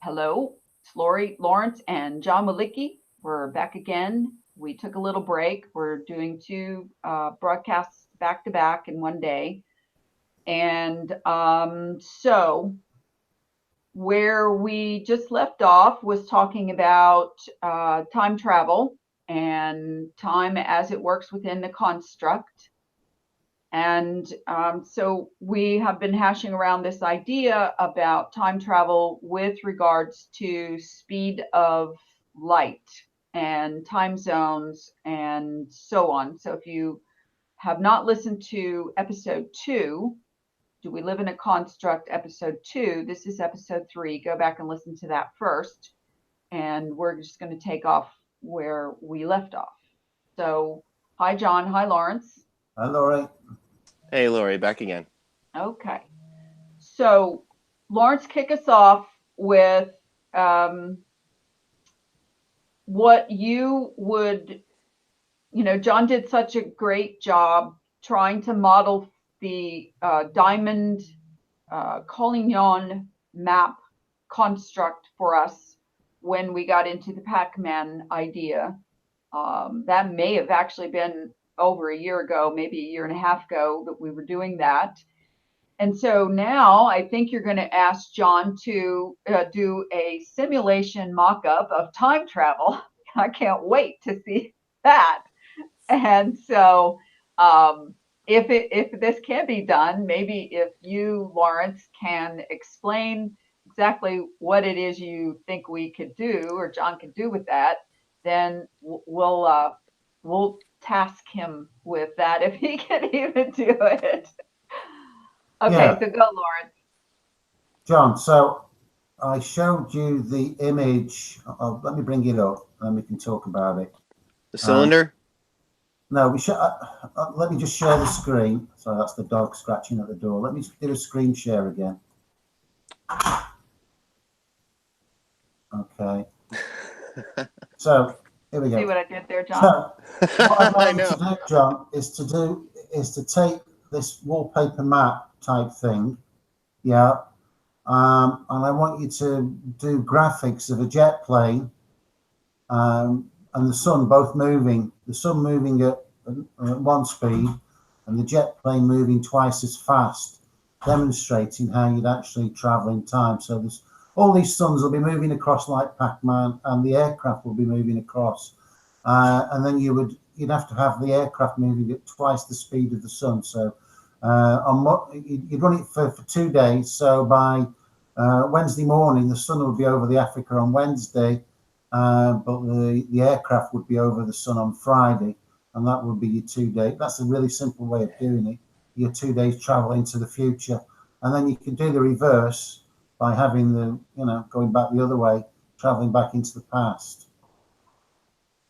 Hello, it's Lori, Lawrence, and John Walicki. We're back again. We took a little break. We're doing two broadcasts back to back in one day. And where we just left off was talking about time travel and time as it works within the construct. And so we have been hashing around this idea about time travel with regards to speed of light and time zones and so on. So if you have not listened to episode 2, Do We Live in a Construct, episode 2, this is episode 3. Go back and listen to that first. And we're just going to take off where we left off. So, hi, John. Hi, Lawrence. Hi, Laurie. Hey, Lori, back again. Okay. So, Lawrence, kick us off with what you would, John did such a great job trying to model the diamond Collignon map construct for us when we got into the Pac-Man idea. That may have actually been over a year ago, maybe a year and a half ago, that we were doing that. And so now I think you're going to ask John to do a simulation mock-up of time travel. I can't wait to see that. And so if this can be done, maybe if you, Lawrence, can explain exactly what it is you think we could do or John could do with that, then we'll task him with that if he can even do it. Okay, Yeah. so go, Lawrence. John, so I showed you the image. Let me bring it up and we can talk about it. The cylinder? No, we should. Let me just share the screen. So that's the dog scratching at the door. Let me do a screen share again. Okay. So here we go. See what I did there, John? So what I'd I like know. to do, John, is to take this wallpaper map type thing, yeah, and I want you to do graphics of a jet plane and the sun both moving. The sun moving at one speed, and the jet plane moving twice as fast, demonstrating how you'd actually travel in time. So there's all these suns will be moving across like Pac-Man, and the aircraft will be moving across. And then you'd have to have the aircraft moving at twice the speed of the sun. So you'd run it for 2 days. So by Wednesday morning, the sun would be over the Africa on Wednesday, but the aircraft would be over the sun on Friday, and that would be your 2 days. That's a really simple way of doing it. Your 2 days travel into the future, and then you can do the reverse by having going back the other way, traveling back into the past.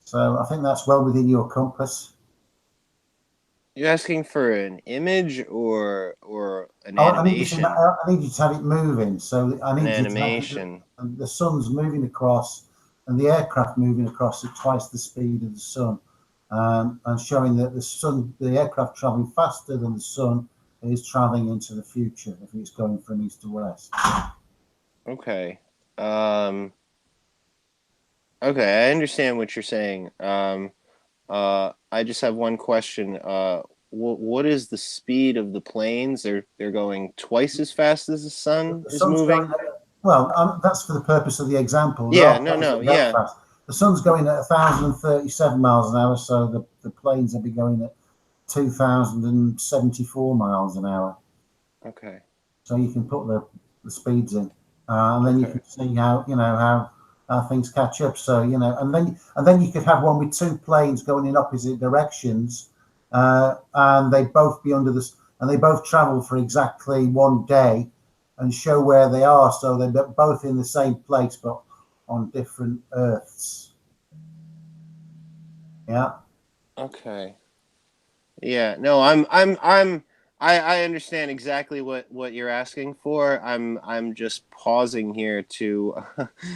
So I think that's well within your compass. You're asking for an image or an animation? animation? I need you to have it moving. So I need An you animation. to have the sun's moving across and the aircraft moving across at twice the speed of the sun, and showing that the aircraft traveling faster than the sun is traveling into the future if it's going from east to west. Okay. Okay, I understand what you're saying. I just have one question. What is the speed of the planes? They're going twice as fast as the sun is moving? That's for the purpose of the example. Yeah, yeah. Fast. The sun's going at 1,037 miles an hour, so the planes will be going at 2,074 miles an hour. Okay. So you can put the speeds in, and then you can see how things catch up. So and then you could have one with two planes going in opposite directions, and they both be and they both travel for exactly 1 day, and show where they are. So they're both in the same place, but on different Earths. Yeah. Okay. Yeah. No, I understand exactly what you're asking for. I'm just pausing here to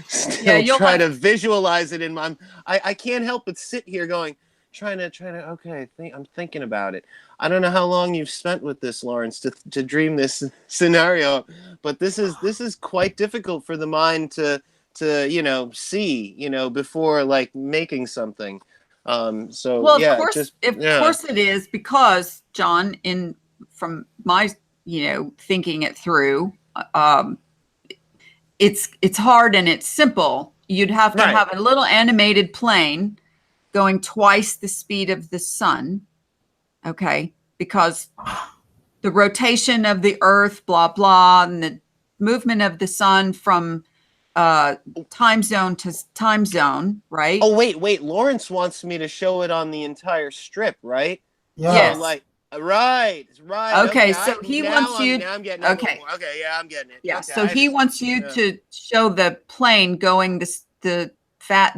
still try to visualize it in my. I can't help but sit here going, Okay, I'm thinking about it. I don't know how long you've spent with this, Lawrence, to dream this scenario, but this is quite difficult for the mind to see, before like making something. So Well, yeah, just of yeah. course it is, because John, from my thinking it through, um, it's hard and it's simple. You'd have to Right. have a little animated plane going twice the speed of the sun, okay? Because the rotation of the Earth, blah blah, and the movement of the sun from time zone to time zone, right? Oh wait, Lawrence wants me to show it on the entire strip, right? Yeah. So Yes. like, right. Okay, Okay, so he wants you. now I'm getting it. Okay. Okay, yeah, I'm getting it. Yeah. Okay, So he wants you to show the plane going the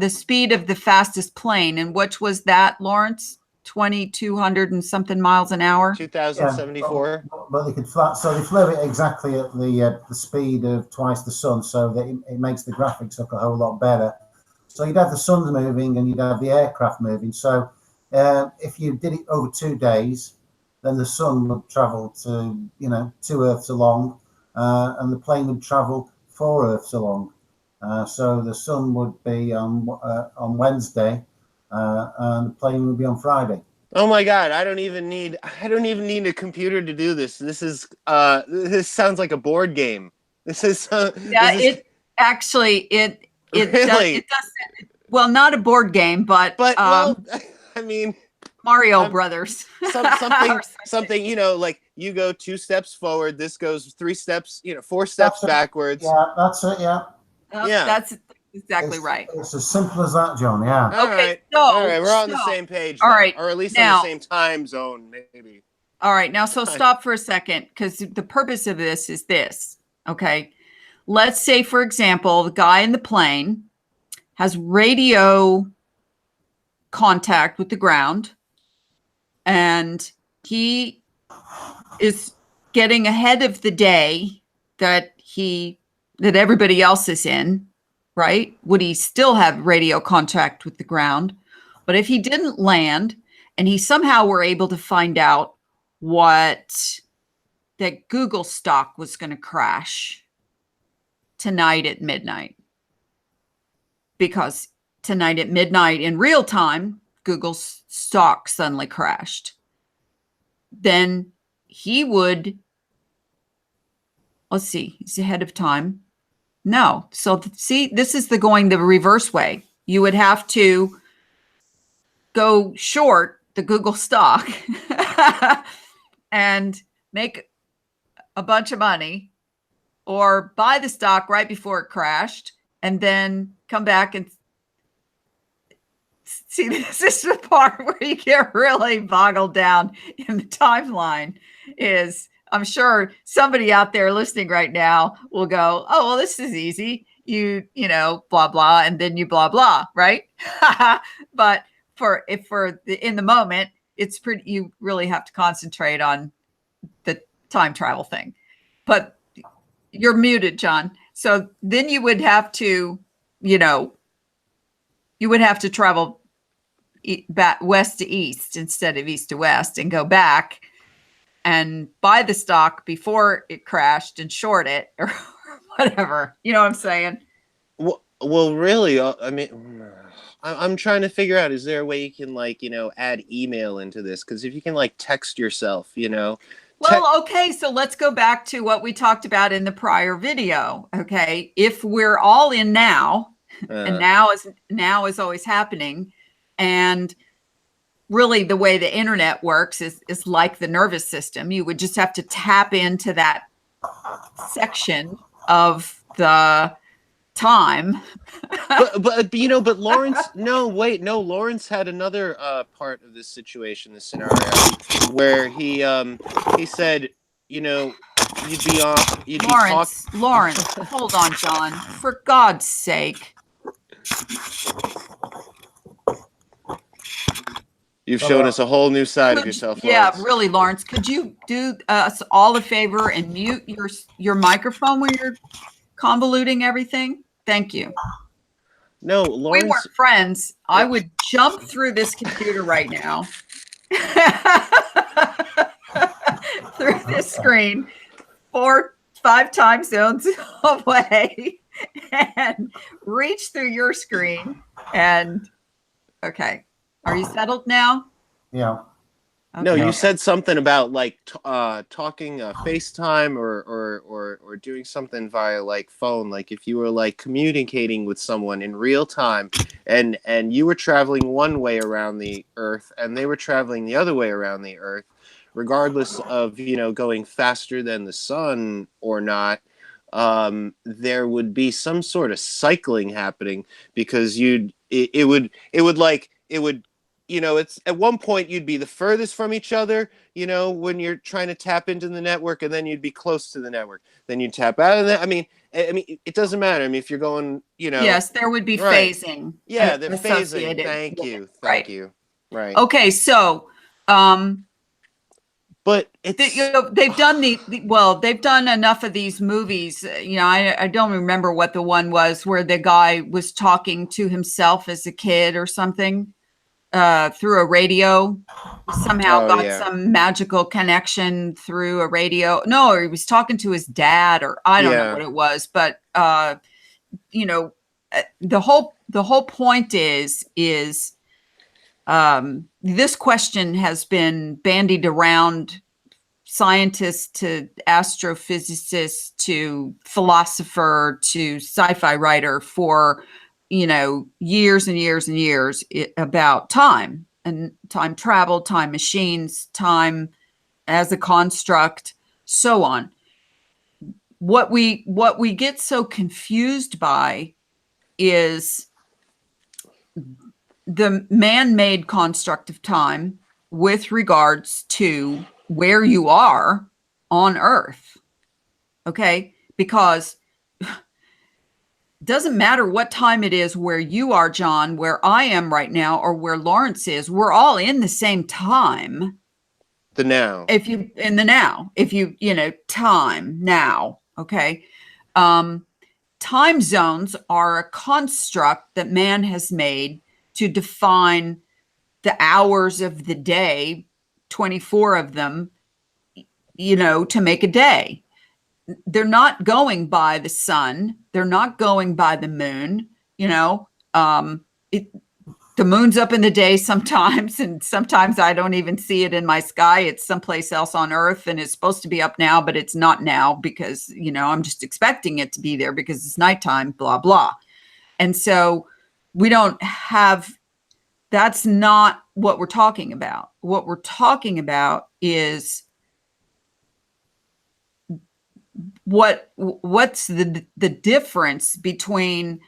speed of the fastest plane, and which was that, Lawrence? 2,200 and something miles an hour. 2074. But they could fly, so they flew it exactly at the speed of twice the sun, so that it makes the graphics look a whole lot better. So you'd have the sun moving and you'd have the aircraft moving. So if you did it over 2 days, then the sun would travel to 2 Earths along, and the plane would travel 4 Earths along. So the sun would be on Wednesday, and the plane would be on Friday. Oh my God! I don't even need a computer to do this. This sounds like a board game. This is Yeah, this is, it actually it really? does. Well, not a board game, but well, I mean, Mario Brothers. something. Like you go 2 steps forward. This goes 3 steps. 4 steps backwards. Yeah, that's it. Yeah. Yeah. That's exactly right. It's as simple as that, John. Yeah. Okay, All right, we're on the same page. All then. right, or at least now, in the same time zone, maybe. All right, now so stop for a second, because the purpose of this is this. Okay, let's say, for example, the guy in the plane has radio contact with the ground, and he is getting ahead of the day that everybody else is in, right? Would he still have radio contact with the ground? But if he didn't land and he somehow were able to find out that Google stock was going to crash tonight at midnight, because tonight at midnight in real time, Google's stock suddenly crashed, then he would, let's see, he's ahead of time. No. So see, this is going the reverse way. You would have to go short the Google stock and make a bunch of money, or buy the stock right before it crashed and then come back and see, this is the part where you get really boggled down in the timeline. Is I'm sure somebody out there listening right now will go, oh, well, this is easy. You blah, blah, and then you blah, blah, right? But in the moment, it's pretty, you really have to concentrate on the time travel thing. But you're muted, John. So then you would have to, travel back west to east instead of east to west, and go back and buy the stock before it crashed and short it, or whatever. You know what I'm saying? Well, really, I mean, I'm trying to figure out, is there a way you can add email into this? Because if you can text yourself, Well, okay, so let's go back to what we talked about in the prior video. Okay, if we're all in now, and now is always happening, and really the way the internet works is like the nervous system. You would just have to tap into that section of the time. but Lawrence, Lawrence had another part of this situation, this scenario, where he said, you'd be off. Lawrence, hold on, John, for God's sake. You've shown us a whole new side of yourself, Lawrence. Yeah, really, Lawrence. Could you do us all a favor and mute your microphone when you're convoluting everything? Thank you. No, we Lawrence. weren't friends, I would jump through this computer right now, through this screen, 4-5 time zones away, and reach through your screen. And okay, are you settled now? Yeah. No, Okay. you said something about like talking FaceTime or doing something via like phone. Like if you were like communicating with someone in real time, and you were traveling one way around the Earth, and they were traveling the other way around the Earth, regardless of going faster than the sun or not. There would be some sort of cycling happening because it would it's at one point you'd be the furthest from each other, when you're trying to tap into the network, and then you'd be close to the network. Then you'd tap out of that. I mean, it doesn't matter. I mean, if you're going, Yes, there would be right. phasing. Yeah, the phasing. associated Thank with you. it. Thank Right. you. Right. Okay, so But it's they've done they've done enough of these movies. I don't remember what the one was where the guy was talking to himself as a kid or something through a radio. Somehow got some magical connection through a radio. No, or he was talking to his dad, or I don't know what it was. But the whole point is this question has been bandied around scientists to astrophysicists to philosopher to sci-fi writer for years and years and years about time and time travel, time machines, time as a construct, so on. What we get so confused by is the man-made construct of time with regards to where you are on Earth. Okay? Because it doesn't matter what time it is where you are, John, where I am right now, or where Lawrence is, we're all in the same time. The now. If you time now, okay? Time zones are a construct that man has made to define the hours of the day, 24 of them, to make a day. They're not going by the sun. They're not going by the moon. The moon's up in the day sometimes, and sometimes I don't even see it in my sky. It's someplace else on Earth, and it's supposed to be up now, but it's not now because, I'm just expecting it to be there because it's nighttime, blah, blah. And so we don't have, that's not what we're talking about. What we're talking about is what's the difference between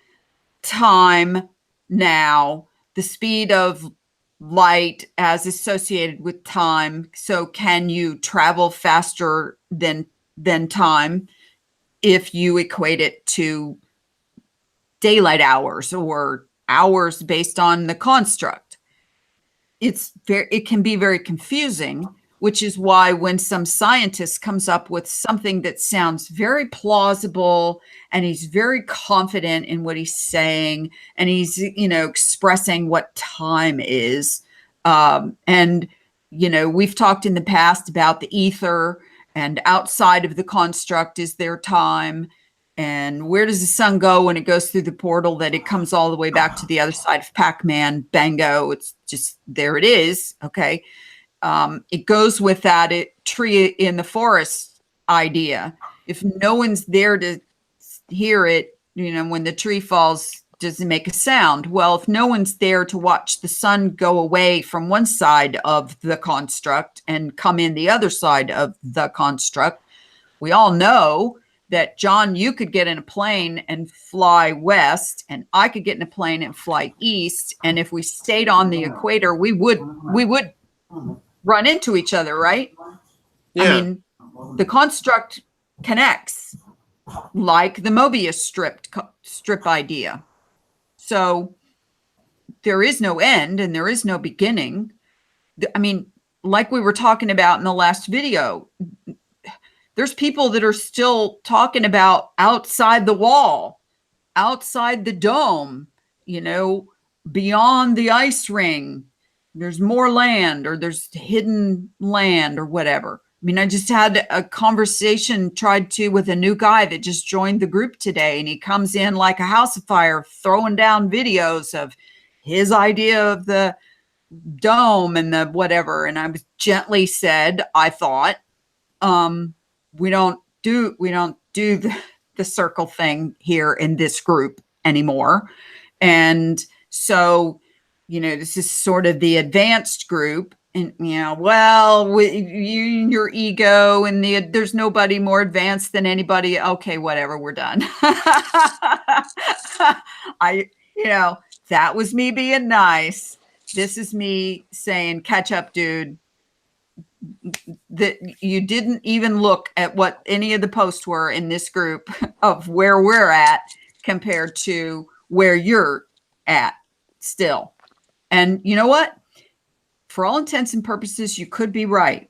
time now, the speed of light as associated with time. So can you travel faster than time if you equate it to daylight hours or hours based on the construct? It can be very confusing, which is why when some scientist comes up with something that sounds very plausible and he's very confident in what he's saying and he's, expressing what time is. And we've talked in the past about the ether, and outside of the construct is their time. And where does the sun go when it goes through the portal that it comes all the way back to the other side of Pac-Man? Bango. It's just, there it is. Okay. It goes with that tree in the forest idea. If no one's there to hear it, when the tree falls, does it make a sound? Well, if no one's there to watch the sun go away from one side of the construct and come in the other side of the construct, we all know that, John, you could get in a plane and fly west, and I could get in a plane and fly east. And if we stayed on the equator, we would run into each other, right? Yeah. I mean, the construct connects like the Mobius strip idea. So there is no end and there is no beginning. I mean, like we were talking about in the last video, there's people that are still talking about outside the wall, outside the dome, beyond the ice ring, there's more land, or there's hidden land, or whatever. I mean, I just had a conversation with a new guy that just joined the group today, and he comes in like a house of fire, throwing down videos of his idea of the dome and the whatever. And I was gently said, I thought, we don't do the circle thing here in this group anymore. And so, this is sort of the advanced group. And, your ego and there's nobody more advanced than anybody. Okay, whatever, we're done. That was me being nice. This is me saying, catch up, dude. That you didn't even look at what any of the posts were in this group of where we're at compared to where you're at still. And you know what? For all intents and purposes, you could be right,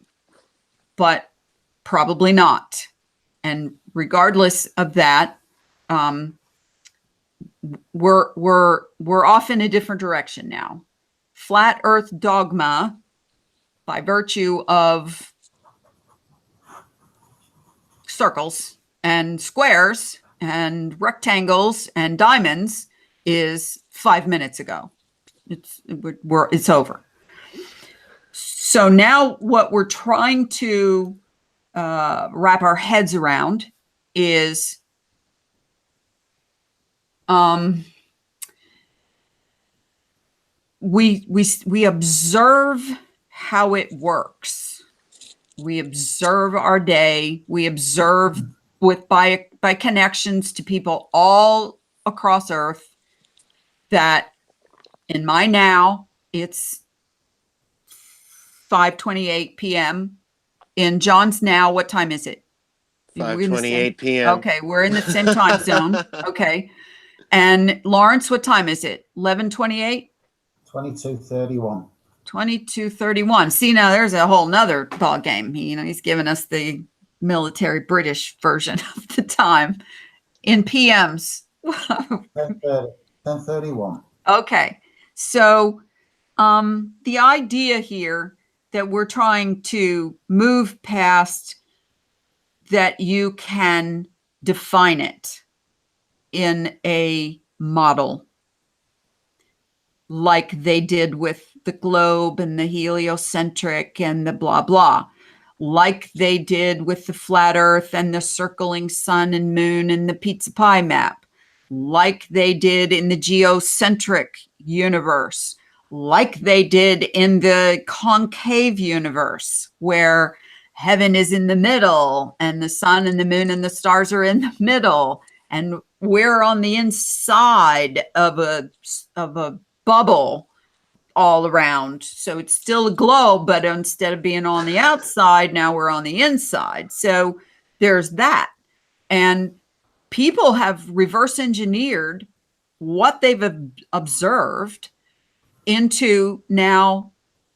but probably not. And regardless of that, we're off in a different direction now. Flat Earth dogma, by virtue of circles and squares and rectangles and diamonds, is 5 minutes ago. It's over. So now what we're trying to wrap our heads around is we observe how it works. We observe our day. We observe by connections to people all across Earth that in my now, it's 5:28 p.m. In John's now, what time is it? 5:28 p.m. Okay, we're in the same time zone. Okay. And Lawrence, what time is it? 11:28? 22:31. 22:31. See, now there's a whole nother ball game. He's given us the military British version of the time in PMs. 10:31. Okay. So the idea here that we're trying to move past, that you can define it in a model like they did with the globe and the heliocentric and the blah, blah, like they did with the flat earth and the circling sun and moon and the pizza pie map, like they did in the geocentric universe, like they did in the concave universe, where heaven is in the middle and the sun and the moon and the stars are in the middle, and we're on the inside of a bubble all around. So it's still a globe, but instead of being on the outside, now we're on the inside. So there's that. And people have reverse engineered what they've observed into now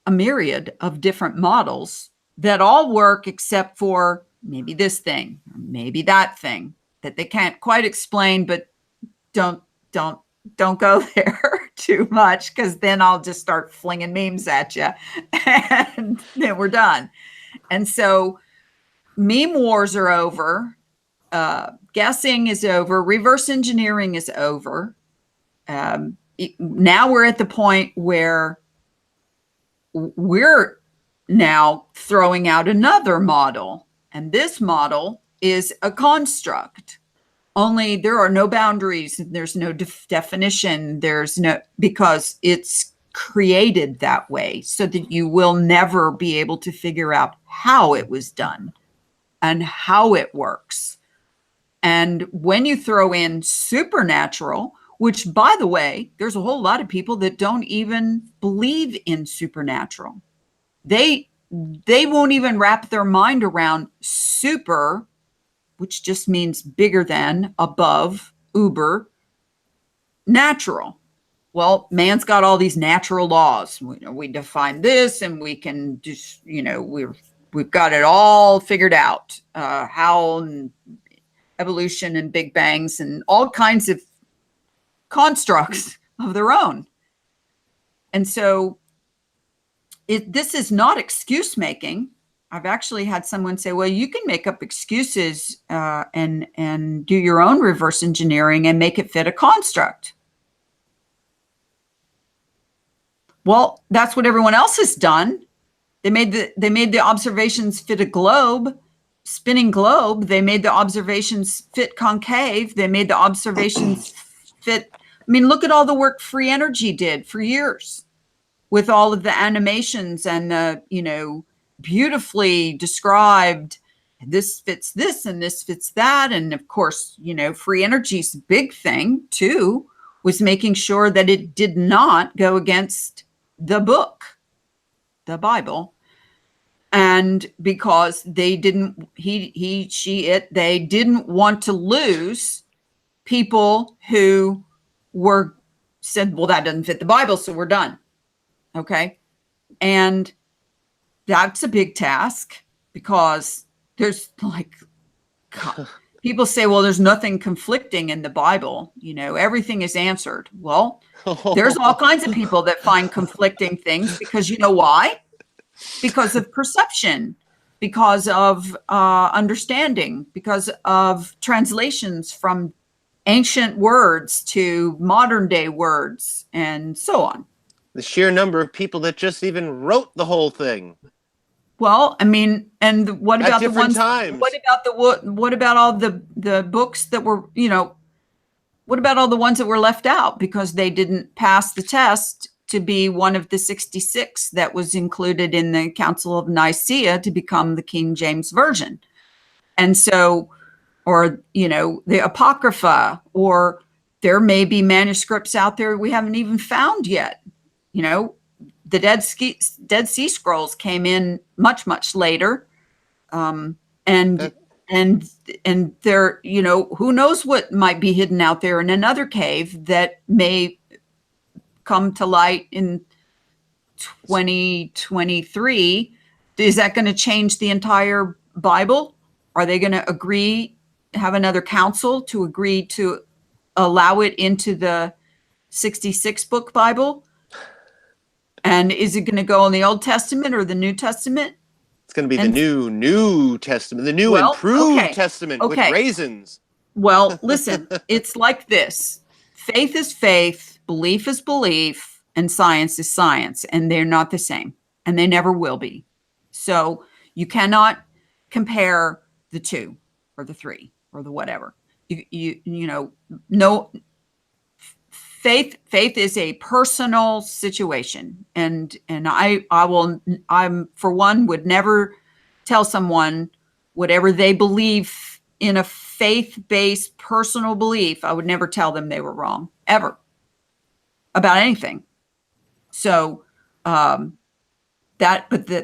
a myriad of different models that all work except for maybe this thing, or maybe that thing that they can't quite explain, but don't go there too much, because then I'll just start flinging memes at you and then we're done. And so meme wars are over. Guessing is over. Reverse engineering is over. Now we're at the point where we're now throwing out another model. And this model is a construct. Only there are no boundaries. There's no definition. There's no, because it's created that way so that you will never be able to figure out how it was done and how it works. And when you throw in supernatural, which, by the way, there's a whole lot of people that don't even believe in supernatural. They won't even wrap their mind around super, which just means bigger than, above, uber, natural. Well, man's got all these natural laws. We define this, and we can just, we've got it all figured out. How and evolution and big bangs and all kinds of constructs of their own. And so this is not excuse making. I've actually had someone say, well, you can make up excuses and do your own reverse engineering and make it fit a construct. Well, that's what everyone else has done. They made the observations fit a globe, spinning globe. They made the observations fit concave. They made the observations fit. I mean, look at all the work free energy did for years with all of the animations and the, beautifully described, this fits this and this fits that. And of course, free energy's big thing too was making sure that it did not go against the book, the Bible. And because they didn't, they didn't want to lose people who said, well, that doesn't fit the Bible, so we're done. Okay. And that's a big task because there's people say, well, there's nothing conflicting in the Bible. Everything is answered. Well, there's all kinds of people that find conflicting things because you know why? Because of perception, because of understanding, because of translations from ancient words to modern day words and so on. The sheer number of people that just even wrote the whole thing. Well, I mean, and what about the ones? Times. What about all the books that were, what about all the ones that were left out because they didn't pass the test to be one of the 66 that was included in the Council of Nicaea to become the King James Version? And so, or, the Apocrypha, or there may be manuscripts out there we haven't even found yet. The Dead Sea Scrolls came in much, much later. And there, who knows what might be hidden out there in another cave that may come to light in 2023. Is that going to change the entire Bible? Are they going to have another council to agree to allow it into the 66 book Bible? And is it going to go in the Old Testament or the New Testament? It's going to be the New Testament, the new improved Testament with raisins. Well, listen, it's like this. Faith is faith, belief is belief, and science is science. And they're not the same. And they never will be. So you cannot compare the two or the three or the whatever. No. Faith is a personal situation, and I'm for one would never tell someone whatever they believe in a faith-based personal belief. I would never tell them they were wrong ever about anything. So that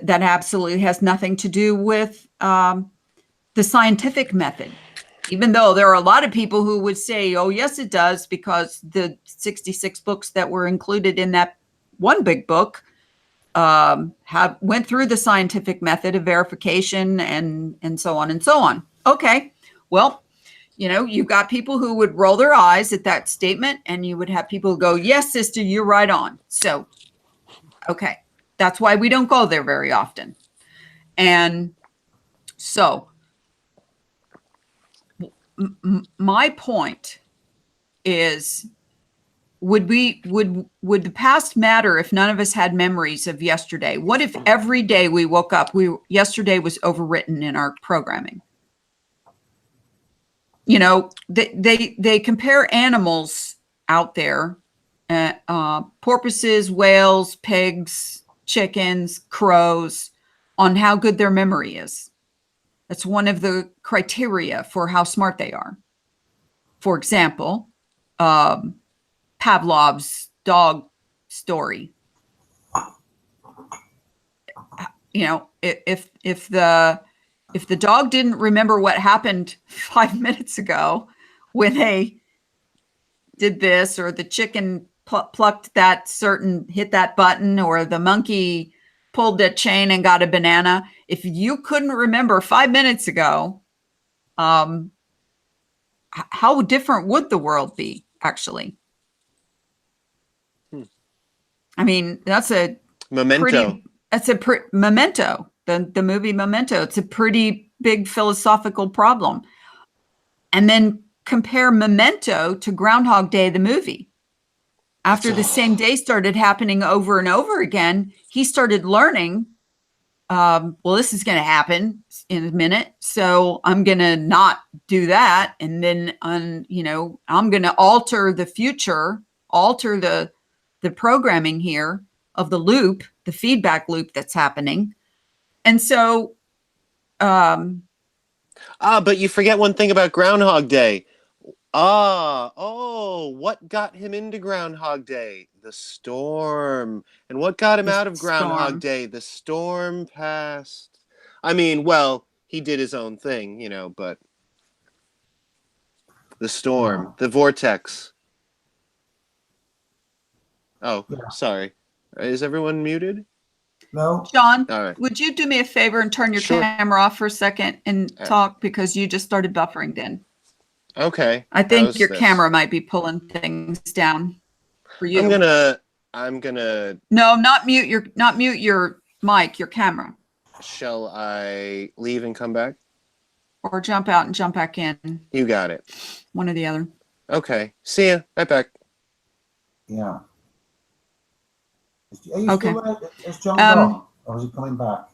absolutely has nothing to do with the scientific method. Even though there are a lot of people who would say, oh, yes, it does, because the 66 books that were included in that one big book went through the scientific method of verification and so on and so on. Okay, well, you've got people who would roll their eyes at that statement, and you would have people go, yes, sister, you're right on. So, okay, that's why we don't go there very often. And so my point is, would the past matter if none of us had memories of yesterday? What if every day we woke up, yesterday was overwritten in our programming? They compare animals out there, porpoises, whales, pigs, chickens, crows, on how good their memory is. That's one of the criteria for how smart they are. For example, Pavlov's dog story. If the dog didn't remember what happened 5 minutes ago when they did this, or the chicken plucked that hit that button, or the monkey pulled that chain and got a banana. If you couldn't remember 5 minutes ago, how different would the world be, actually? I mean, that's a Memento. Memento, the movie Memento. It's a pretty big philosophical problem. And then compare Memento to Groundhog Day, the movie. After the same day started happening over and over again, he started learning, well, this is going to happen in a minute, so I'm going to not do that. And then, I'm going to alter the future, alter the programming here of the loop, the feedback loop that's happening. And so, but you forget one thing about Groundhog Day. What got him into Groundhog Day? The storm. And what got him out of Groundhog Day? The storm passed. I mean, well, he did his own thing, but the storm, the vortex. Oh, sorry. Is everyone muted? No. John, All right. would you do me a favor and turn your camera off for a second and talk, because you just started buffering then. Okay. I think your camera might be pulling things down for you. I'm gonna. No, not mute your mic, your camera. Shall I leave and come back? Or jump out and jump back in. You got it. One or the other. Okay. See ya. Right back. Yeah. Are you Okay. still there? Is John gone? Or is he coming back?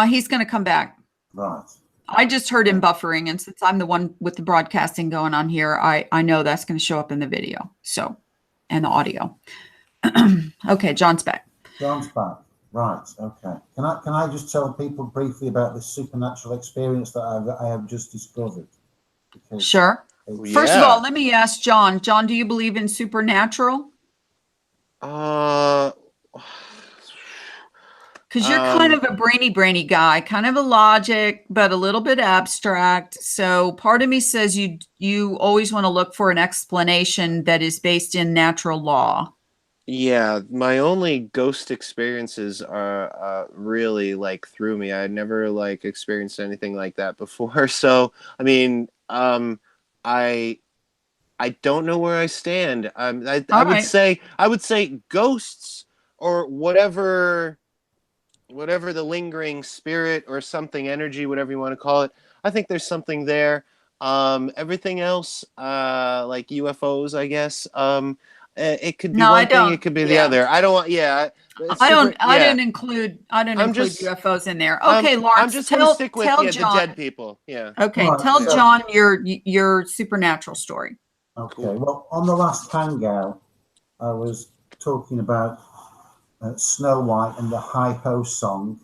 He's going to come back. Right. I just heard him buffering, and since I'm the one with the broadcasting going on here, I know that's going to show up in the video, and the audio. Okay, John's back. John's back. Right. Okay. Can I just tell people briefly about this supernatural experience that I have just discovered? Sure. First of all, let me ask John. John, do you believe in supernatural? Because you're kind of a brainy guy, kind of a logic, but a little bit abstract. So part of me says you always want to look for an explanation that is based in natural law. Yeah, my only ghost experiences are really through me. I never experienced anything like that before. So I mean, I don't know where I stand. I would say ghosts or whatever the lingering spirit or something, energy, whatever you want to call it. I think there's something there. Everything else, like UFOs, I guess. It could be one thing. It could be the other. I don't want. Yeah. I don't include UFOs in there. Okay, Lawrence. I'm just going to stick with John, the dead people. Yeah. Okay, tell John your supernatural story. Okay. Well, on the last hangout, I was talking about Snow White and the Hi Ho song,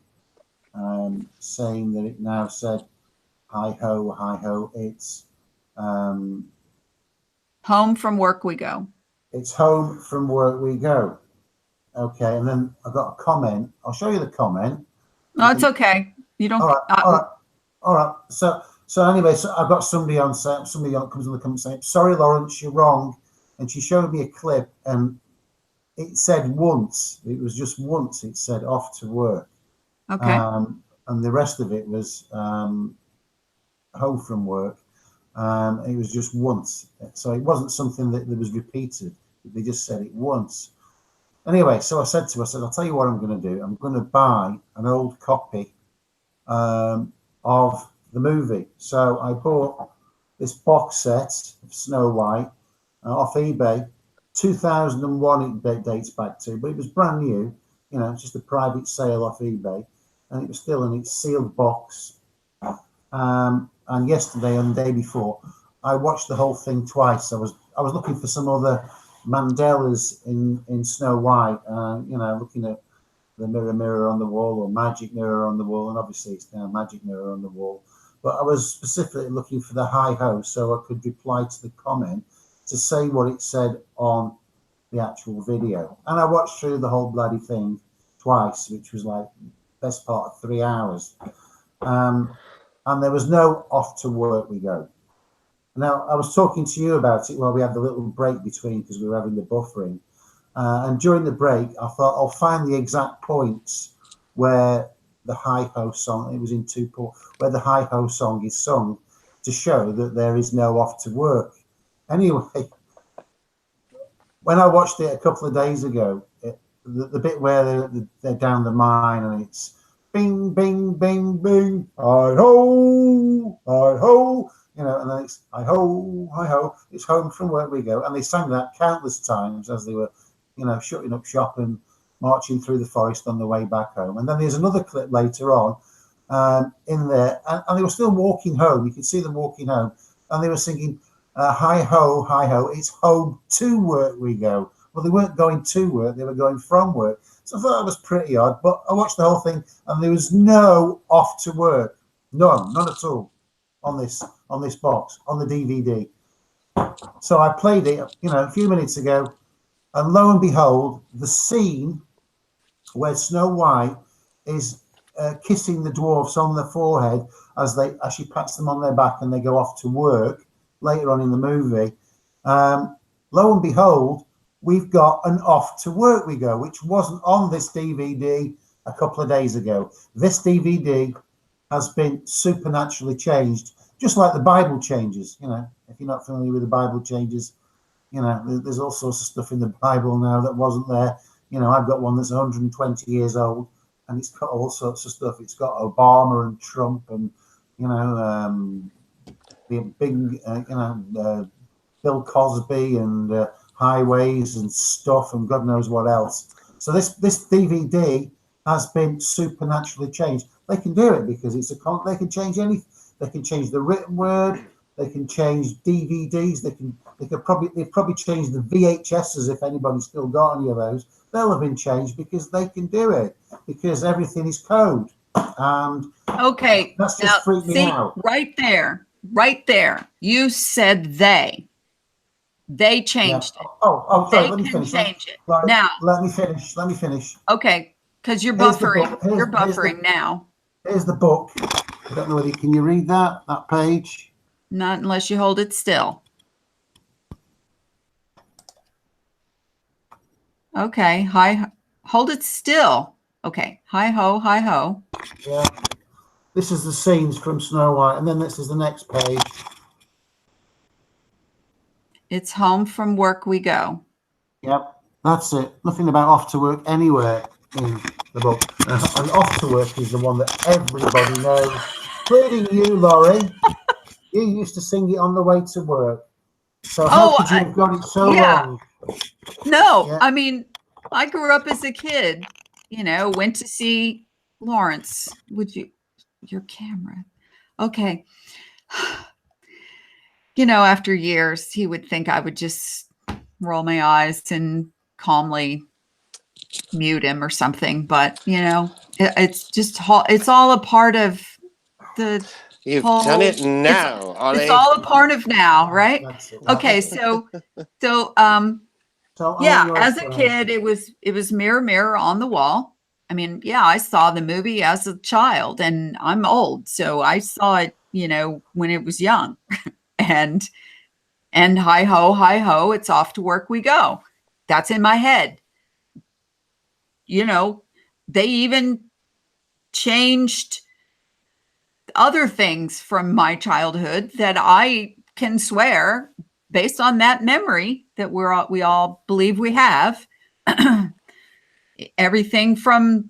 saying that it now said hi ho. It's home from work we go. It's home from work we go. Okay, and then I got a comment. I'll show you the comment. No, it's okay. You don't. All right. So anyway, I've got somebody comes on the comment saying, "Sorry, Lawrence, you're wrong," and she showed me a clip, and it said once. It was just once. It said off to work. Okay. And the rest of it was home from work. It was just once, so it wasn't something that was repeated. They just said it once. Anyway, so I said to her, I'll tell you what I'm going to do. I'm going to buy an old copy of the movie. So I bought this box set of Snow White off eBay. 2001 it dates back to, but it was brand new. It's just a private sale off eBay, and it was still in its sealed box. And yesterday and the day before, I watched the whole thing twice. I was looking for some other Mandelas in Snow White, looking at the mirror on the wall or magic mirror on the wall, and obviously it's now magic mirror on the wall. But I was specifically looking for the hi ho so I could reply to the comment to say what it said on the actual video. And I watched through the whole bloody thing twice, which was like best part of 3 hours. And there was no off to work we go. Now, I was talking to you about it while we had the little break between, because we were having the buffering. And during the break, I thought I'll find the exact points where the hi-ho song, it was in 2 parts, where the hi-ho song is sung to show that there is no off to work. Anyway, when I watched it a couple of days ago, the bit where they're down the mine and it's bing, bing, bing, bing, hi ho, hi ho, you know, and then it's hi ho, it's home from work we go. And they sang that countless times as they were, you know, shutting up shop and marching through the forest on the way back home. And then there's another clip later on in there, and they were still walking home. You could see them walking home, and they were singing, hi ho, it's home to work we go. Well, they weren't going to work, they were going from work. So I thought that was pretty odd, but I watched the whole thing and there was no off to work. None at all on this box, on the DVD. So I played it, you know, a few minutes ago, and lo and behold, the scene where Snow White is kissing the dwarfs on the forehead as she pats them on their back and they go off to work later on in the movie. Lo and behold, we've got an off to work we go, which wasn't on this DVD a couple of days ago. This DVD has been supernaturally changed, just like the Bible changes. You know, if you're not familiar with the Bible changes, you know, there's all sorts of stuff in the Bible now that wasn't there. You know, I've got one that's 120 years old, and it's got all sorts of stuff. It's got Obama and Trump and, you know, the big, Bill Cosby and highways and stuff and God knows what else. So this DVD has been supernaturally changed. They can do it because it's they can change anything. They can change the written word. They can change DVDs. They've probably changed the VHSs if anybody's still got any of those. They'll have been changed because they can do it, because everything is code. And okay, that's just freaked me out. Right there. You said they changed it. Oh, sorry, they let me can finish. change it. Right, Now, let me finish. Okay, because you're Here's the buffering. book. You're buffering now. Here's the book. I don't know whether can you read that page? Not unless you hold it still. Okay, hold it still. Okay, hi ho. Yeah. This is the scenes from Snow White, and then this is the next page. It's home from work we go. Yep, that's it. Nothing about off to work anywhere in the book. And off to work is the one that everybody knows, including you, Laurie. You used to sing it on the way to work. So how could you have got it so wrong? No, yeah. I mean, I grew up as a kid, you know, went to see Lawrence. Your camera. Okay. You know, after years, he would think I would just roll my eyes and calmly mute him or something. But, you know, it's all a part of the You've done it now. It's all a part of now, right? Okay, so yeah, as a kid, it was mirror, mirror on the wall. I mean, yeah, I saw the movie as a child, and I'm old, so I saw it, you know, when it was young. and hi ho, it's off to work we go. That's in my head. You know, they even changed other things from my childhood that I can swear, based on that memory that we all believe we have, everything from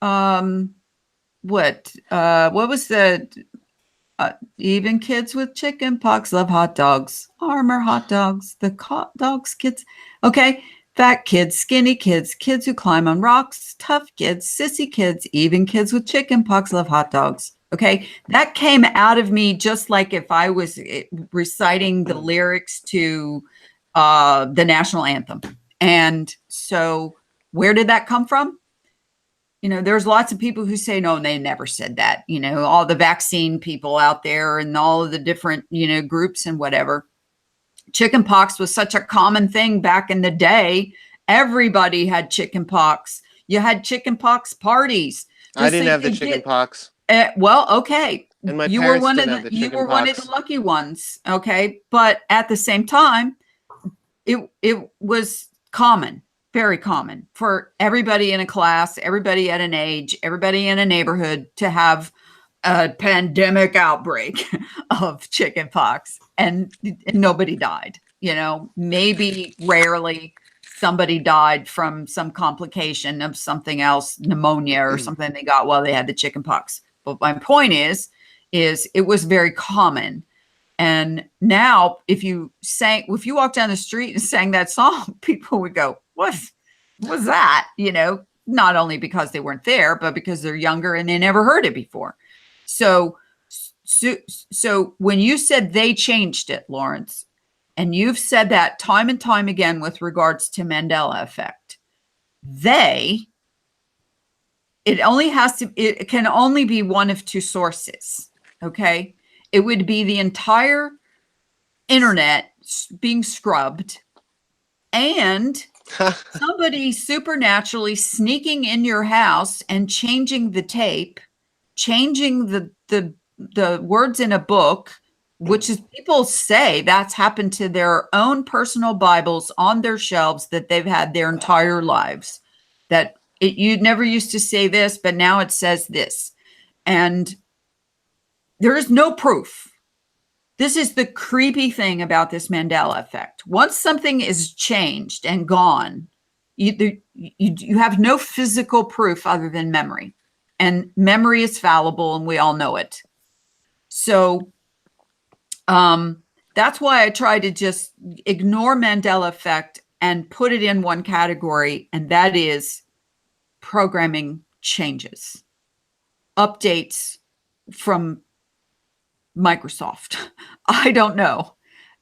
what was the even kids with chicken pox love hot dogs, Armor hot dogs, the hot dogs kids. Okay. Fat kids, skinny kids, kids who climb on rocks, tough kids, sissy kids, even kids with chicken pox love hot dogs. Okay, that came out of me just like if I was reciting the lyrics to the national anthem. And so where did that come from? You know, there's lots of people who say, no, they never said that. You know, all the vaccine people out there and all of the different, you know, groups and whatever. Chicken pox was such a common thing back in the day. Everybody had chicken pox. You had chicken pox parties. I didn't have the chicken pox. Well, okay. And my you parents were one didn't of have the, the you chicken were pox. one of the lucky ones. Okay. But at the same time, it was common, very common for everybody in a class, everybody at an age, everybody in a neighborhood to have a pandemic outbreak of chicken pox, and nobody died. maybe rarely somebody died from some complication of something else, pneumonia or something they got while they had the chicken pox. But my point is it was very common. And now if you walk down the street and sang that song, people would go, what was that? Not only because they weren't there, but because they're younger and they never heard it before. So when you said they changed it, Lawrence, and you've said that time and time again with regards to Mandela effect, it can only be one of two sources. Okay. It would be the entire internet being scrubbed and somebody supernaturally sneaking in your house and changing the tape, changing the words in a book, which is, people say that's happened to their own personal Bibles on their shelves that they've had their entire lives. That you never used to say this, but now it says this. And there is no proof. This is the creepy thing about this Mandela effect. Once something is changed and gone, you have no physical proof other than memory. And memory is fallible, and we all know it. So that's why I try to just ignore Mandela effect and put it in one category, and that is programming changes, updates from Microsoft. I don't know.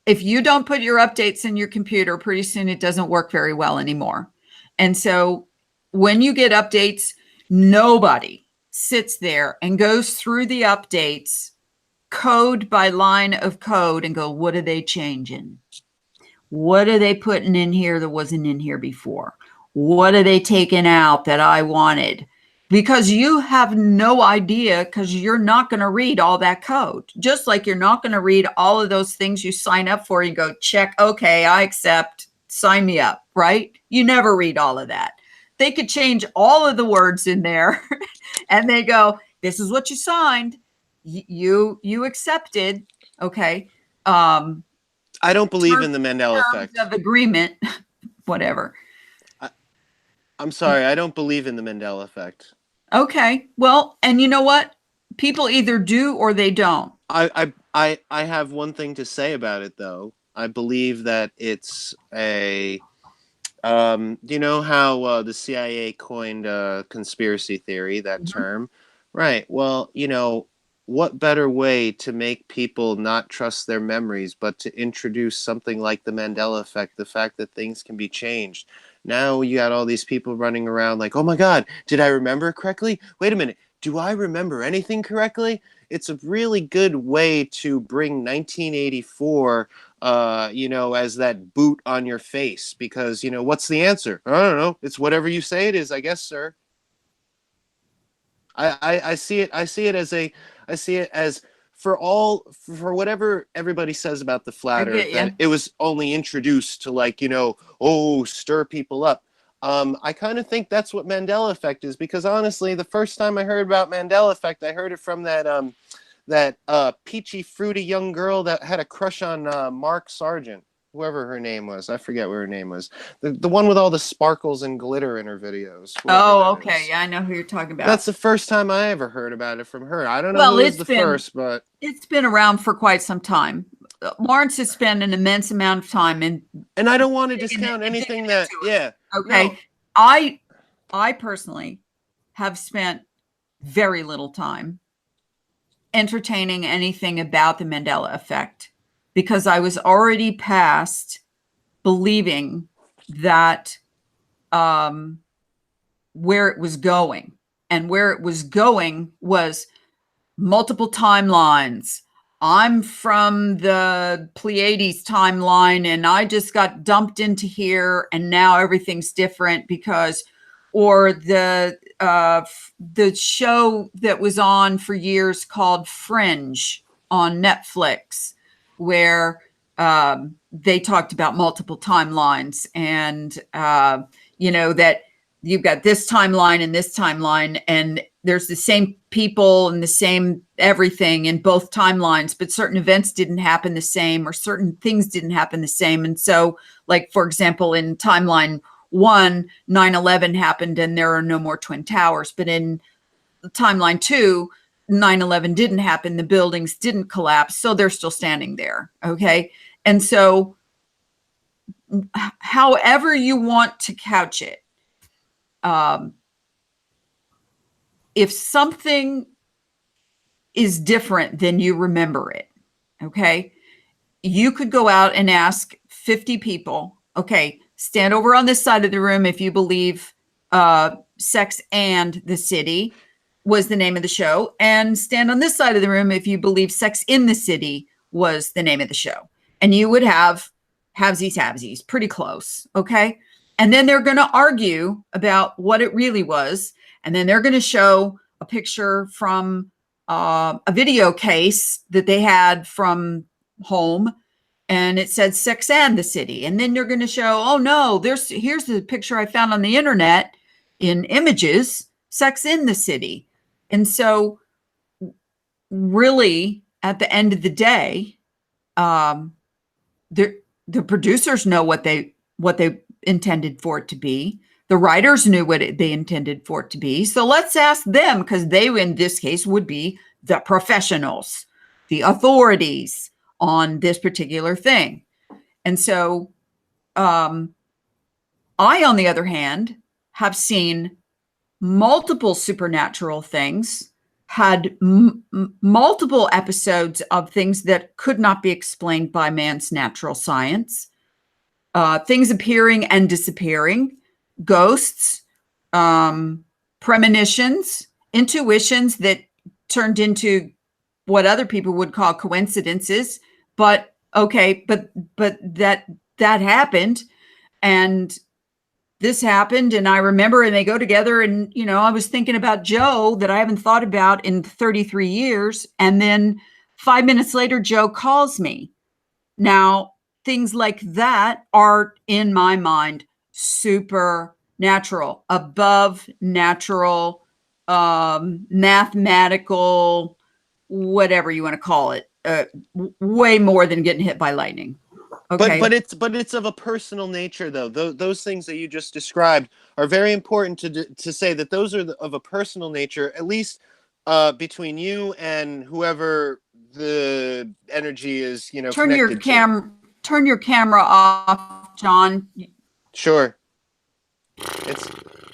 If you don't put your updates in your computer, pretty soon it doesn't work very well anymore. And so when you get updates, nobody sits there and goes through the updates code by line of code and go, what are they changing? What are they putting in here that wasn't in here before? What are they taking out that I wanted? Because you have no idea, because you're not going to read all that code. Just like you're not going to read all of those things you sign up for. You go, check, okay, I accept, sign me up, right? You never read all of that. They could change all of the words in there and they go, this is what you signed. You accepted, okay. I don't believe in the Mandela effect. Of agreement, whatever. I'm sorry, I don't believe in the Mandela effect. Okay, well, and you know what? People either do or they don't. I have one thing to say about it, though. I believe that it's a, you know how the CIA coined conspiracy theory, that term? Right. Well, what better way to make people not trust their memories but to introduce something like the Mandela effect, the fact that things can be changed. Now you got all these people running around like, oh my God, did I remember correctly? Wait a minute, do I remember anything correctly? It's a really good way to bring 1984, as that boot on your face because, what's the answer? I don't know. It's whatever you say it is, I guess, sir. I see it as for whatever everybody says about the flat earth, that it was only introduced to stir people up. I kind of think that's what Mandela effect is, because honestly, the first time I heard about Mandela effect, I heard it from that peachy fruity young girl that had a crush on Mark Sargent, whoever her name was. I forget what her name was. The one with all the sparkles and glitter in her videos. Oh, okay. Yeah, I know who you're talking about. That's the first time I ever heard about it from her. I don't know who was the first, but it's been around for quite some time. Lawrence has spent an immense amount of time and I don't want to discount anything that, yeah. Okay. No. I personally have spent very little time entertaining anything about the Mandela effect, because I was already past believing that where it was going. And where it was going was multiple timelines. I'm from the Pleiades timeline and I just got dumped into here and now everything's different because, or the show that was on for years called Fringe on Netflix, where they talked about multiple timelines and, that you've got this timeline and this timeline, and there's the same people and the same everything in both timelines, but certain events didn't happen the same, or certain things didn't happen the same. And so, like, for example, in timeline 1, 9/11 happened and there are no more Twin Towers. But in timeline 2, 9/11 didn't happen. The buildings didn't collapse. So they're still standing there. Okay. And so however you want to couch it, if something is different than you remember it, okay, you could go out and ask 50 people, okay, stand over on this side of the room if you believe Sex and the City was the name of the show, and stand on this side of the room if you believe Sex in the City was the name of the show. And you would have halvesies, pretty close, okay? And then they're going to argue about what it really was. And then they're going to show a picture from a video case that they had from home, and it said Sex and the City. And then they're going to show, oh no, here's the picture I found on the internet in images, Sex in the City. And so really at the end of the day, the producers know what they intended for it to be. The writers knew what they intended for it to be. So let's ask them, because they, in this case, would be the professionals, the authorities on this particular thing. And so I, on the other hand, have seen multiple supernatural things, had multiple episodes of things that could not be explained by man's natural science, things appearing and disappearing, ghosts, premonitions, intuitions that turned into what other people would call coincidences. But okay, but that happened, and this happened, and I remember, and they go together. And I was thinking about Joe that I haven't thought about in 33 years, and then 5 minutes later, Joe calls me. Now, things like that are, in my mind, supernatural, above natural, mathematical, whatever you want to call it, way more than getting hit by lightning. Okay. But it's of a personal nature, though. Those things that you just described are very important to say that those are of a personal nature, at least between you and whoever the energy is, Turn your connected to. Turn your camera off, John. Sure.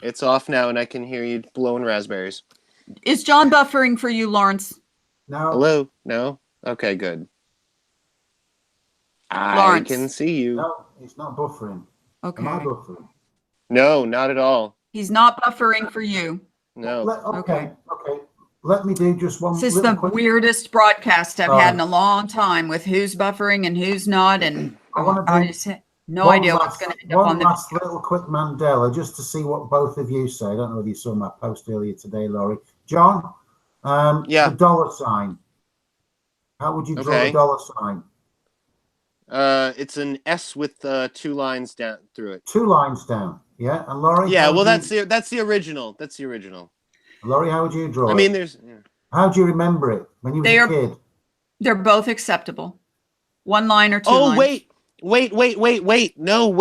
It's off now, and I can hear you blowing raspberries. Is John buffering for you, Lawrence? No. Hello? No? Okay, good. Lawrence. I can see you. No, it's not buffering. Okay. Am I buffering? No, not at all. He's not buffering for you. No. Okay. Let me do just one. This is the weirdest broadcast I've had in a long time, with who's buffering and who's not, and I just had no idea what's going to end up on One last little quick Mandela, just to see what both of you say. I don't know whether you saw my post earlier today, Laurie. John, Yeah. the dollar sign. How would you draw the dollar sign? It's an S with 2 lines down through it. 2 lines down. Yeah, and Laurie. Yeah, well, that's the original. That's the original. Laurie, how would you draw it? I mean, there's. Yeah. How do you remember it when you were a kid? They're both acceptable. 1 line or 2 lines. Oh, wait. No.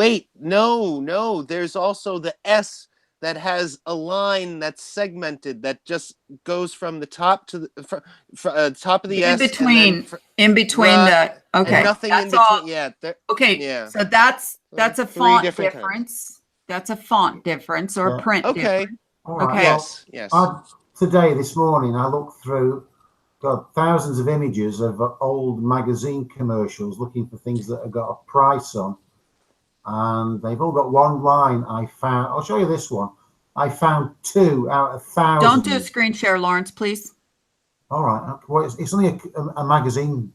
There's also the S that has a line that's segmented that just goes from the top to the top of the S. In between the. Okay. And nothing that's in between. All, yeah. Okay. Yeah. So that's a font difference. That's a font difference or a print difference. Right. Okay. Yes. This morning, I looked through thousands of images of old magazine commercials looking for things that have got a price on, and they've all got 1 line. I found. I'll show you this one. I found 2 out of 1,000. Don't do a screen share, Lawrence, please. All right. Well, it's only a magazine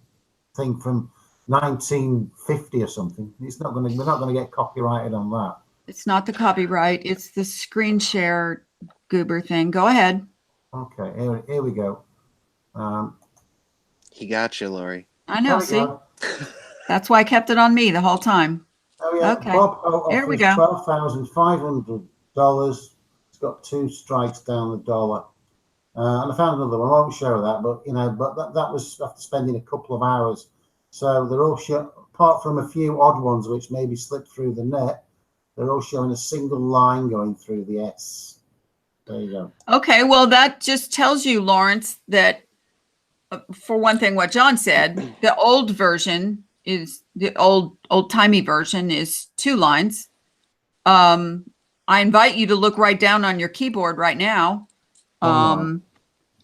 thing from 1950 or something. We're not going to get copyrighted on that. It's not the copyright. It's the screen share goober thing. Go ahead. Okay, here we go. He got you, Laurie. I know. See, that's why I kept it on me the whole time. Oh yeah. Okay. Bob There we go. $12,500 It's got 2 strikes down the dollar. And I found another one. I won't show that, but that was after spending a couple of hours. So they're all apart from a few odd ones which maybe slipped through the net. They're all showing a single line going through the S. There you go. Okay, well, that just tells you, Lawrence, that for one thing, what John said, the old version is the old-timey version is 2 lines. I invite you to look right down on your keyboard right now.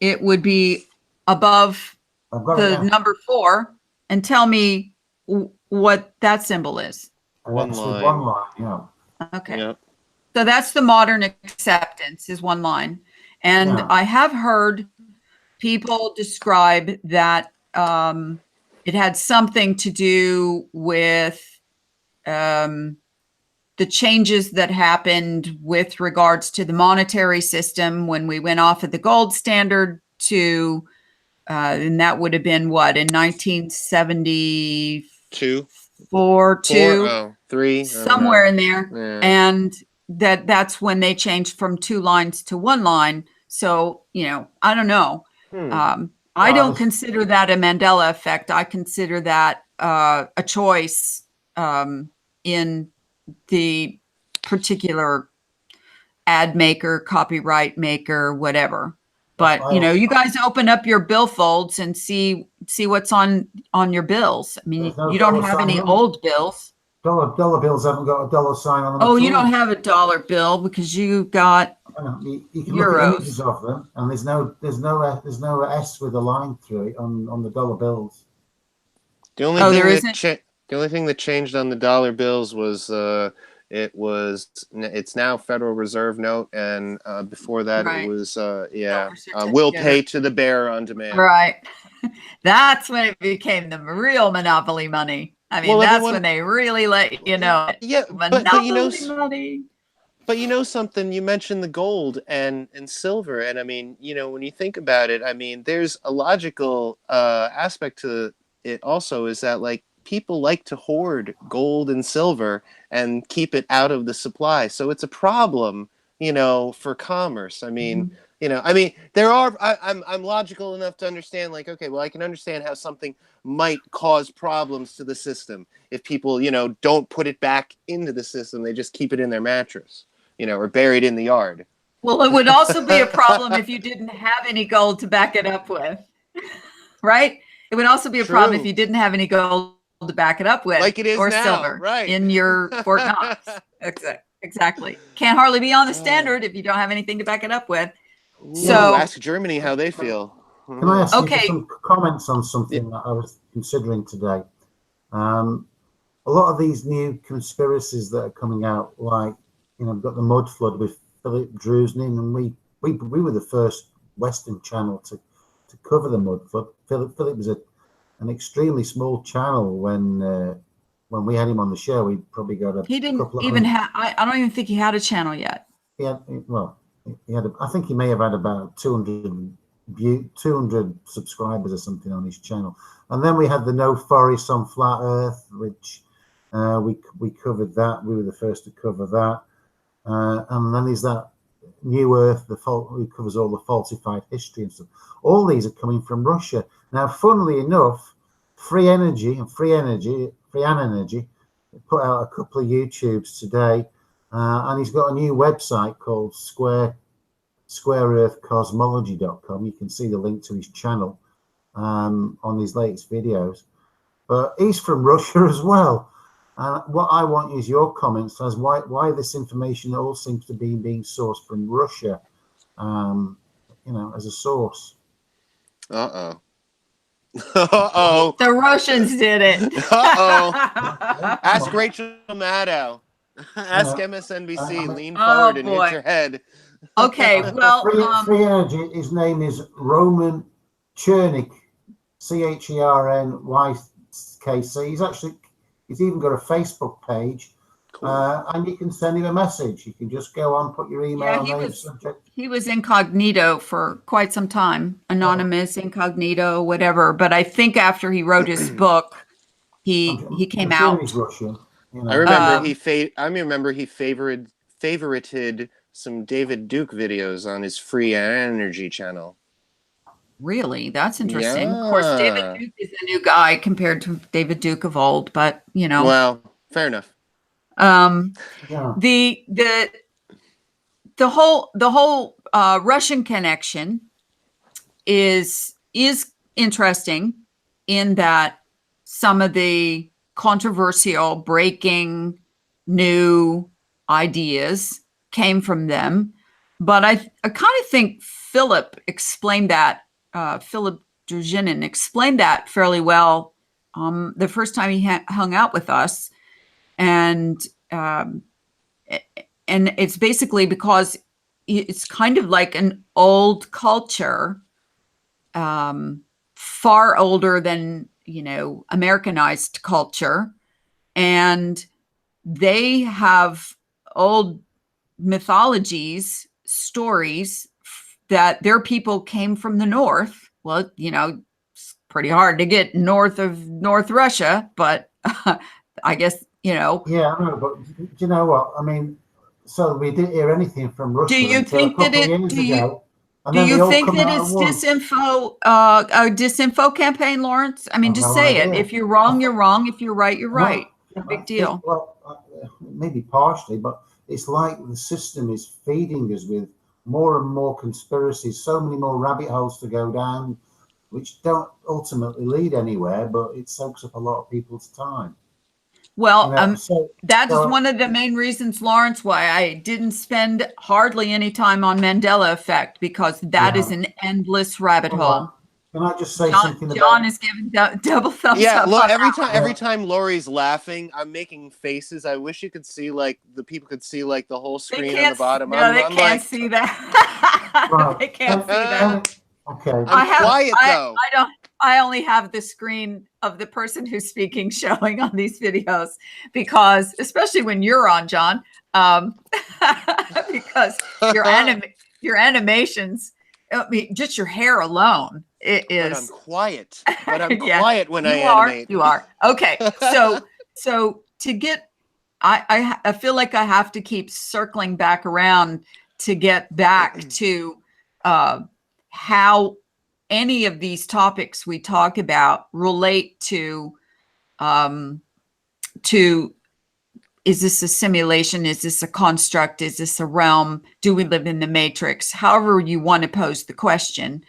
It would be above the number 4, and tell me what that symbol is. One line. One line, yeah. Okay. Yep. So that's the modern acceptance is 1 line. And Yeah. I have heard people describe that it had something to do with the changes that happened with regards to the monetary system when we went off of the gold standard to, and that would have been what, in 1974, 3, somewhere in there. Yeah. And that's when they changed from 2 lines to 1 line. So, I don't know. I don't consider that a Mandela effect. I consider that a choice in the particular ad maker, copyright maker, whatever. But you guys open up your billfolds and see what's on your bills. I mean, you don't have any old bills. Dollar bills haven't got a dollar sign on them. Oh, you don't have a dollar bill because you got you can euros. Look at images of them, and there's no S with a line through it on the dollar bills. The only thing that changed on the dollar bills was it's now Federal Reserve note, and before that Right. it was will pay to the bearer on demand. Right. That's when it became the real monopoly money. I mean, that's when they really let you know. Yeah, monopoly money. But something, you mentioned the gold and silver, and I mean, when you think about it, I mean, there's a logical aspect to it also, is that like people like to hoard gold and silver and keep it out of the supply. So it's a problem, for commerce. I mean, there are, I'm logical enough to understand, like, okay, well, I can understand how something might cause problems to the system if people, don't put it back into the system. They just keep it in their mattress, or buried in the yard. Well, it would also be a problem if you didn't have any gold to back it up with, right? It would also be a problem if you didn't have any gold to back it up with, like it is or now, silver, right, in your Fort Knox. Exactly. Can't hardly be on the standard if you don't have anything to back it up with. So ask Germany how they feel. Can I ask you for some comments on something that I was considering today? A lot of these new conspiracies that are coming out, like, we've got the mud flood with Philip Druznin, and we were the first Western channel to cover the mud flood. Philip was an extremely small channel when we had him on the show. We probably got a. He didn't even have. I don't even think he had a channel yet. I think he may have had about 200 subscribers or something on his channel. And then we had the No Forest on Flat Earth, which we covered that. We were the first to cover that. And then there's that New Earth, who covers all the falsified history and stuff. All these are coming from Russia. Now, funnily enough, Free Energy put out a couple of YouTubes today, and he's got a new website called SquareEarthCosmology.com. You can see the link to his channel on his latest videos. But he's from Russia as well. And what I want is your comments as why this information all seems to be being sourced from Russia, as a source. Uh-oh. Uh-oh. The Russians did it. Uh-oh. Ask Rachel Maddow. Ask MSNBC. Lean forward and hit your head. Okay, well, Free Energy. His name is Roman Chernik, CHERNYKC. He's even got a Facebook page, cool. And you can send him a message. You can just go on, put your email name, subject. He was incognito for quite some time, anonymous, incognito, whatever. But I think after he wrote his book, he came out. He's Russian. I remember he favorited some David Duke videos on his free energy channel. Really? That's interesting. Of course, David Yeah. Duke is a new guy compared to David Duke of old, but you know. Well, fair enough. Yeah. The whole Russian connection is interesting in that some of the controversial breaking new ideas came from them, but I kind of think Philip explained that. Philip Druzhinin explained that fairly well the first time he hung out with us, and it's basically because it's kind of like an old culture, far older than, you know, Americanized culture. And they have old mythologies, stories that their people came from the north. Well, you know, it's pretty hard to get north of North Russia, but I guess, you know. Yeah, I know, but do you know what? I mean, so we didn't hear anything from Russia Do you until think a couple that of years ago. And do then they you all think come that out at it's once. a disinfo campaign, Lawrence? I mean, I've just no say it. idea. If you're wrong, you're wrong. If you're right, you're right. No I big think, deal. well, maybe partially, but it's like the system is feeding us with more and more conspiracies, so many more rabbit holes to go down, which don't ultimately lead anywhere, but it soaks up a lot of people's time. Well, You know, that is one of the main reasons, Lawrence, why I didn't spend hardly any time on Mandela effect, because that is an endless rabbit hole. Can I just say John, something about? John is giving double thumbs up. Look, on every time Lori's laughing, I'm making faces. I wish you could see, like, the people could see, like, the whole They screen on can't. the bottom. No, I'm they can't like, see that. Right. They can't see that. Okay. I'm quiet though. I only have the screen of the person who's speaking showing on these videos, because especially when you're on, John, because your animations, I mean, just your hair alone, it is. But I'm quiet. But I'm Yeah, quiet when I animate. You are. Okay. So to get, I feel like I have to keep circling back around to get back to how any of these topics we talk about relate to is this a simulation? Is this a construct? Is this a realm? Do we live in the matrix? However you want to pose the question.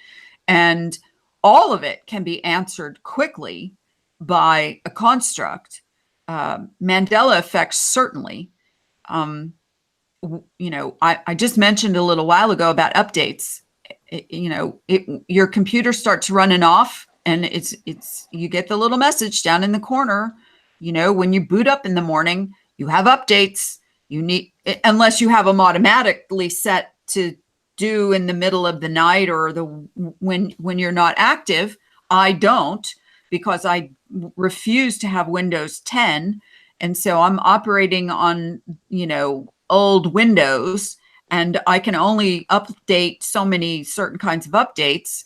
And all of it can be answered quickly by a construct. Mandela effect, certainly. You know, I just mentioned a little while ago about updates. You know, your computer starts running off, and it's you get the little message down in the corner. You know, when you boot up in the morning, you have updates. You need, unless you have them automatically set to do in the middle of the night or when you're not active. I don't, because I refuse to have Windows 10, and so I'm operating on, you know, old Windows. And I can only update so many certain kinds of updates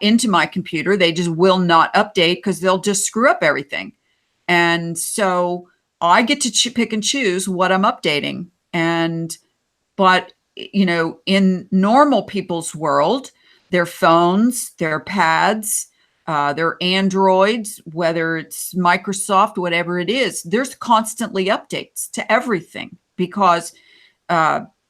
into my computer. They just will not update because they'll just screw up everything. And so I get to pick and choose what I'm updating. But, you know, in normal people's world, their phones, their pads, their Androids, whether it's Microsoft, whatever it is, there's constantly updates to everything, because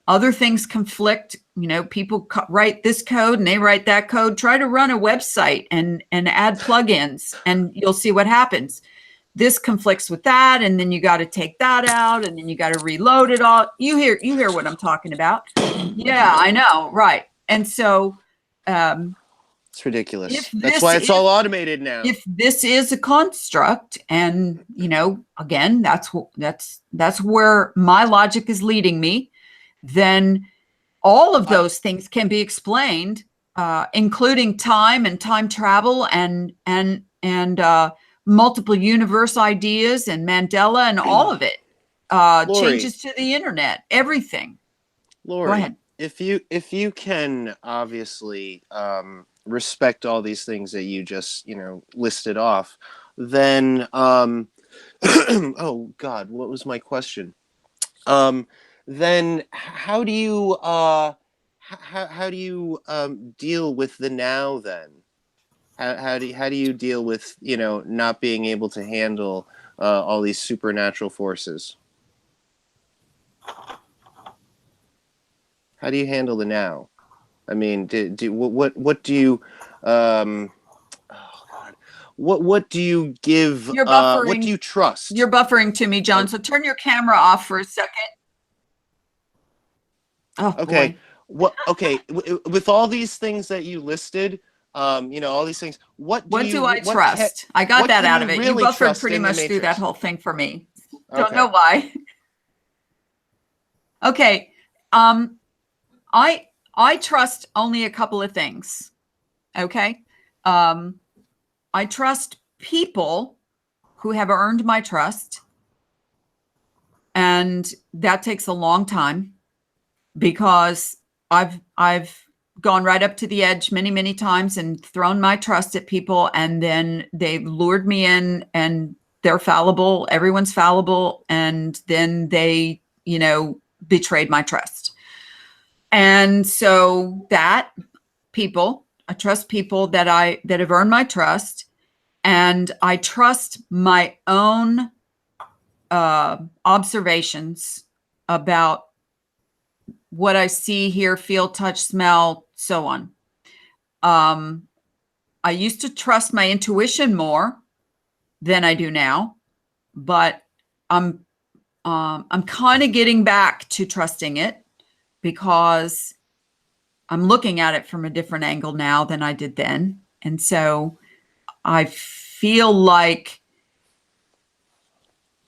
other things conflict. You know, people write this code and they write that code. Try to run a website and add plugins, and you'll see what happens. This conflicts with that, and then you got to take that out, and then you got to reload it all. You hear what I'm talking about? Yeah, I know, right? And so it's ridiculous. That's why it's all automated now. If this is a construct, and you know, again, that's where my logic is leading me, then all of those things can be explained, including time and time travel and multiple universe ideas and Mandela and all of it. Changes to the internet, everything. Lori, go ahead. If you can obviously respect all these things that you just, you know, listed off, then oh God, what was my question? then how do you how do you deal with the now then? How do you deal with, you know, not being able to handle all these supernatural forces? How do you handle the now? I mean, what do you oh God, what do you give? You're What do buffering. you trust? You're buffering to me, John. So turn your camera off for a second. Oh Okay. boy. What? Okay. With all these things that you listed, you know, all these things. What do I trust? I got what that can out you of it. You really buffered trust pretty in the much through that Matrix? whole thing for me. Don't Okay. know why. Okay. I trust only a couple of things. Okay. I trust people who have earned my trust. And that takes a long time because I've gone right up to the edge many, many times and thrown my trust at people, and then they've lured me in and they're fallible. Everyone's fallible. And then they, you know, betrayed my trust. And so that I trust people that have earned my trust, and I trust my own observations about what I see, hear, feel, touch, smell, so on. I used to trust my intuition more than I do now, but I'm kind of getting back to trusting it because I'm looking at it from a different angle now than I did then. And so I feel like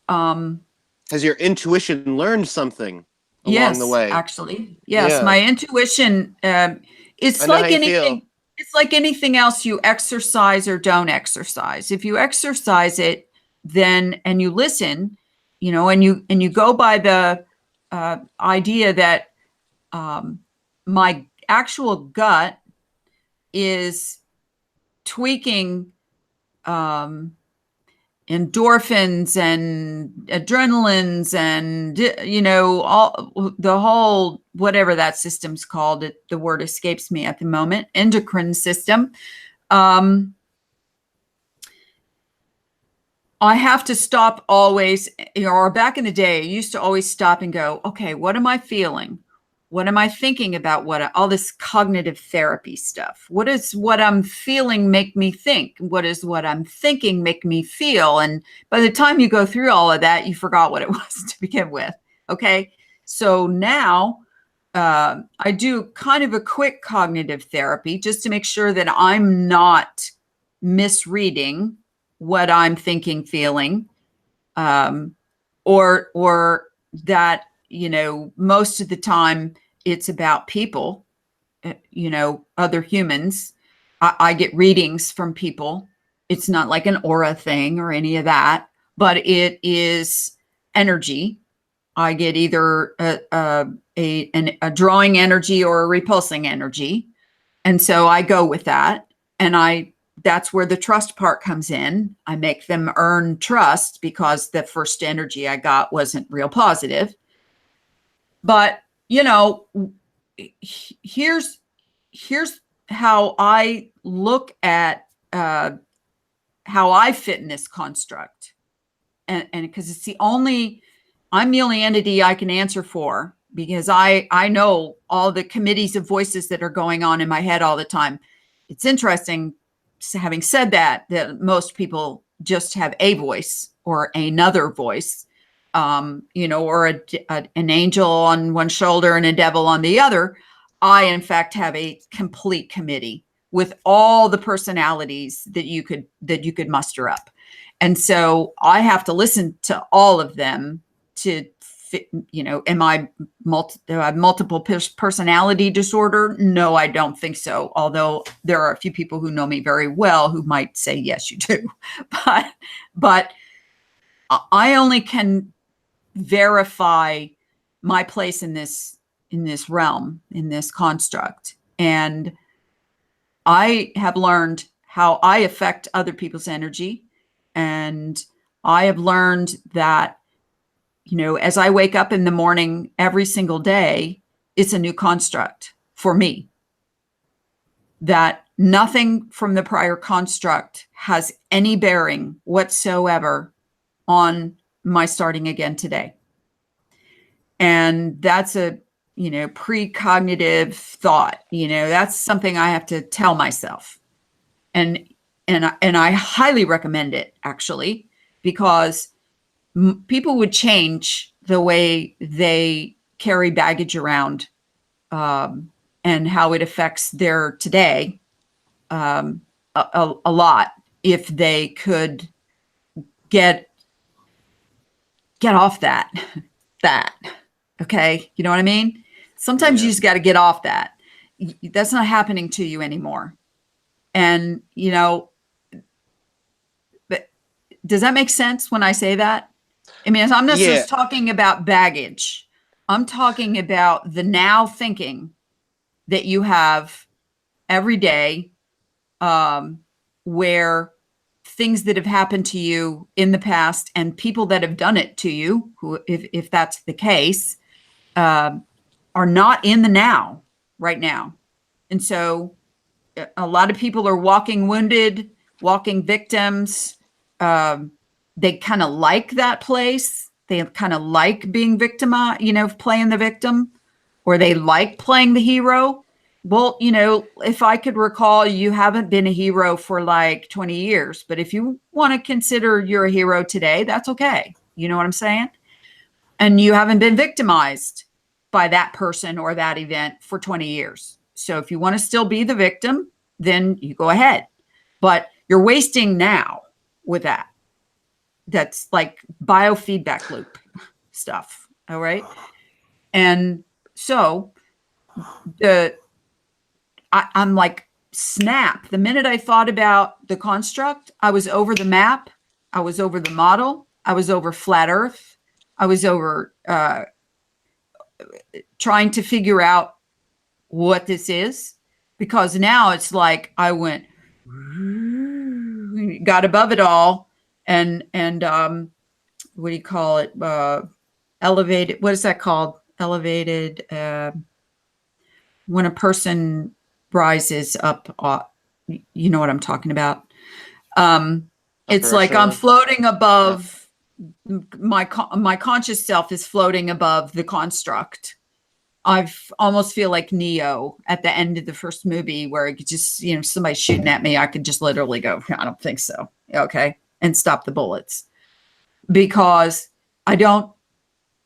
Has your intuition learned something along the yes, way? actually, yes, Yeah. my intuition. It's I know how like you feel. anything. It's like anything else you exercise or don't exercise. If you exercise it, then and you listen, you know, and you go by the idea that my actual gut is tweaking endorphins and adrenalines and, you know, all the whole whatever that system's called, it the word escapes me at the moment, endocrine system. I have to stop always, you know, or back in the day I used to always stop and go, okay, what am I feeling? What am I thinking about? All this cognitive therapy stuff? What does what I'm feeling make me think? What is what I'm thinking make me feel? And by the time you go through all of that, you forgot what it was to begin with. Okay. So now I do kind of a quick cognitive therapy just to make sure that I'm not misreading what I'm thinking, feeling, or that, you know, most of the time it's about people, you know, other humans. I get readings from people. It's not like an aura thing or any of that, but it is energy. I get either a drawing energy or a repulsing energy. And so I go with that. And that's where the trust part comes in. I make them earn trust because the first energy I got wasn't real positive. But, you know, here's how I look at how I fit in this construct. And because I'm the only entity I can answer for, because I know all the committees of voices that are going on in my head all the time. It's interesting, having said that most people just have a voice or another voice, you know, or an angel on one shoulder and a devil on the other. I, in fact, have a complete committee with all the personalities that you could muster up. And so I have to listen to all of them to fit, you know, do I have multiple personality disorder? No, I don't think so. Although there are a few people who know me very well who might say, yes, you do. But I only can verify my place in this realm, in this construct. And I have learned how I affect other people's energy. And I have learned that as I wake up in the morning every single day, it's a new construct for me. That nothing from the prior construct has any bearing whatsoever on my starting again today. And that's a, precognitive thought, that's something I have to tell myself. And I highly recommend it, actually, because people would change the way they carry baggage around, and how it affects their today, a lot, if they could get off that. Okay, you know what I mean? Sometimes Yeah. you just got to get off that. That's not happening to you anymore. And but does that make sense when I say that? I mean, I'm not Yeah. just talking about baggage. I'm talking about the now thinking that you have every day, where things that have happened to you in the past and people that have done it to you, who, if that's the case, are not in the now right now. And so a lot of people are walking wounded, walking victims. They kind of like that place. They kind of like being victimized, playing the victim, or they like playing the hero. Well, if I could recall, you haven't been a hero for like 20 years, but if you want to consider you're a hero today, that's okay. You know what I'm saying? And you haven't been victimized by that person or that event for 20 years. So if you want to still be the victim, then you go ahead. But you're wasting now with that. That's like biofeedback loop stuff. All right. And so I'm like, snap. The minute I thought about the construct, I was over the map. I was over the model. I was over flat Earth. I was over trying to figure out what this is, because now it's like I went, got above it all, and what do you call it? Elevated. What is that called? Elevated. When a person rises up, you know what I'm talking about. It's Upper like I'm echelon? floating above. My conscious self is floating above the construct. I almost feel like Neo at the end of the first movie, where it could just, somebody shooting at me, I could just literally go, I don't think so. Okay. And stop the bullets, because I know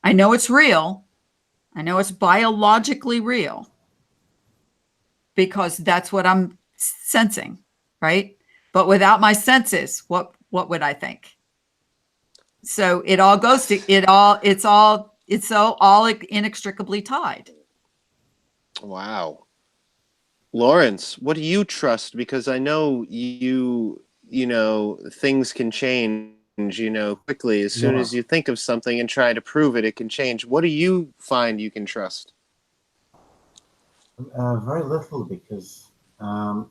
it's real. I know it's biologically real, because that's what I'm sensing. Right. But without my senses, what would I think? So it all goes to it's all inextricably tied. Wow. Lawrence, what do you trust? Because I know things can change, quickly. As soon Yeah. as you think of something and try to prove it, it can change. What do you find you can trust? Very little, because I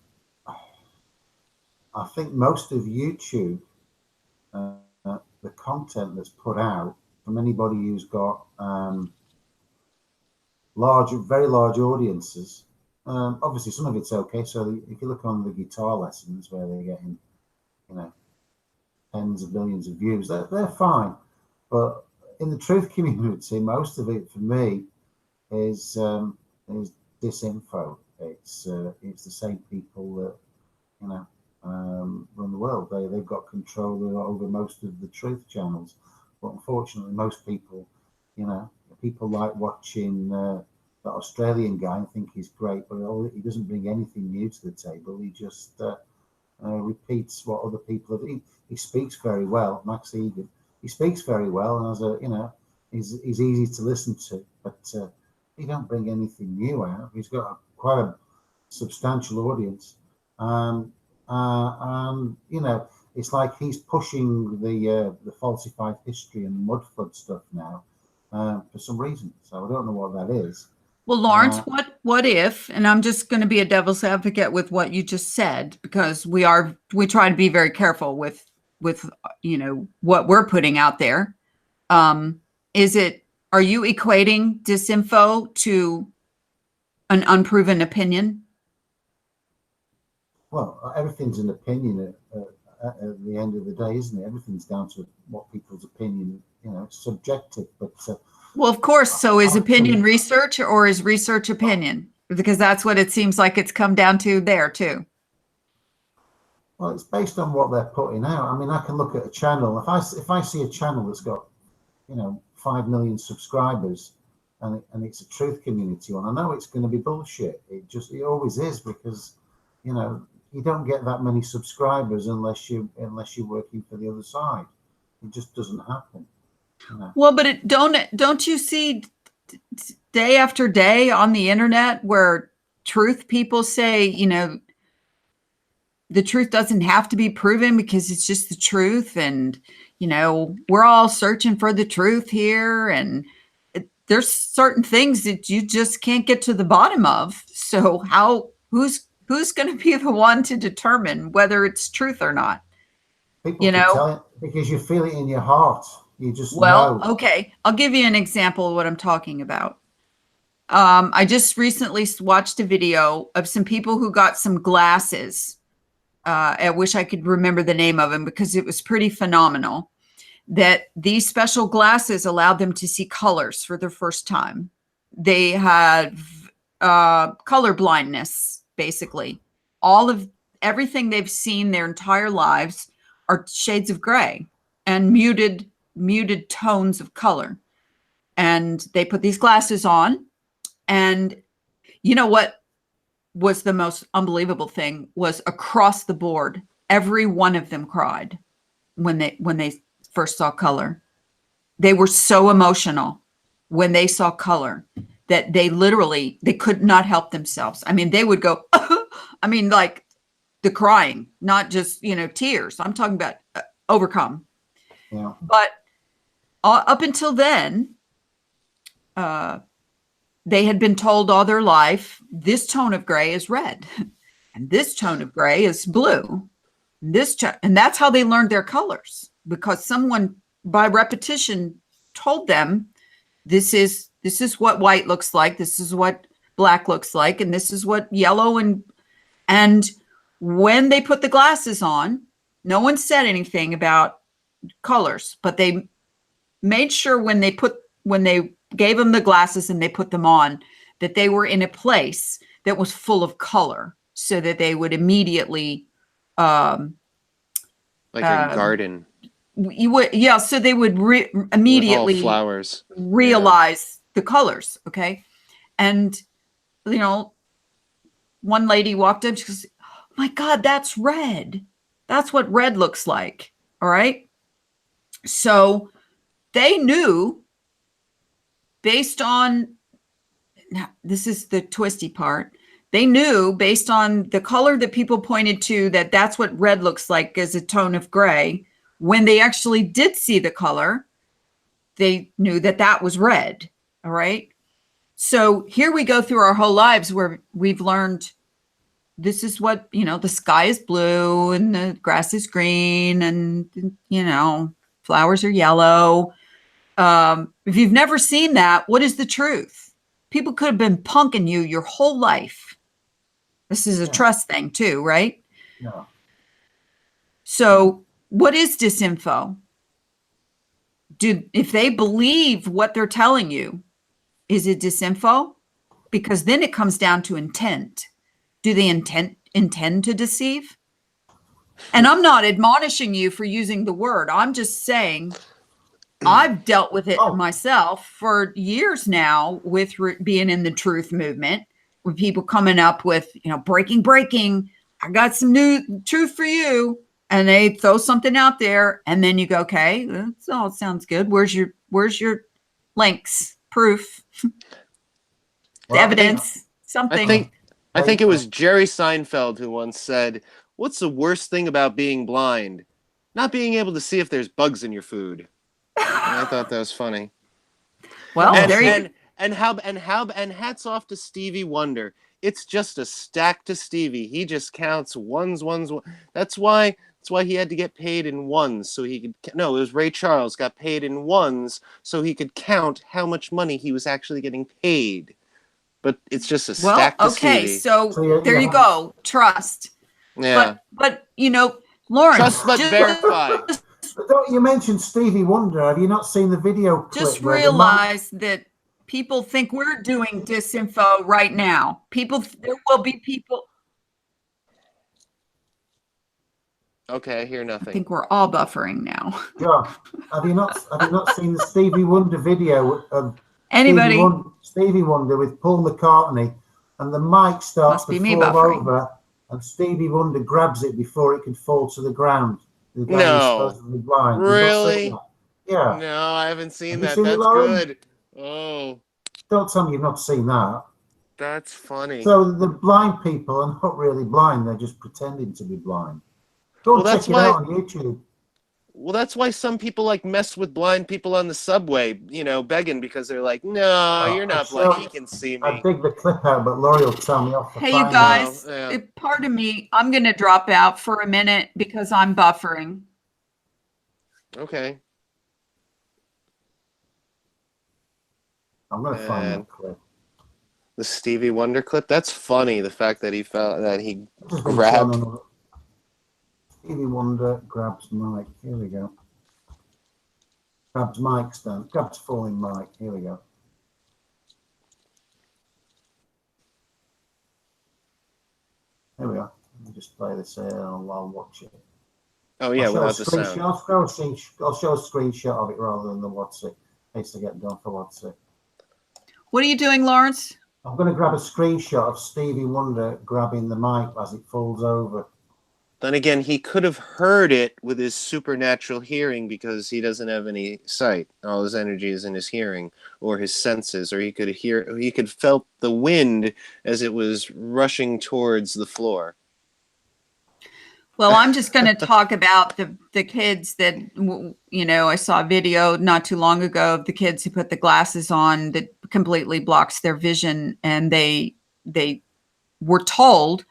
think most of YouTube, the content that's put out from anybody who's got very large audiences. Obviously, some of it's okay. So if you look on the guitar lessons, where they're getting, tens of millions of views, they're fine. But in the truth community, most of it for me is disinfo. It's the same people that run the world. They've got control over most of the truth channels. But unfortunately, most people, people like watching the Australian guy and think he's great, but he doesn't bring anything new to the table. He just repeats what other people have. He speaks very well, Max Egan. He speaks very well, and he's easy to listen to, but he don't bring anything new out. He's got quite a substantial audience. And it's like he's pushing the falsified history and Mudflood stuff now for some reason. So I don't know what that is. Well, Lawrence, what if, and I'm just going to be a devil's advocate with what you just said, because we try to be very careful with what we're putting out there. are you equating disinfo to an unproven opinion? Well, everything's an opinion at the end of the day, isn't it? Everything's down to what people's opinion, it's subjective. But Well, of course. So is opinion research or is research opinion? Because that's what it seems like it's come down to there too. Well, it's based on what they're putting out. I mean, I can look at a channel. If I see a channel that's got, 5 million subscribers, and it's a truth community one, I know it's going to be bullshit. It always is, because, you don't get that many subscribers unless you're working for the other side. It just doesn't happen. Well, but don't you see day after day on the internet where truth people say, the truth doesn't have to be proven because it's just the truth. And, we're all searching for the truth here. And there's certain things that you just can't get to the bottom of. So who's going to be the one to determine whether it's truth or not? People can tell it because you feel it in your heart. You just know. Okay. I'll give you an example of what I'm talking about. I just recently watched a video of some people who got some glasses. I wish I could remember the name of them because it was pretty phenomenal. That these special glasses allowed them to see colors for the first time. They had color blindness, basically. All of everything they've seen their entire lives are shades of gray and muted tones of color. And they put these glasses on, and you know what was the most unbelievable thing was across the board, every one of them cried when they first saw color. They were so emotional when they saw color that they could not help themselves. I mean, they would go, I mean, like the crying, not just, tears. I'm talking about overcome. Yeah. But up until then, they had been told all their life, this tone of gray is red, and this tone of gray is blue. And that's how they learned their colors, because someone by repetition told them, this is what white looks like, this is what black looks like, and this is what yellow and when they put the glasses on, no one said anything about colors, but they made sure when they gave them the glasses and they put them on, that they were in a place that was full of color, so that they would immediately like a garden. So they would immediately all flowers realize the colors. Okay. And one lady walked up, she goes, oh my God, that's red. That's what red looks like. All right. So they knew, based on, now this is the twisty part, they knew based on the color that people pointed to, that that's what red looks like as a tone of gray. When they actually did see the color, they knew that that was red. All right. So here we go through our whole lives where we've learned this is what, the sky is blue and the grass is green and, flowers are yellow. If you've never seen that, what is the truth? People could have been punking you your whole life. This is a trust thing too, right? No. So what is disinfo? If they believe what they're telling you, is it disinfo? Because then it comes down to intent. Do they intend to deceive? And I'm not admonishing you for using the word. I'm just saying I've dealt with it myself for years now with being in the truth movement, with people coming up with, breaking. I got some new truth for you. And they throw something out there, and then you go, okay, that all sounds good. Where's your links, proof, evidence, something? I think it was Jerry Seinfeld who once said, "What's the worst thing about being blind? Not being able to see if there's bugs in your food." And I thought that was funny. Well, and hats off to Stevie Wonder. It's just a stack to Stevie. He just counts ones. That's why he had to get paid in ones so he could. No, it was Ray Charles got paid in ones so he could count how much money he was actually getting paid. But it's just a Well, stack to okay, Stevie. so So there you go. Trust. Yeah. But Lawrence, Trust but verify. But don't you mention Stevie Wonder? Have you not seen the video clip? just where realize that people think we're doing disinfo right now. There will be people. Okay, I hear I nothing. think we're all buffering now. John, have you not seen the Stevie Wonder video of Anybody? Stevie Wonder with Paul McCartney, and the mic starts Must be to me fall buffering. over, and Stevie Wonder grabs it before it can fall to the ground. The guy who's No. supposedly blind. You've not Really? seen that? Yeah. No, I haven't seen Have you that. seen it, That's Lauren? good. Oh, Don't tell me you've not seen that. that's funny. So the blind people are not really blind; they're just pretending to be blind. Go and Well, that's check it why- out on YouTube. Well, that's why some people like mess with blind people on the subway, begging because they're like, "No, you're not blind. You can see I me." dig the clip out, but Laurie will tell me off. Hey, you find guys, Yeah. pardon me. I'm going to drop out for a minute because I'm buffering. Okay. I'm going to find Man. that clip. The Stevie Wonder clip. That's funny. The fact that he I've just been grabbed. telling them. Stevie Wonder grabs mic. Here we go. Grabs mic stand. Grabs falling mic. Here we go. Here we are. Let me just play this here and I'll watch it. Oh yeah, I'll show without a the sound. I'll show a screenshot of it rather than the what's it. In case I get done for what's it. What are you doing, Lawrence? I'm going to grab a screenshot of Stevie Wonder grabbing the mic as it falls over. Then again, he could have heard it with his supernatural hearing because he doesn't have any sight. All his energy is in his hearing or his senses, or he could felt the wind as it was rushing towards the floor. Well, I'm just going to talk about the kids that, I saw a video not too long ago of the kids who put the glasses on that completely blocks their vision. And they were told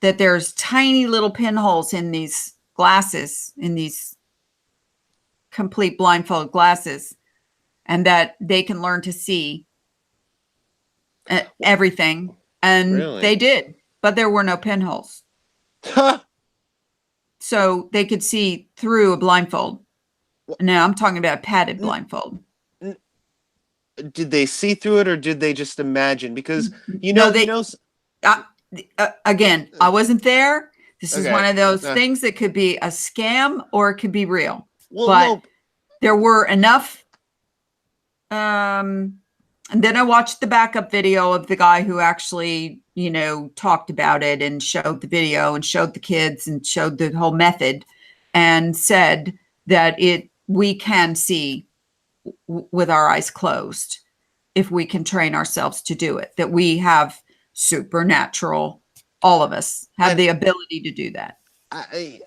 that there's tiny little pinholes in these glasses, in these complete blindfold glasses, and that they can learn to see everything. And Really? they did, but there were no pinholes. So they could see through a blindfold. Now I'm talking about a padded blindfold. Did they see through it or did they just imagine? Because, again, I wasn't there. This is Okay. one of those things that could be a scam or it could be real. Well, but no. There were enough. And then I watched the backup video of the guy who actually, talked about it and showed the video and showed the kids and showed the whole method and said that we can see with our eyes closed if we can train ourselves to do it, that we have supernatural, all of us have the ability to do that.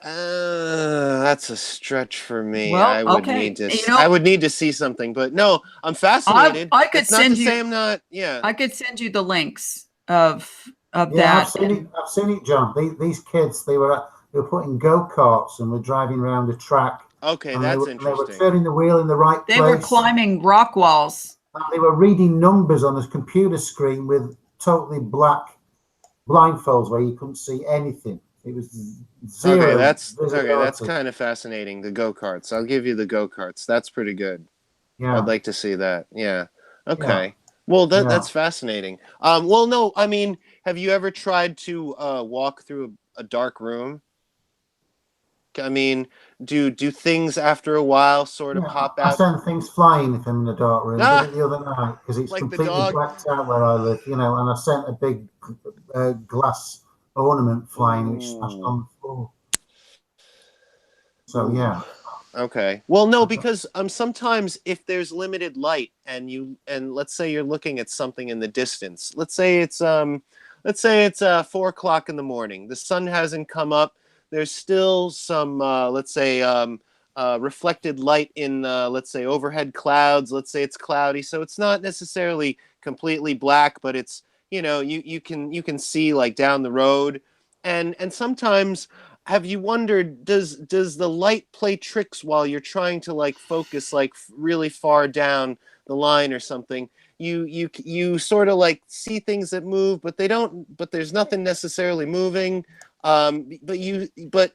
That's a stretch for me. Well, I would okay. need to. I would need to see something, but no, I'm fascinated. I could it's not send to you. say I'm not. Yeah, I could send you the links of that. I've seen it, John. These kids, they were putting go-karts and were driving around the track. Okay, and that's interesting. They were interesting. turning the wheel in the right place. They were climbing rock walls. And they were reading numbers on a computer screen with totally black blindfolds where you couldn't see anything. It was zero. Okay, that's visibility. kind of fascinating. The go-karts. I'll give you the go-karts. That's pretty good. Yeah. I'd like to see that. Yeah. Okay. Yeah. Well, that's fascinating. Well, no, I mean, have you ever tried to walk through a dark room? I mean, do things after a while sort of pop I out? send things flying if I'm in a dark room. I did it the other night because it's Like the completely dog? blacked out where I live, and I sent a big glass ornament flying which smashed on the floor. So yeah. Okay. Well, no, because sometimes if there's limited light and let's say you're looking at something in the distance, let's say it's 4:00 in the morning. The sun hasn't come up. There's still some let's say reflected light in let's say overhead clouds. Let's say it's cloudy, so it's not necessarily completely black, but it's you can see like down the road, and sometimes have you wondered, does the light play tricks while you're trying to like focus like really far down the line or something? You sort of like see things that move, but they don't, but there's nothing necessarily moving. But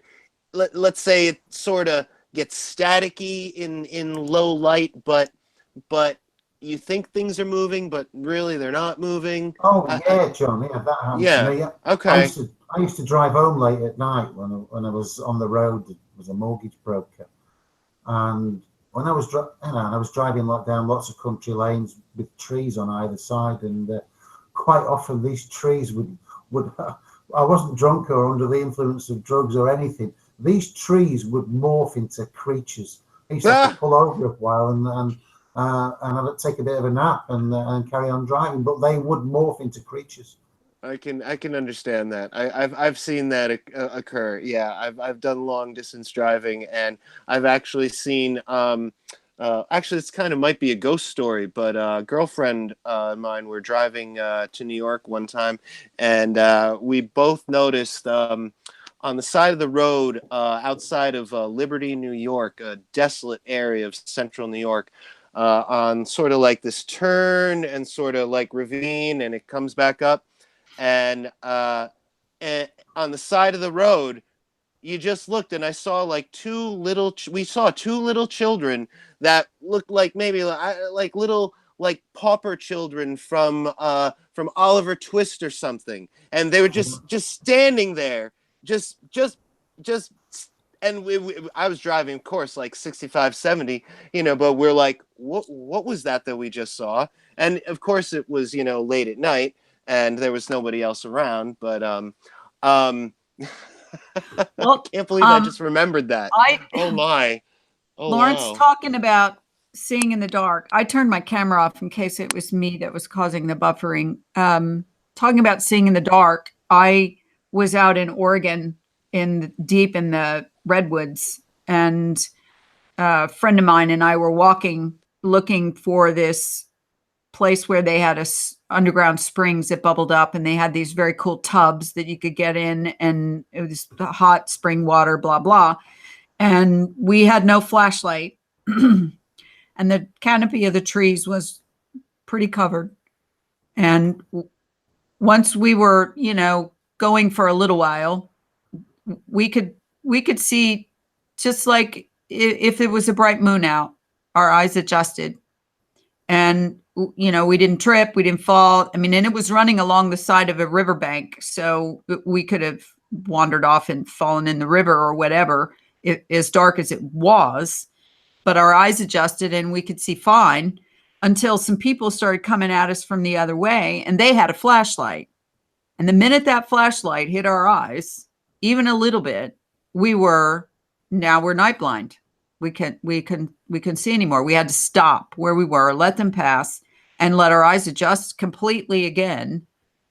let's say it sort of gets staticky in low light, but you think things are moving, but really they're not moving. Oh yeah, John. Yeah, that happened to Yeah. me. Okay. I used to drive home late at night when I was on the road. It was a mortgage broker, and when I was I was driving like down lots of country lanes with trees on either side, and quite often these trees would I wasn't drunk or under the influence of drugs or anything. These trees would morph into creatures. I used to have to pull over a while and I'd take a bit of a nap and carry on driving, but they would morph into creatures. I can understand that. I've seen that occur. Yeah, I've done long distance driving, and I've actually seen actually it's kind of might be a ghost story, but a girlfriend of mine were driving to New York one time, and we both noticed on the side of the road outside of Liberty, New York, a desolate area of central New York, on sort of like this turn and sort of like ravine, and it comes back up. And on the side of the road, you just looked, and I saw like we saw two little children that looked like maybe like little like pauper children from Oliver Twist or something, and they were just standing there, just and I was driving, of course, like 65, 70, but we're like, what was that we just saw? And of course it was, late at night, and there was nobody else around, but Well, I can't believe I just remembered that. I Oh my. Oh Lawrence, wow. talking about seeing in the dark. I turned my camera off in case it was me that was causing the buffering. Talking about seeing in the dark, I was out in Oregon deep in the redwoods, and a friend of mine and I were walking, looking for this place where they had underground springs that bubbled up, and they had these very cool tubs that you could get in, and it was hot spring water, blah, blah. And we had no flashlight, and the canopy of the trees was pretty covered. And once we were, going for a little while, we could see, just like if it was a bright moon out, our eyes adjusted, and we didn't trip, we didn't fall. I mean, and it was running along the side of a riverbank, so we could have wandered off and fallen in the river or whatever, as dark as it was. But our eyes adjusted and we could see fine, until some people started coming at us from the other way, and they had a flashlight. And the minute that flashlight hit our eyes, even a little bit, we're night blind. We couldn't see anymore. We had to stop where we were, let them pass, and let our eyes adjust completely again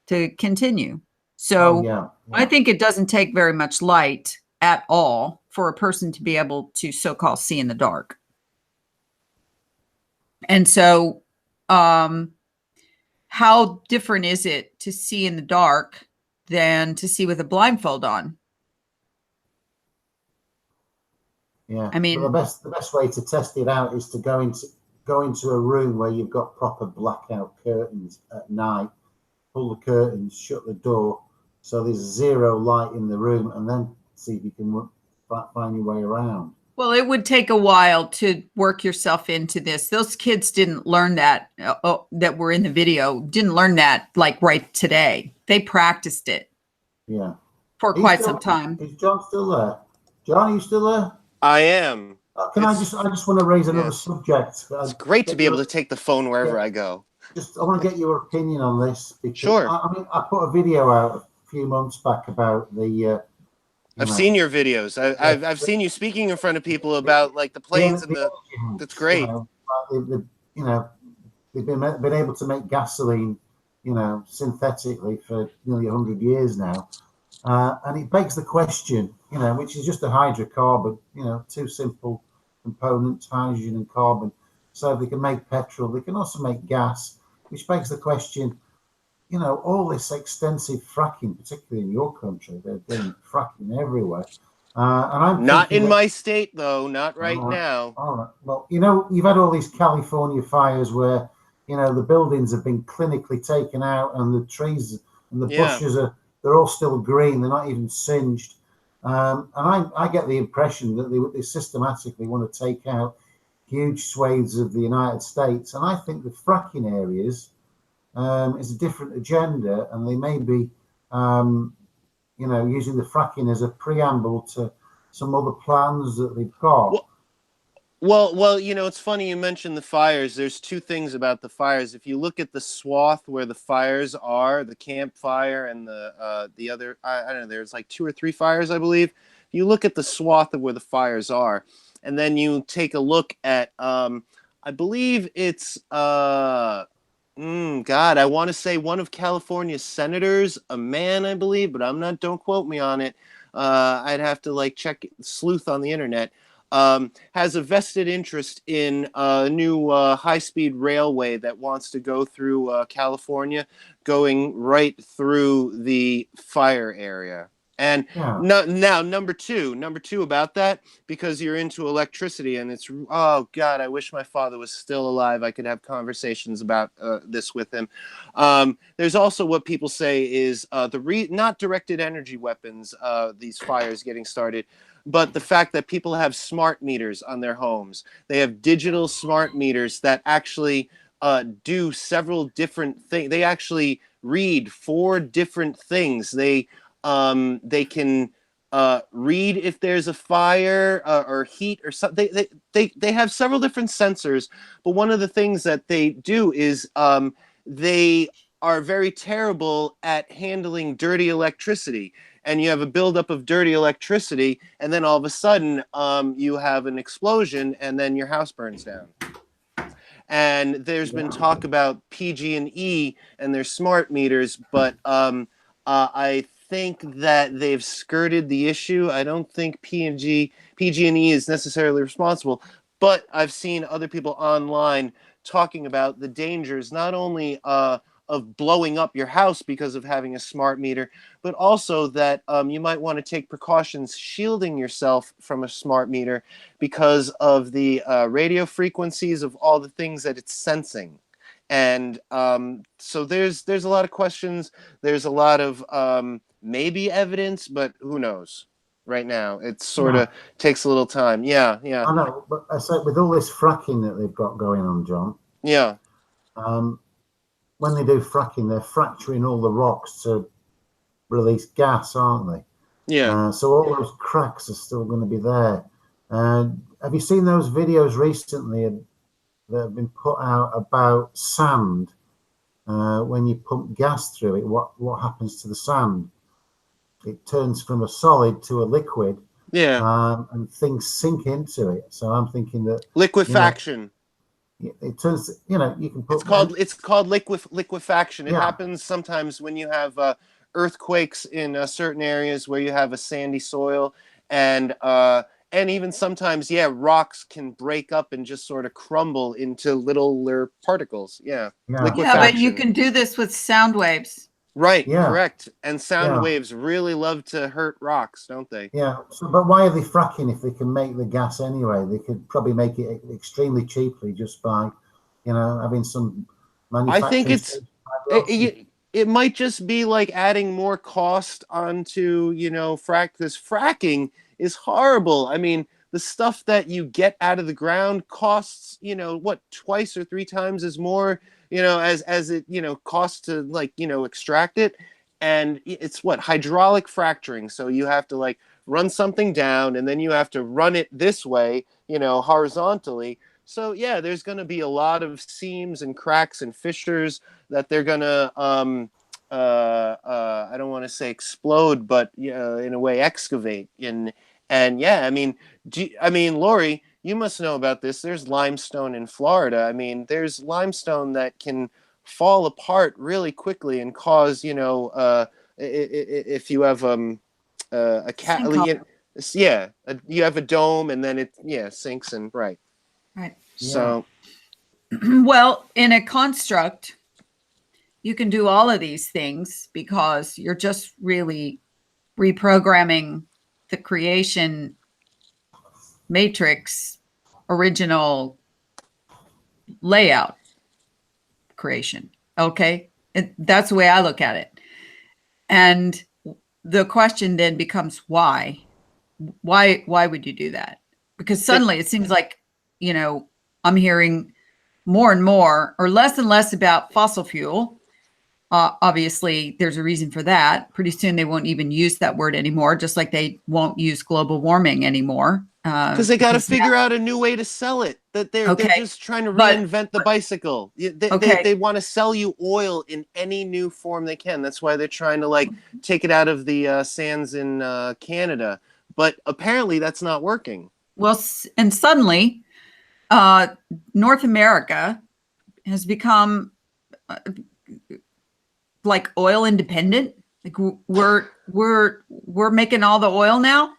to continue. So Yeah. I think it doesn't take very much light at all for a person to be able to so-called see in the dark. And so, how different is it to see in the dark than to see with a blindfold on? Yeah. I mean, but the best way to test it out is to go into a room where you've got proper blackout curtains at night. Pull the curtains, shut the door, so there's zero light in the room, and then see if you can find your way around. well, it would take a while to work yourself into this. Those kids didn't learn that, that were in the video, didn't learn that like right today. They practiced it for quite some time. Is John still there? John, are you still there? I am. I just want to raise another subject. It's great to be able to take the phone wherever I go. I want to get your opinion on this. Because, sure. I put a video out a few months back about the. I've seen your videos. I've seen you speaking in front of people about like the planes and the. That's great. They've been able to make gasoline, synthetically for nearly 100 years now, and it begs the question, which is just a hydrocarbon, two simple components, hydrogen and carbon. So they can make petrol. They can also make gas, which begs the question: you know, all this extensive fracking, particularly in your country, they're doing fracking everywhere. And I'm Not thinking in that, my state, though. Not right all right, now. all right. Well, you know, you've had all these California fires where, you know, the buildings have been clinically taken out and the trees and the Yeah. bushes they're all still green. They're not even singed. And I get the impression that they systematically want to take out huge swathes of the United States. And I think the fracking areas is a different agenda, and they may be, you know, using the fracking as a preamble to some other plans that they've got. Well, you know, it's funny you mentioned the fires. There's two things about the fires. If you look at the swath where the fires are, the campfire and the other, I don't know, there's like 2 or 3 fires, I believe. If you look at the swath of where the fires are, and then you take a look at, I believe it's, God, I want to say one of California's senators, a man, I believe, but I'm not, don't quote me on it. I'd have to like check sleuth on the internet. Has a vested interest in a new high-speed railway that wants to go through California, going right through the fire area. And Yeah. now number two about that, because you're into electricity, and it's, oh God, I wish my father was still alive. I could have conversations about this with him. There's also what people say is not directed energy weapons, these fires getting started, but the fact that people have smart meters on their homes. They have digital smart meters that actually do several different things. They actually read 4 different things. They can read if there's a fire or heat or something. They have several different sensors, but one of the things that they do is they are very terrible at handling dirty electricity. And you have a buildup of dirty electricity, and then all of a sudden you have an explosion, and then your house burns down. And there's been talk about PG&E and their smart meters, but I think that they've skirted the issue. I don't think PG&E is necessarily responsible, but I've seen other people online talking about the dangers, not only of blowing up your house because of having a smart meter, but also that you might want to take precautions shielding yourself from a smart meter because of the radio frequencies of all the things that it's sensing. And so there's a lot of questions. There's a lot of maybe evidence, but who knows? Right now, it sort of takes a little time. Yeah. I know, but I say with all this fracking that they've got going on, John. Yeah. When they do fracking, they're fracturing all the rocks to release gas, aren't they? Yeah. So all those cracks are still going to be there. Have you seen those videos recently that have been put out about sand? When you pump gas through it, what happens to the sand? It turns from a solid to a liquid. Yeah. And things sink into it. So I'm thinking that Liquefaction. It turns, you know, you can put. It's called liquefaction. It happens sometimes when you have earthquakes in certain areas where you have a sandy soil, and even sometimes, rocks can break up and just sort of crumble into littler particles. Liquefaction. Yeah, but you can do this with sound waves. Right, correct. And sound waves really love to hurt rocks, don't they? Yeah. So, but why are they fracking if they can make the gas anyway? They could probably make it extremely cheaply just by, you know, having some manufacturing. I think it might just be like adding more cost onto, you know, because fracking is horrible. I mean, the stuff that you get out of the ground costs, you know, what, 2 or 3 times as more, you know, as it, you know, costs to, like, you know, extract it. And it's what, hydraulic fracturing. So you have to like run something down, and then you have to run it this way, you know, horizontally. So yeah, there's going to be a lot of seams and cracks and fissures that they're going to I don't want to say explode, but in a way excavate. And yeah, I mean, Lori, you must know about this. There's limestone in Florida. I mean, there's limestone that can fall apart really quickly and cause, you know, if you have a cat, you have a dome, and then it sinks and right. Right. So, well, in a construct, you can do all of these things because you're just really reprogramming the creation matrix original layout creation. Okay. That's the way I look at it. And the question then becomes why would you do that? Because suddenly it seems like, I'm hearing more and more or less and less about fossil fuel. Obviously, there's a reason for that. Pretty soon they won't even use that word anymore, just like they won't use global warming anymore. Because they got to figure out a new way to sell it. That they're just trying to reinvent the bicycle. They want to sell you oil in any new form they can. That's why they're trying to take it out of the sands in Canada. But apparently that's not working. Well, and suddenly North America has become like oil independent. Like we're making all the oil now.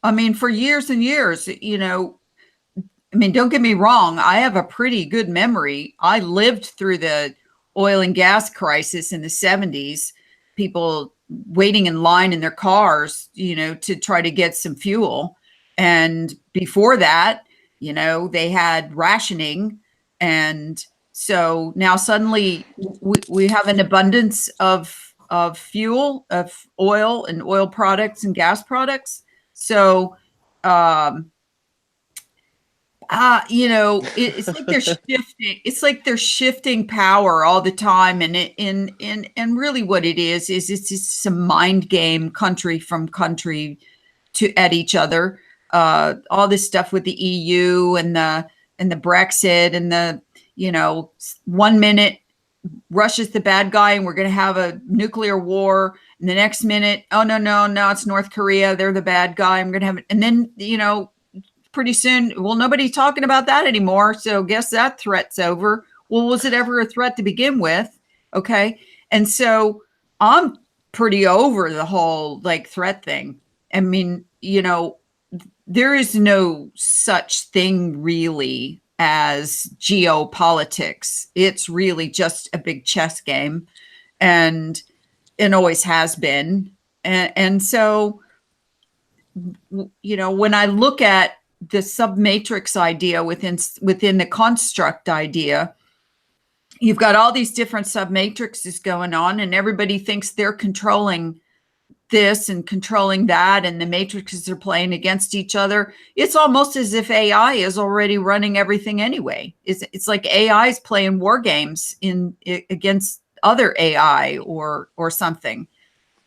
I mean, for years and years, don't get me wrong. I have a pretty good memory. I lived through the oil and gas crisis in the 70s, people waiting in line in their cars, to try to get some fuel. And before that, they had rationing. And so now suddenly we have an abundance of fuel, of oil and oil products and gas products. So, it's like they're shifting. It's like they're shifting power all the time, and really what it is it's just some mind game, country from country at each other. All this stuff with the EU and the Brexit and the 1 minute Russia's the bad guy and we're going to have a nuclear war. And the next minute, oh no, it's North Korea. They're the bad guy. I'm going to have it. And then, pretty soon, well, nobody's talking about that anymore. So guess that threat's over. Well, was it ever a threat to begin with? Okay. And so I'm pretty over the whole threat thing. I mean, there is no such thing really as geopolitics. It's really just a big chess game and always has been. And so, when I look at the submatrix idea within the construct idea, you've got all these different submatrices going on and everybody thinks they're controlling this and controlling that, and the matrices are playing against each other. It's almost as if AI is already running everything anyway. It's like AI is playing war games against other AI or something.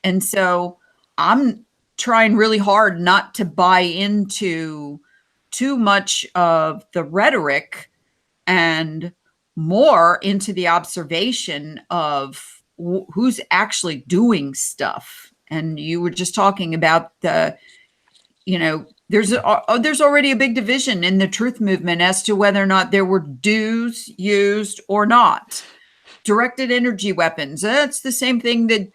And so I'm trying really hard not to buy into too much of the rhetoric and more into the observation of who's actually doing stuff. And you were just talking about there's already a big division in the truth movement as to whether or not there were dues used or not. Directed energy weapons. That's the same thing that,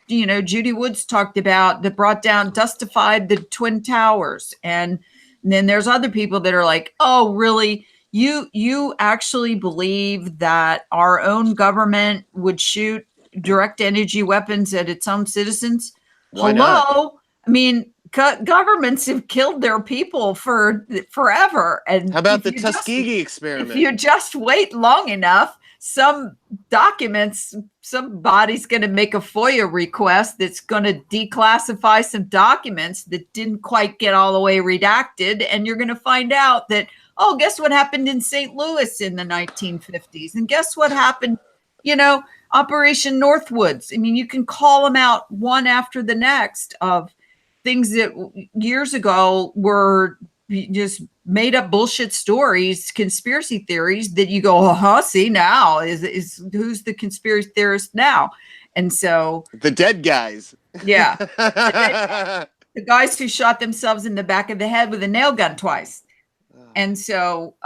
Judy Woods talked about that brought down, dustified the Twin Towers. And then there's other people that are like, oh, really? You actually believe that our own government would shoot direct energy weapons at its own citizens? Why not? Hello? I mean, governments have killed their people for forever. And how about the Tuskegee experiment? If you just wait long enough, some documents, somebody's going to make a FOIA request that's going to declassify some documents that didn't quite get all the way redacted. And you're going to find out that, oh, guess what happened in St. Louis in the 1950s? And guess what happened, Operation Northwoods. I mean, you can call them out one after the next of things that years ago were just made up bullshit stories, conspiracy theories that you go, see now is who's the conspiracy theorist now? And so the dead guys. Yeah. The guys who shot themselves in the back of the head with a nail gun twice. And so,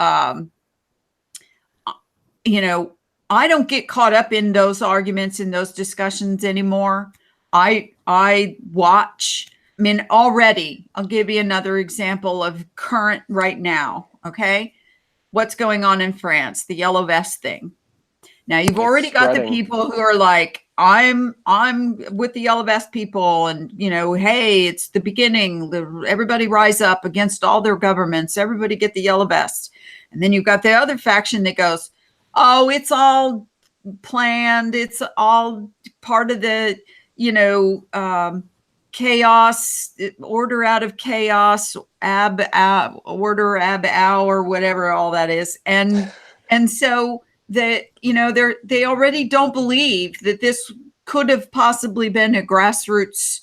I don't get caught up in those arguments and those discussions anymore. I watch. I mean, already, I'll give you another example of current right now. Okay. What's going on in France, the yellow vest thing. Now you've It's already got the spreading. people who are like, I'm with the yellow vest people, and hey, it's the beginning. Everybody rise up against all their governments. Everybody get the yellow vest. And then you've got the other faction that goes, oh, it's all planned. It's all part of the, chaos, order out of chaos, order ab or whatever all that is. And so that, they already don't believe that this could have possibly been a grassroots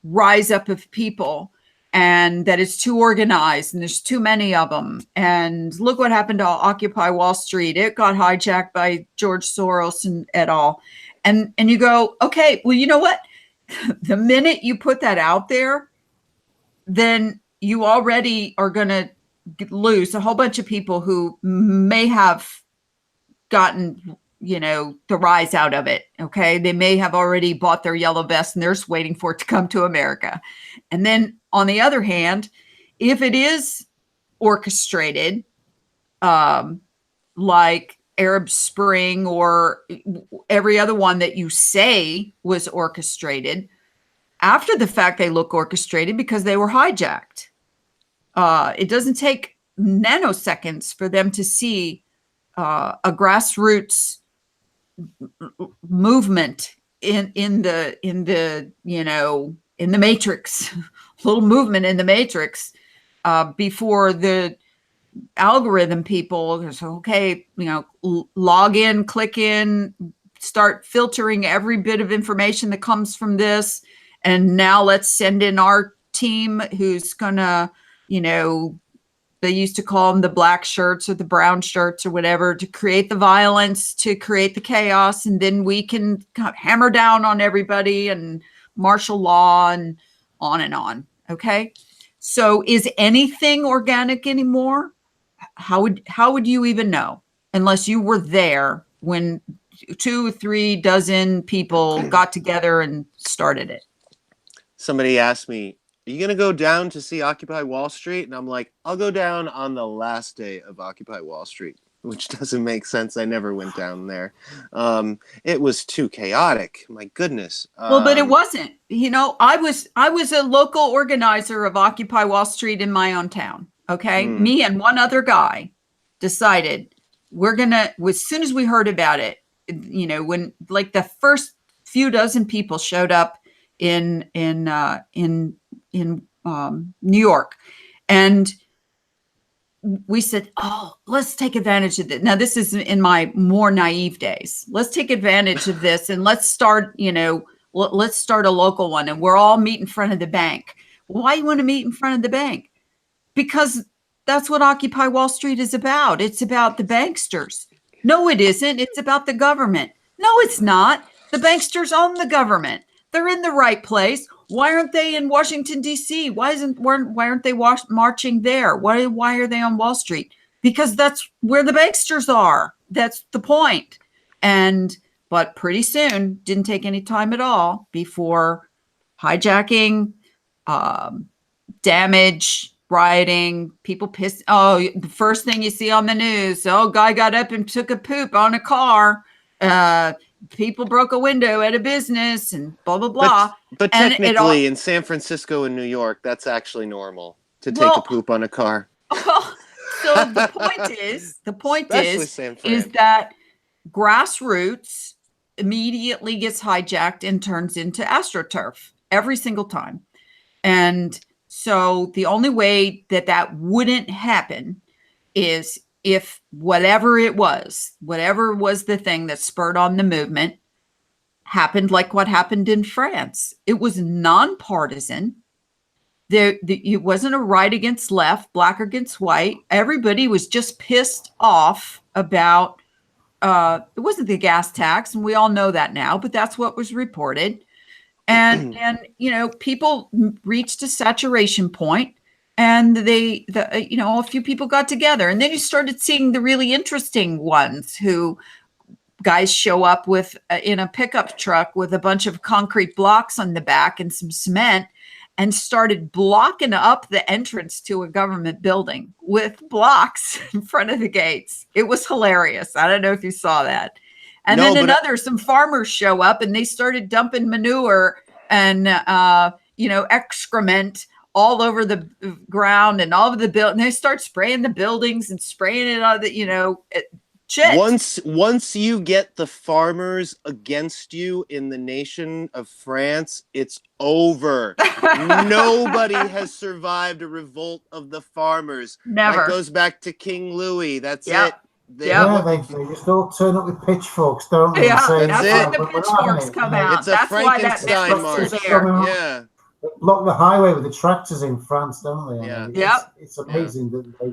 rise up of people, and that it's too organized and there's too many of them. And look what happened to Occupy Wall Street. It got hijacked by George Soros and et al. And you go, okay, well, you know what? The minute you put that out there, then you already are going to lose a whole bunch of people who may have gotten, the rise out of it. Okay. They may have already bought their yellow vest and they're just waiting for it to come to America. And then on the other hand, if it is orchestrated, like Arab Spring or every other one that you say was orchestrated, after the fact, they look orchestrated because they were hijacked. It doesn't take nanoseconds for them to see a grassroots movement in the matrix, little movement in the matrix, before the algorithm people say, okay, log in, click in, start filtering every bit of information that comes from this. And now let's send in our team who's gonna, they used to call them the black shirts or the brown shirts or whatever, to create the violence, to create the chaos. And then we can hammer down on everybody and martial law and on and on. Okay. So is anything organic anymore? How would you even know unless you were there when 2 or 3 dozen people got together and started it? Somebody asked me, are you going to go down to see Occupy Wall Street? And I'm like, I'll go down on the last day of Occupy Wall Street, which doesn't make sense. I never went down there. It was too chaotic. My goodness. Well, but it wasn't. I was a local organizer of Occupy Wall Street in my own town. Okay. Me and one other guy decided we're going to, as soon as we heard about it, when like the first few dozen people showed up in New York, and we said, oh, let's take advantage of this. Now, this is in my more naive days. Let's take advantage of this and let's start, let's start a local one, and we're all meet in front of the bank. Why you want to meet in front of the bank? Because that's what Occupy Wall Street is about. It's about the banksters. No, it isn't. It's about the government. No, it's not. The banksters own the government. They're in the right place. Why aren't they in Washington, D.C.? Why aren't they marching there? Why are they on Wall Street? Because that's where the banksters are. That's the point. But pretty soon, didn't take any time at all before hijacking, damage, rioting, people pissed. Oh, the first thing you see on the news, guy got up and took a poop on a car. People broke a window at a business and blah, blah, blah. But technically in San Francisco and New York, that's actually normal to take a poop on a car. So the point is that grassroots immediately gets hijacked and turns into AstroTurf every single time. And so the only way that wouldn't happen is if whatever was the thing that spurred on the movement happened like what happened in France. It was nonpartisan. It wasn't a right against left, black against white. Everybody was just pissed off about, it wasn't the gas tax, and we all know that now, but that's what was reported. And people reached a saturation point, and a few people got together, and then you started seeing the really interesting ones who guys show up with in a pickup truck with a bunch of concrete blocks on the back and some cement, and started blocking up the entrance to a government building with blocks in front of the gates. It was hilarious. I don't know if you saw that. And No, then but some farmers show up and they started dumping manure and, excrement all over the ground and all over the building. They start spraying the buildings and spraying it on the, shit. once you get the farmers against you in the nation of France, it's over. Nobody has survived a revolt of the farmers. Never. That goes back to King Louis. That's Yep. it. Yeah, they just all turn up with pitchforks, don't they? Yeah, and say, that's when it. the pitchforks come out. It's a That's why that Frankenstein myth is march. still there. Yeah. They block the highway with the tractors in France, don't they? Yeah. It's amazing that they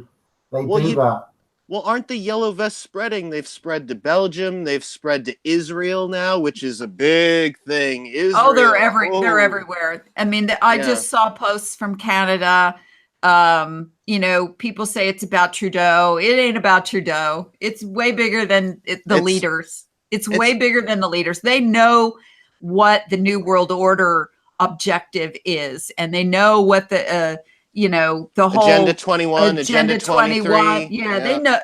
Well, do that. Well, aren't the yellow vests spreading? They've spread to Belgium. They've spread to Israel now, which is a big thing. Israel. Oh, they're everywhere. I mean, I just saw posts from Canada. People say it's about Trudeau. It ain't about Trudeau. It's way bigger than the leaders. It's way bigger than the leaders. They know what the New World Order objective is, and they know what the whole Agenda 21, Agenda 23. Yeah,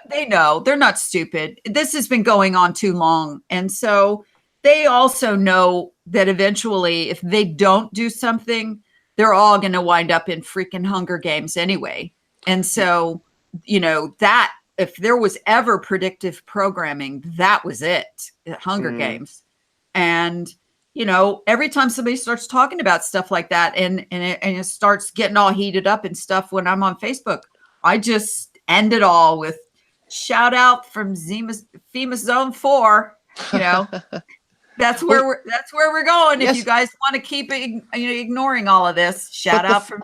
they know. They're not stupid. This has been going on too long. And so they also know that eventually if they don't do something, they're all going to wind up in freaking Hunger Games anyway. And so, that if there was ever predictive programming, that was it, Hunger Games. And every time somebody starts talking about stuff like that and it starts getting all heated up and stuff when I'm on Facebook, I just end it all with shout out from FEMA Zone 4. That's where we're going. Yes. If you guys want to keep ignoring all of this, shout out from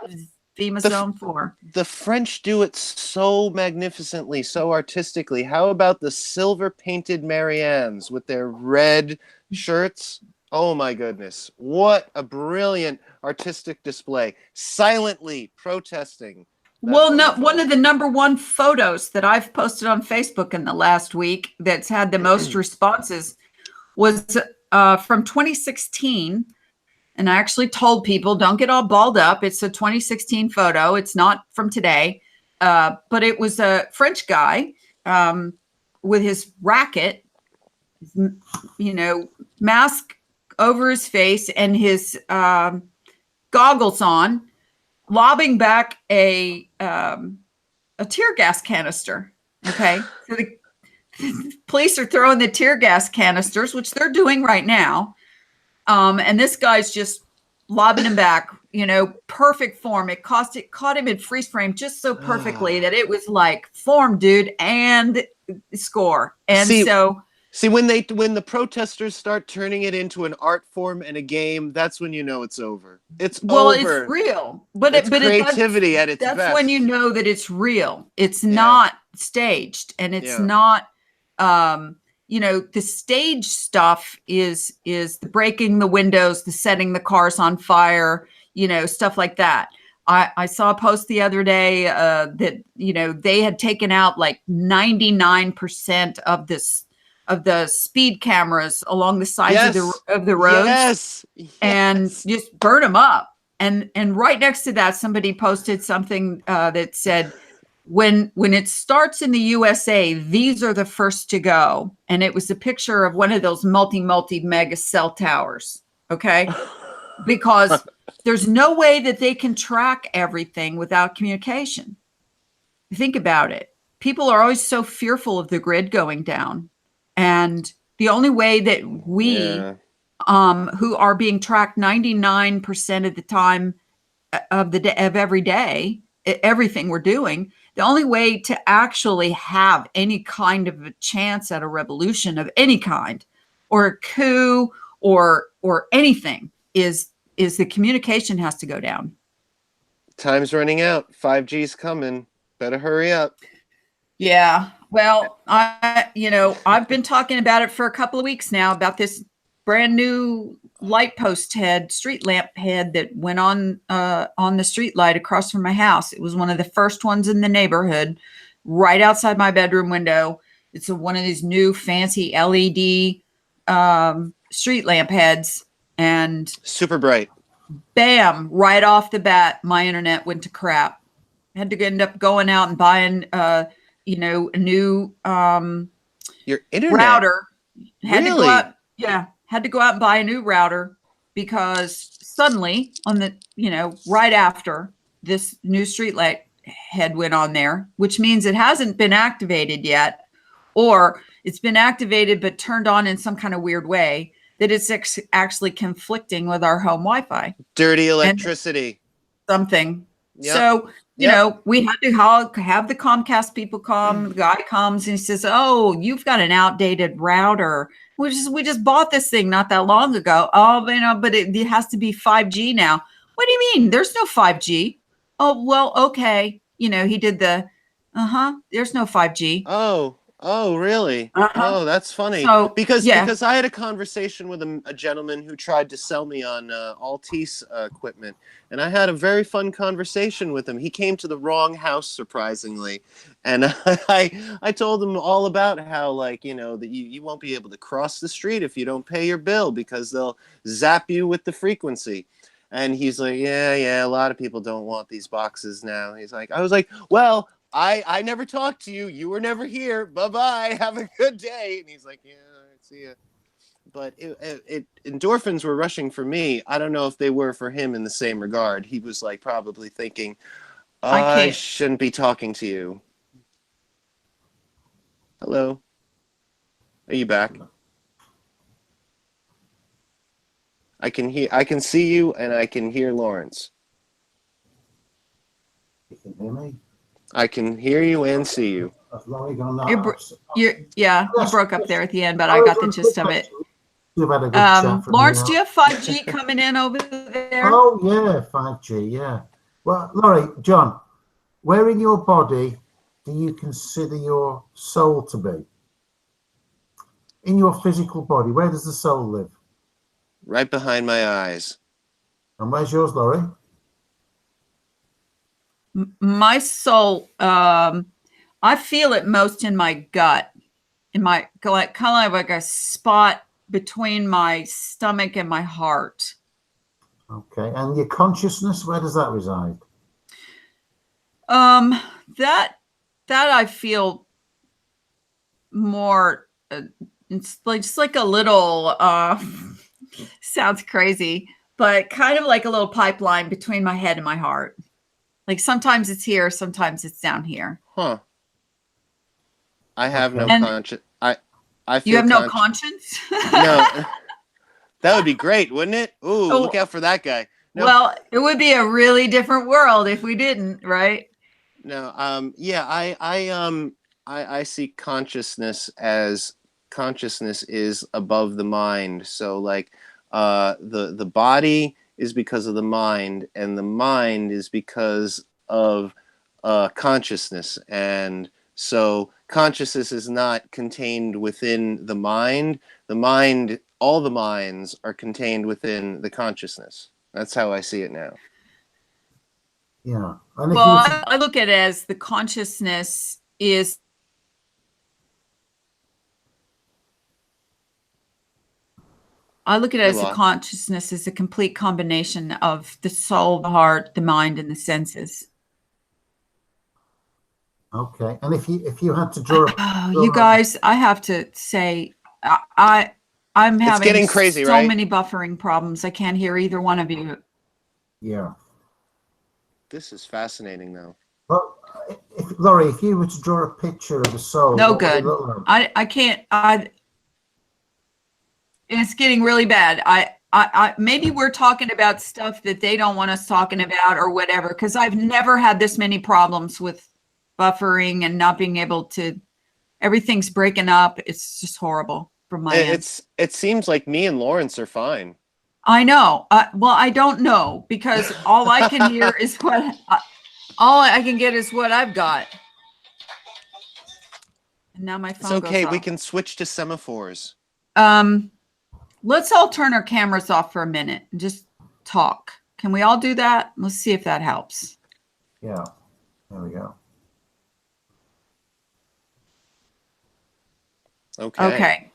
FEMA Zone 4. The French do it so magnificently, so artistically. How about the silver painted Mariannes with their red shirts? Oh my goodness. What a brilliant artistic display. Silently protesting. One of the number one photos that I've posted on Facebook in the last week that's had the most responses was from 2016. And I actually told people, don't get all balled up. It's a 2016 photo. It's not from today. But it was a French guy with his racket, mask over his face and his goggles on, lobbing back a tear gas canister. Okay. So the police are throwing the tear gas canisters, which they're doing right now. And this guy's just lobbing him back, perfect form. It caught him in freeze frame just so perfectly that it was like form, dude, and score. And See, when the protesters start turning it into an art form and a game, that's when you know it's over. It's over. It's real, but creativity at its best. That's when you know that it's real. It's not staged, and it's not. The stage stuff is the breaking the windows, the setting the cars on fire, stuff like that. I saw a post the other day that they had taken out like 99% of the speed cameras along the sides of the roads, and just burn them up. And right next to that, somebody posted something that said, when it starts in the USA, these are the first to go. And it was a picture of one of those multi mega cell towers. Okay. Because there's no way that they can track everything without communication. Think about it. People are always so fearful of the grid going down. And the only way that we, who are being tracked 99% of the time of every day, everything we're doing, the only way to actually have any kind of a chance at a revolution of any kind, or a coup, or anything, is the communication has to go down. Time's running out. 5G's coming. Better hurry up. Yeah. Well, I've been talking about it for a couple of weeks now, about this brand new light post head, street lamp head that went on the street light across from my house. It was one of the first ones in the neighborhood, right outside my bedroom window. It's one of these new fancy LED street lamp heads, and super bright. Bam! Right off the bat, my internet went to crap. I had to end up going out and buying a new your internet router. Had to go Really? out. Yeah, had to go out and buy a new router because suddenly on the, right after this new streetlight head went on there, which means it hasn't been activated yet, or it's been activated but turned on in some kind of weird way that it's actually conflicting with our home Wi-Fi. Dirty electricity. Something. Yep. So, Yep. we had to have the Comcast people come. The guy comes and he says, "Oh, you've got an outdated router. We just bought this thing not that long ago. Oh, but it has to be 5G now." What do you mean? There's no 5G. Oh, well, okay. He did the, there's no 5G. Oh, really? Uh-huh. Oh, that's funny. So, Because yeah. because I had a conversation with a gentleman who tried to sell me on Altice equipment, and I had a very fun conversation with him. He came to the wrong house, surprisingly, and I told him all about how, like, that you won't be able to cross the street if you don't pay your bill because they'll zap you with the frequency. And he's like, yeah, a lot of people don't want these boxes now. I was like, well, I never talked to you. You were never here. Bye-bye. Have a good day. And he's like, yeah, all right, see ya. But endorphins were rushing for me. I don't know if they were for him in the same regard. He was like probably thinking, I I can't. shouldn't be talking to you. Hello. Are you back? I can see you and I can hear Lawrence. You can hear me? I can hear you and see you. Has Laurie gone now? You broke up there at the end, but I got the gist of it. You've had a good chat from Lawrence, here. do you have 5G coming in over there? Oh, yeah, 5G, yeah. Well, Laurie, John, where in your body do you consider your soul to be? In your physical body, where does the soul live? Right behind my eyes. And where's yours, Laurie? My soul, I feel it most in my gut, in my kind of like a spot between my stomach and my heart. Okay, and your consciousness, where does that reside? That I feel more. It's like just like a little. Sounds crazy, but kind of like a little pipeline between my head and my heart. Like sometimes it's here, sometimes it's down here. Huh. I have no And conscience. I feel you have no conscience? No. That would be great, wouldn't it? Ooh, Oh. Look out for that guy. No, Well, it would be a really different world if we didn't, right? no. Yeah, I see consciousness as consciousness is above the mind. So like the body is because of the mind, and the mind is because of consciousness. And so consciousness is not contained within the mind. The mind, all the minds are contained within the consciousness. That's how I see it now. Yeah. And if Well, you were to, I look at it as the consciousness is the consciousness is a complete combination of the soul, the heart, the mind, and the senses. okay, and if you had to draw, You guys, I have to say, I'm having getting crazy, so right? many buffering problems. I can't hear either one of you. yeah. This is fascinating, though. Well, Laurie, if you were to draw a picture of the soul, No what would it good. look like? I can't. It's getting really bad. I maybe we're talking about stuff that they don't want us talking about or whatever, because I've never had this many problems with buffering and not being able to. Everything's breaking up. It's just horrible from my end. It seems like me and Lawrence are fine. I know. Well, I don't know, because all I can hear is all I can get is what I've got. And now my phone It's okay. goes We off. can switch to semaphores. Let's all turn our cameras off for a minute and just talk. Can we all do that? Let's see if that helps. Yeah, there we go. Okay.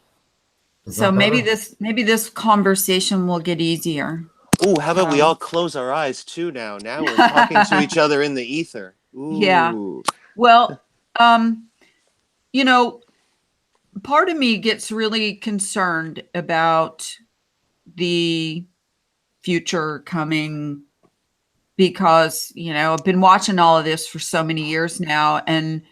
Is So that maybe better? this conversation will get easier. Ooh, how about we all close our eyes too now? Now we're talking to each other in the ether. Ooh. Yeah. Well, part of me gets really concerned about the future coming because, I've been watching all of this for so many years now. And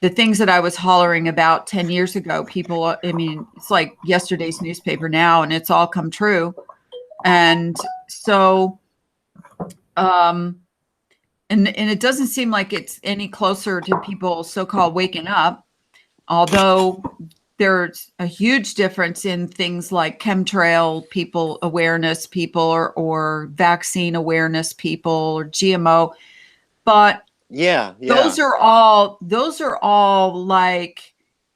the things that I was hollering about 10 years ago, people, I mean, it's like yesterday's newspaper now, and it's all come true. And so, and it doesn't seem like it's any closer to people so-called waking up, although there's a huge difference in things like chemtrail people awareness people or vaccine awareness people or GMO. But Yeah. those are all like,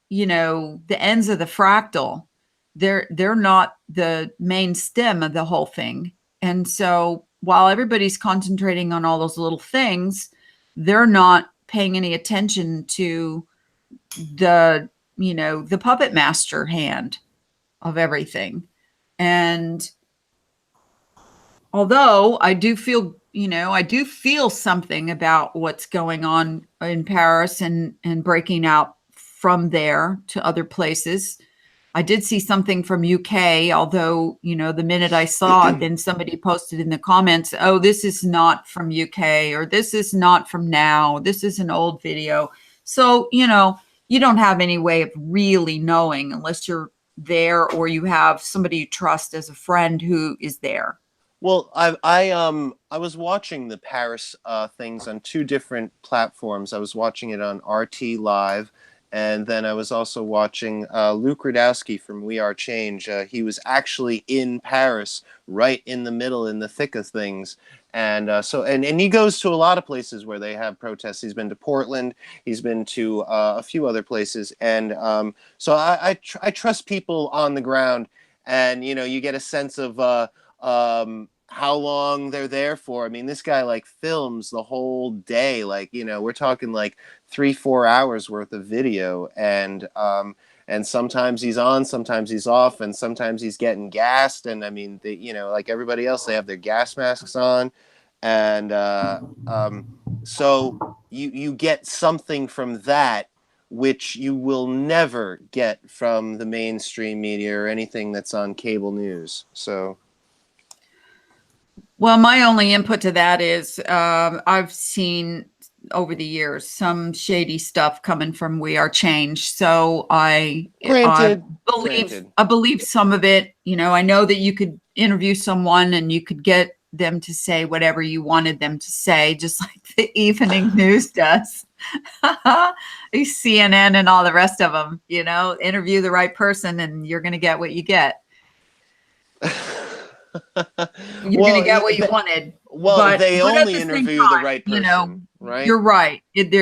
the ends of the fractal. They're not the main stem of the whole thing. And so while everybody's concentrating on all those little things, they're not paying any attention to the puppet master hand of everything. And although I do feel something about what's going on in Paris and breaking out from there to other places. I did see something from UK, although, the minute I saw it, then somebody posted in the comments, oh, this is not from UK, or this is not from now. This is an old video. So, you don't have any way of really knowing unless you're there or you have somebody you trust as a friend who is there. Well, I was watching the Paris things on two different platforms. I was watching it on RT Live, and then I was also watching Luke Rudowski from We Are Change. He was actually in Paris, right in the middle, in the thick of things. And and he goes to a lot of places where they have protests. He's been to Portland. He's been to a few other places. And so I trust people on the ground, and, you get a sense of how long they're there for. I mean, this guy like films the whole day, like, we're talking like 3-4 hours worth of video, and sometimes he's on, sometimes he's off, and sometimes he's getting gassed. And I mean, like everybody else, they have their gas masks on, and so you get something from that which you will never get from the mainstream media or anything that's on cable news. So well, my only input to that is I've seen over the years some shady stuff coming from We Are Change. So I believe some of it. I know that you could interview someone and you could get them to say whatever you wanted them to say, just like the evening news does. CNN and all the rest of them, interview the right person and you're going to get what you get. You're going to get what you wanted. Well, they only interview the right person, right? You're right. It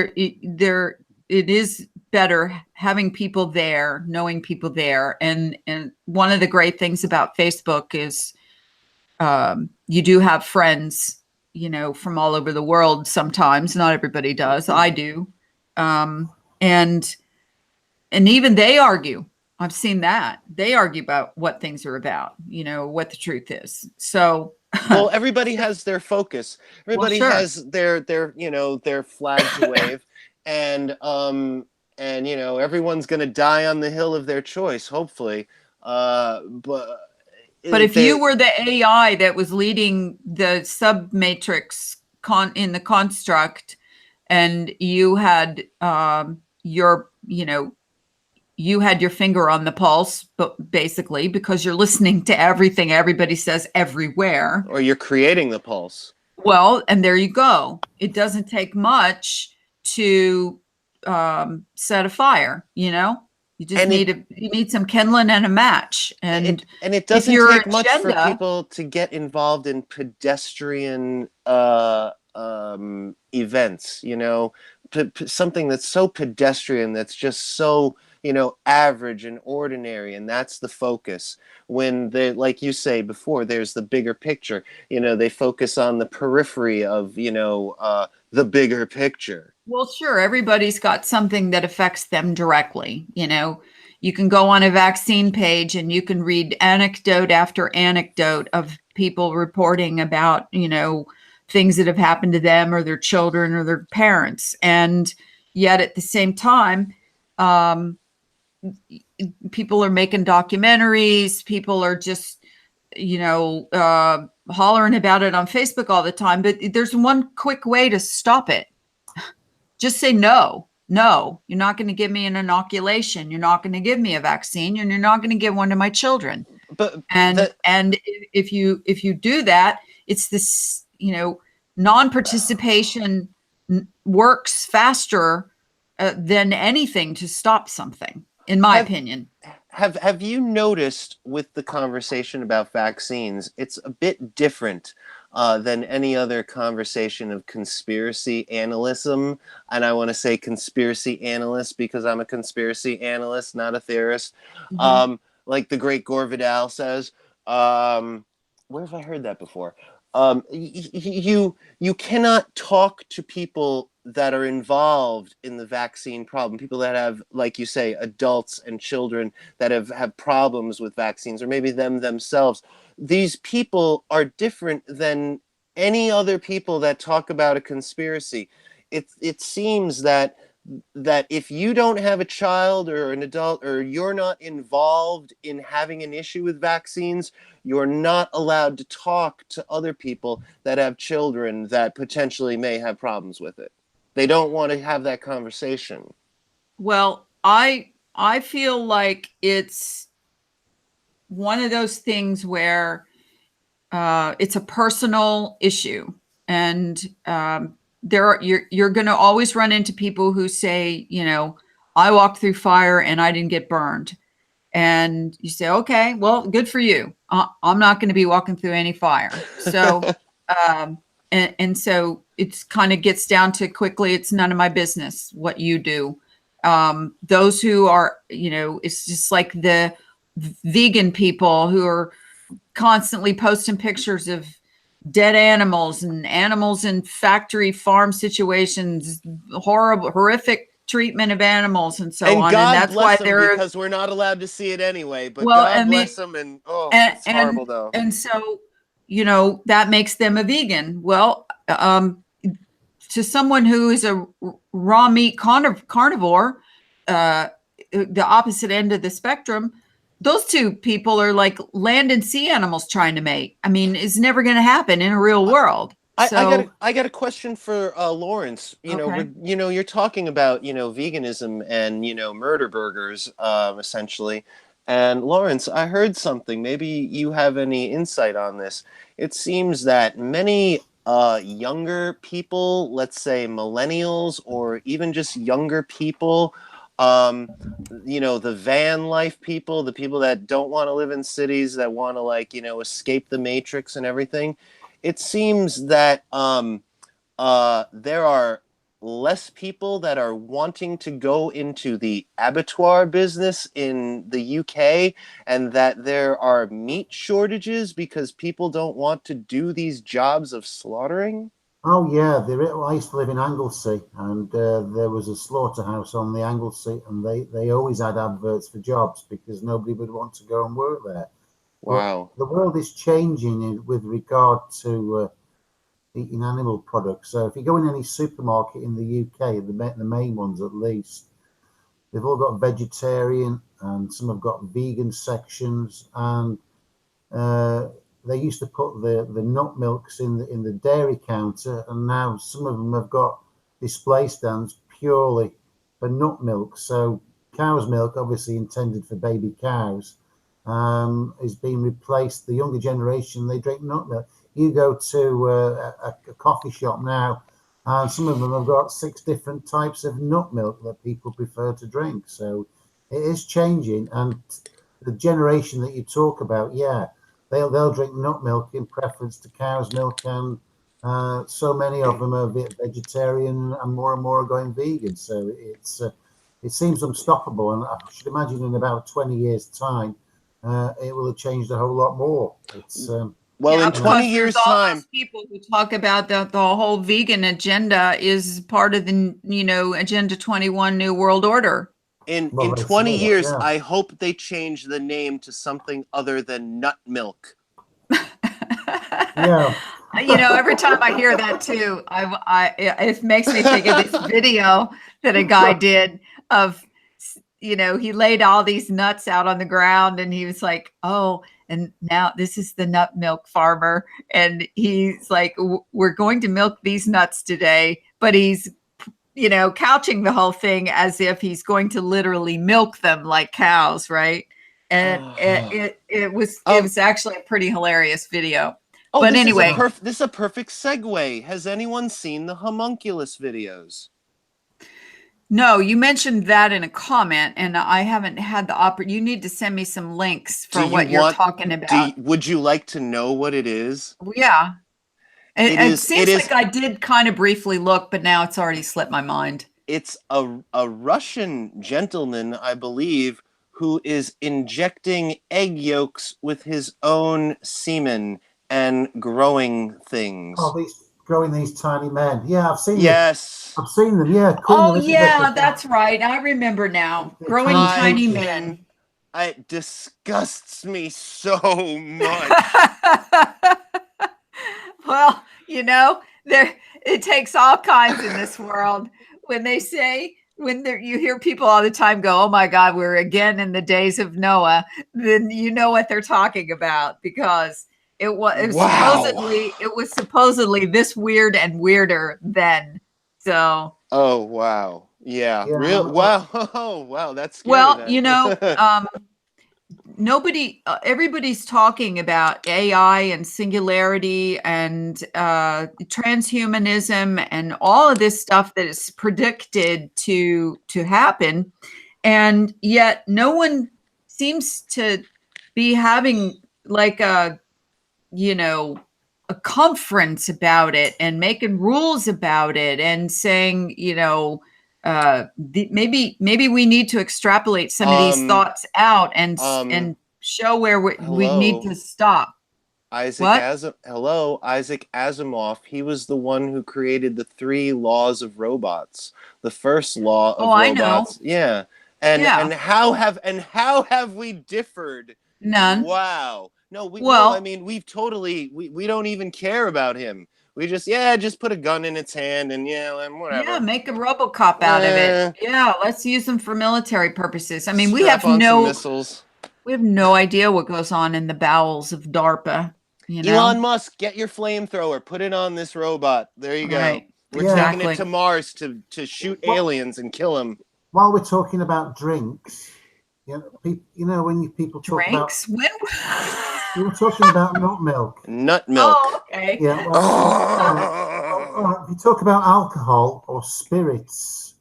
is better having people there, knowing people there. And one of the great things about Facebook is you do have friends, from all over the world sometimes. Not everybody does. I do. And even they argue. I've seen that. They argue about what things are about, what the truth is. So well, everybody has their focus. Everybody has their flag to wave, and everyone's going to die on the hill of their choice, hopefully. But if you were the AI that was leading the submatrix in the construct, and you had you had your finger on the pulse, but basically because you're listening to everything everybody says everywhere. Or you're creating the pulse. Well, and there you go. It doesn't take much to set a fire, You just need some kindling and a match. And it doesn't take much for people to get involved in pedestrian events, something that's so pedestrian, that's just so average and ordinary, and that's the focus. When like you say before, there's the bigger picture. They focus on the periphery of the bigger picture. Well, sure, everybody's got something that affects them directly. You can go on a vaccine page and you can read anecdote after anecdote of people reporting about things that have happened to them or their children or their parents, and yet at the same time, people are making documentaries. People are just, hollering about it on Facebook all the time. But there's one quick way to stop it. Just say no. No, you're not going to give me an inoculation. You're not going to give me a vaccine, and you're not going to give one to my children. But And if you do that, it's this, non-participation works faster than anything to stop something, in my opinion. Have you noticed with the conversation about vaccines, it's a bit different than any other conversation of conspiracy analysm? And I want to say conspiracy analyst because I'm a conspiracy analyst, not a theorist. Mhm. Like the great Gore Vidal says. Where have I heard that before? You cannot talk to people that are involved in the vaccine problem, people that have, like you say, adults and children that have problems with vaccines, or maybe them themselves. These people are different than any other people that talk about a conspiracy. It seems that if you don't have a child or an adult, or you're not involved in having an issue with vaccines, you're not allowed to talk to other people that have children that potentially may have problems with it. They don't want to have that conversation. Well, I feel like it's one of those things where it's a personal issue, and you're going to always run into people who say, I walked through fire and I didn't get burned. And you say, okay, well, good for you. I'm not going to be walking through any fire. So, and so it's kind of gets down to quickly, it's none of my business what you do. Those who are, it's just like the vegan people who are constantly posting pictures of dead animals and animals in factory farm situations, horrific treatment of animals and so on. God and that's bless why them, they're, because we're not allowed to see it anyway. But well, God bless them, and it's horrible though. And so, that makes them a vegan. Well, to someone who is a raw meat carnivore, the opposite end of the spectrum, those two people are like land and sea animals trying to mate. I mean, it's never going to happen in a real world. I got a question for Lawrence. Okay. You're talking about veganism and murder burgers, essentially. And Lawrence, I heard something. Maybe you have any insight on this. It seems that many younger people, let's say millennials, or even just younger people, the van life people, the people that don't want to live in cities, that want to escape the matrix and everything. It seems that there are less people that are wanting to go into the abattoir business in the UK, and that there are meat shortages because people don't want to do these jobs of slaughtering. Oh yeah, I used to live in Anglesey, and there was a slaughterhouse on the Anglesey, and they always had adverts for jobs because nobody would want to go and work there. Wow. But the world is changing with regard to eating animal products. So if you go in any supermarket in the UK, the main ones at least, they've all got vegetarian, and some have got vegan sections, and they used to put the nut milks in the dairy counter, and now some of them have got display stands purely for nut milk. So cow's milk, obviously intended for baby cows, is being replaced. The younger generation, they drink nut milk. You go to a coffee shop now, and some of them have got 6 different types of nut milk that people prefer to drink. So it is changing, and the generation that you talk about, yeah, they'll drink nut milk in preference to cow's milk, and so many of them are vegetarian, and more are going vegan. So it seems unstoppable, and I should imagine in about 20 years' time, it will have changed a whole lot more. It's well, in 20 years' time, people who talk about the whole vegan agenda is part of the Agenda 21 New World Order. In 20 years, yeah. I hope they change the name to something other than nut milk. Yeah. Every time I hear that too, it makes me think of this video that a guy did of, he laid all these nuts out on the ground, and he was like, oh, and now this is the nut milk farmer. And he's like, we're going to milk these nuts today. But he's, couching the whole thing as if he's going to literally milk them like cows, right? And it was actually a pretty hilarious video. Oh, but this anyway, this is a perfect segue. Has anyone seen the homunculus videos? no, you mentioned that in a comment, and I haven't had the opportunity. You need to send me some links for what you're talking about. Would you like to know what it is? Yeah. It seems like I did kind of briefly look, but now it's already slipped my mind. It's a Russian gentleman, I believe, who is injecting egg yolks with his own semen and growing things. Oh, growing these tiny men. Yeah, I've seen Yes. I've seen them, yeah. Oh, yeah, that's right. I remember now. Growing tiny men. It disgusts me so much. Well, it takes all kinds in this world. When you hear people all the time go, oh my God, we're again in the days of Noah, then you know what they're talking about, because it was supposedly this weird and weirder then. So. Oh, wow. Yeah. Real. Wow. Oh, wow. That's scary. Well, everybody's talking about AI and singularity and transhumanism and all of this stuff that is predicted to happen. And yet no one seems to be having like a conference about it and making rules about it and saying, maybe we need to extrapolate some of these thoughts out and show where we need to stop. Isaac Asimov. He was the one who created the 3 laws of robots. The first law of robots. I know. Yeah. And how have we differed? None. Wow. No, we've totally we don't even care about him. We just put a gun in its hand and whatever. Yeah, make a RoboCop out of it. Yeah, let's use them for military purposes. I mean, we have some missiles. We have no idea what goes on in the bowels of DARPA. Elon Musk, get your flamethrower, put it on this robot. There you go. Right. We're taking it to Mars to shoot aliens and kill them. While we're talking about drinks, when people talk drinks? About we were talking about nut milk. Nut milk. Oh, okay. Yeah. If you talk about alcohol or spirits,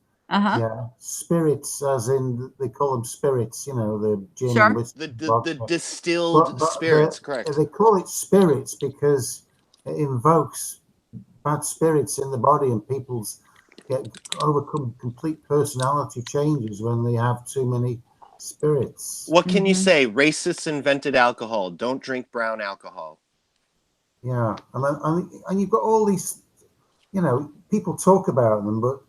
spirits, as in they call them spirits. The gin, sure. whiskey, the distilled spirits. Correct. They call it spirits because it invokes bad spirits in the body, and people's overcome complete personality changes when they have too many spirits. What can you say? Racists invented alcohol. Don't drink brown alcohol. Yeah, and you've got all these, people talk about them, but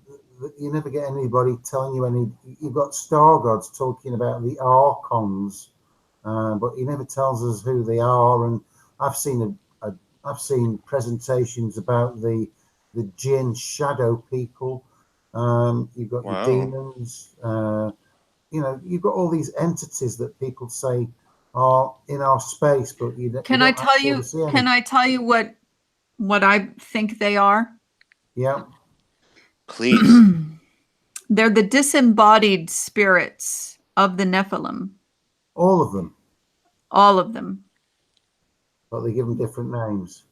you never get anybody telling you any. You've got star gods talking about the archons, but he never tells us who they are. And I've seen presentations about the jinn shadow people. You've got the demons. You've got all these entities that people say are in our space, but Can I tell you what I think they are? Yeah. Please. They're the disembodied spirits of the Nephilim. All of them. All of them. But they give them different names.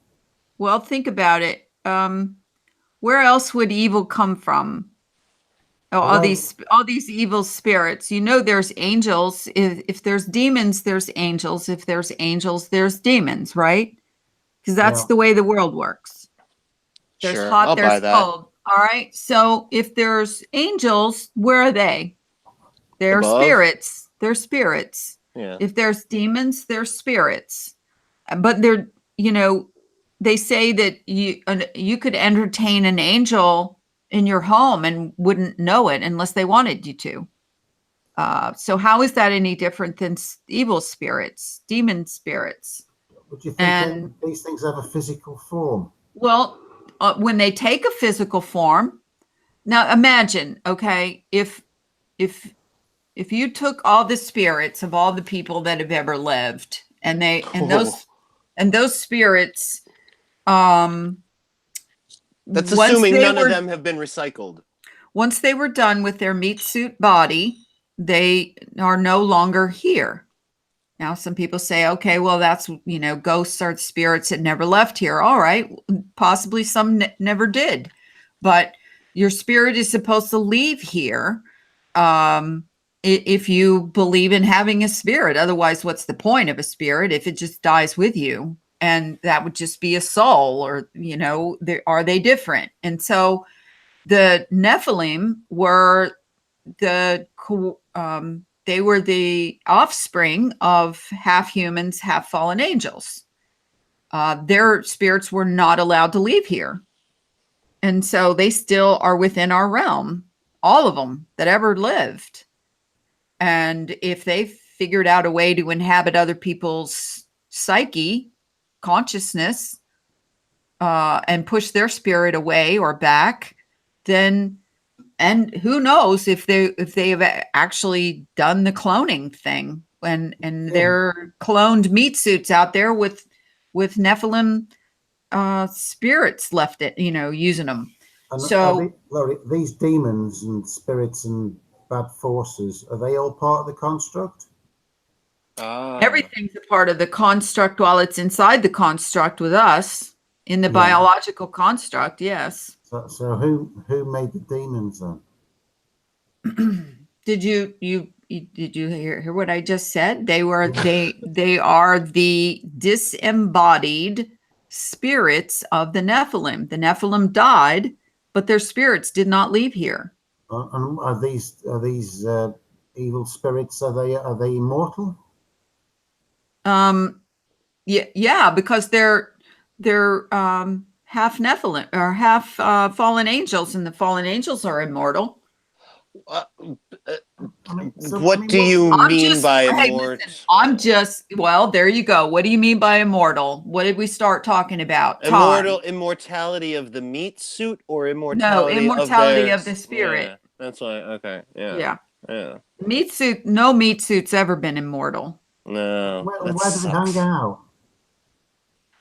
Well, think about it. Where else would evil come from? All these evil spirits. There's angels. If there's demons, there's angels. If there's angels, there's demons, right? Because that's the way the world works. There's hot, there's cold. All right. So if there's angels, where are they? They're spirits. They're spirits. Yeah. If there's demons, they're spirits. But they're, they say that you could entertain an angel in your home and wouldn't know it unless they wanted you to. So how is that any different than evil spirits, demon spirits? Would you think these things have a physical form? Well, when they take a physical form, now imagine, okay, if if you took all the spirits of all the people that have ever lived, and those spirits, That's once assuming they none were of them have been recycled. once they were done with their meat suit body, they are no longer here. Now, some people say, okay, well, that's, ghosts are spirits that never left here. All right, possibly some never did, but your spirit is supposed to leave here. If you believe in having a spirit, otherwise, what's the point of a spirit if it just dies with you? And that would just be a soul, or, are they different? And so the Nephilim were they were the offspring of half humans, half fallen angels. Their spirits were not allowed to leave here. And so they still are within our realm, all of them that ever lived. And if they figured out a way to inhabit other people's psyche, consciousness, and push their spirit away or back, then, and who knows if they have actually done the cloning thing, and there are cloned meat suits out there with Nephilim spirits left it, using them. And So Laurie, these demons and spirits and bad forces, are they all part of the construct? everything's a part of the construct while it's inside the construct with us in the biological construct. Yes. So who made the demons then? Did you hear what I just said? They are the disembodied spirits of the Nephilim. The Nephilim died, but their spirits did not leave here. And are these evil spirits? Are they immortal? Yeah, because they're half Nephilim or half fallen angels, and the fallen angels are immortal. What do you mean by immortal? Well, there you go. What do you mean by immortal? What did we start talking about? Immortality of the meat suit, or immortality of the spirit. Yeah, that's why. Okay. Yeah. Meat suit. No meat suit's ever been immortal. No. Where do they hang out?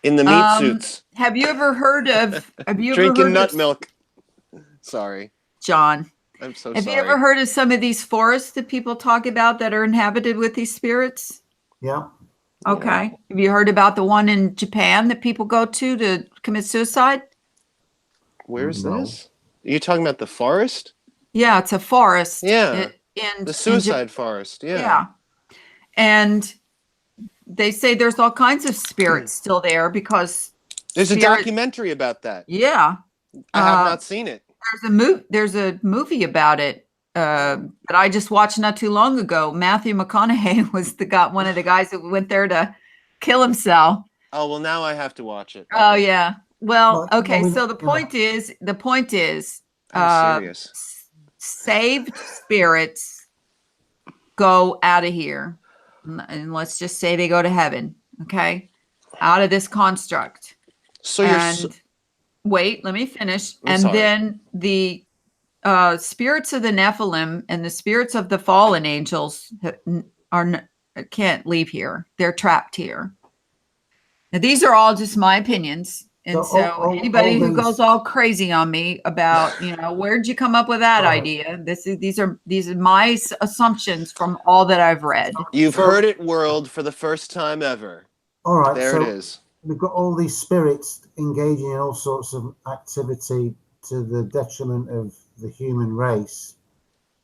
In the meat suits. Have you ever heard of? Drinking nut milk. Sorry, John. I'm so Have sorry. you ever heard of some of these forests that people talk about that are inhabited with these spirits? Yeah. Okay. Yeah. Have you heard about the one in Japan that people go to commit suicide? Where's No. this? Are you talking about the forest? Yeah, it's a forest. Yeah. In The suicide forest. Yeah. Yeah. And they say there's all kinds of spirits still there because There's a documentary about that. Yeah. I have not seen it. There's a movie about it that I just watched not too long ago. Matthew McConaughey was one of the guys that went there to kill himself. Oh, well, now I have to watch it. Oh yeah. Well, okay. Well, So the point is, I'm serious. saved spirits go out of here, and let's just say they go to heaven. Okay, out of this construct. So Wait, let me finish. I'm sorry. Then the spirits of the Nephilim and the spirits of the fallen angels can't leave here. They're trapped here. Now, these are all just my opinions. And so anybody who goes all crazy on me about, where'd you come up with that idea? These are my assumptions from all that I've read. You've heard it, world, for the first time ever. All right. There it is. We've got all these spirits engaging in all sorts of activity to the detriment of the human race.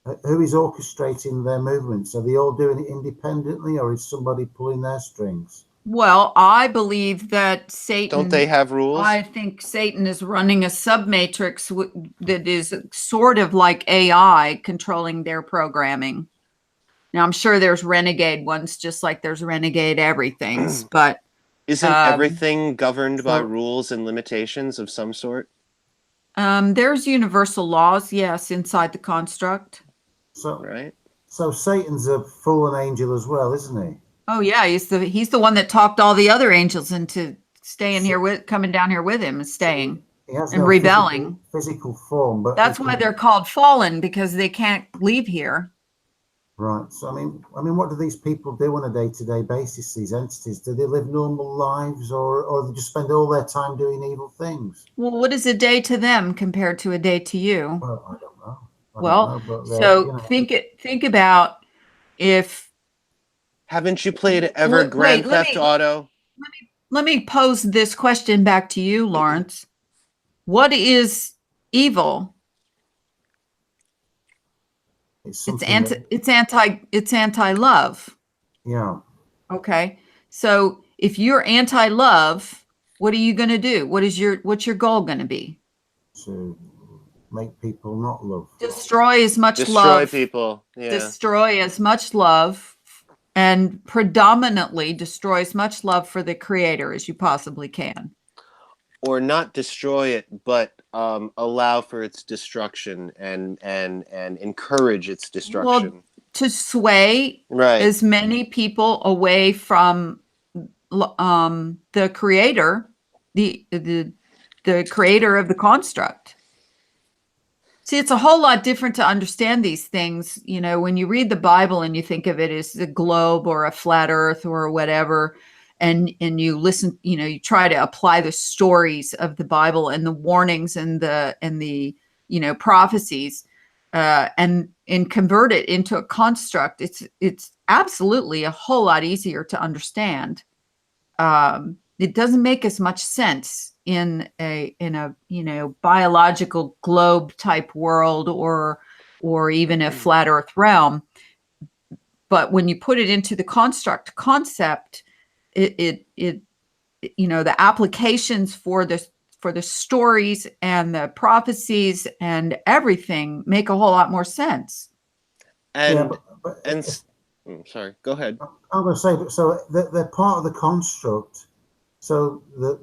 Who is orchestrating their movements? Are they all doing it independently, or is somebody pulling their strings? Well, I believe that Satan... Don't they have rules? I think Satan is running a submatrix that is sort of like AI controlling their programming. Now, I'm sure there's renegade ones, just like there's renegade everythings, but... Isn't everything governed by rules and limitations of some sort? There's universal laws, yes, inside the construct. Right. So Satan's a fallen angel as well, isn't he? Oh yeah, he's the one that talked all the other angels into coming down here with him and staying He has and no rebelling. physical form, but That's why they're called fallen, because they can't leave here. Right. So I mean, what do these people do on a day-to-day basis? These entities, do they live normal lives, or they just spend all their time doing evil things? Well, what is a day to them compared to a day to you? Well, I don't know. I don't Well, know, but so you know, think about if Haven't you played ever wait, Grand Theft Auto? let me pose this question back to you, Lawrence. What is evil? it's something that, It's anti-love. yeah, Okay. So if you're anti-love, what are you going to do? What's your goal going to be? to make people not love. Destroy as much Destroy love, people. Yeah. destroy as much love, and predominantly destroy as much love for the creator as you possibly can. Or not destroy it, but allow for its destruction and encourage its destruction. Well, to sway Right. as many people away from the creator, the creator of the construct. See, it's a whole lot different to understand these things. You know, when you read the Bible and you think of it as a globe or a flat earth or whatever, and you listen, you know, you try to apply the stories of the Bible and the warnings and the you know, prophecies, and convert it into a construct. It's absolutely a whole lot easier to understand. It doesn't make as much sense in a you know, biological globe type world or even a flat earth realm, but when you put it into the construct concept, it you know, the applications for the stories and the prophecies and everything make a whole lot more sense. And Yeah, but sorry, go ahead. I'm going to say, so they're part of the construct. So the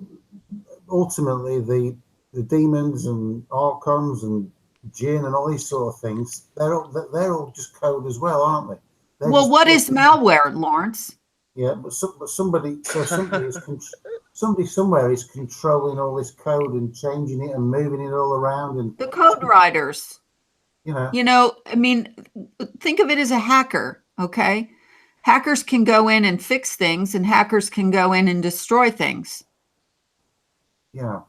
ultimately the demons and archons and jinn and all these sort of things, they're all just code as well, aren't they? They're Well, just what is malware, Lawrence? yeah, but somebody somebody somewhere is controlling all this code and changing it and moving it all around, and The code writers. you know, You know, I mean, think of it as a hacker, okay? Hackers can go in and fix things, and hackers can go in and destroy things. yeah.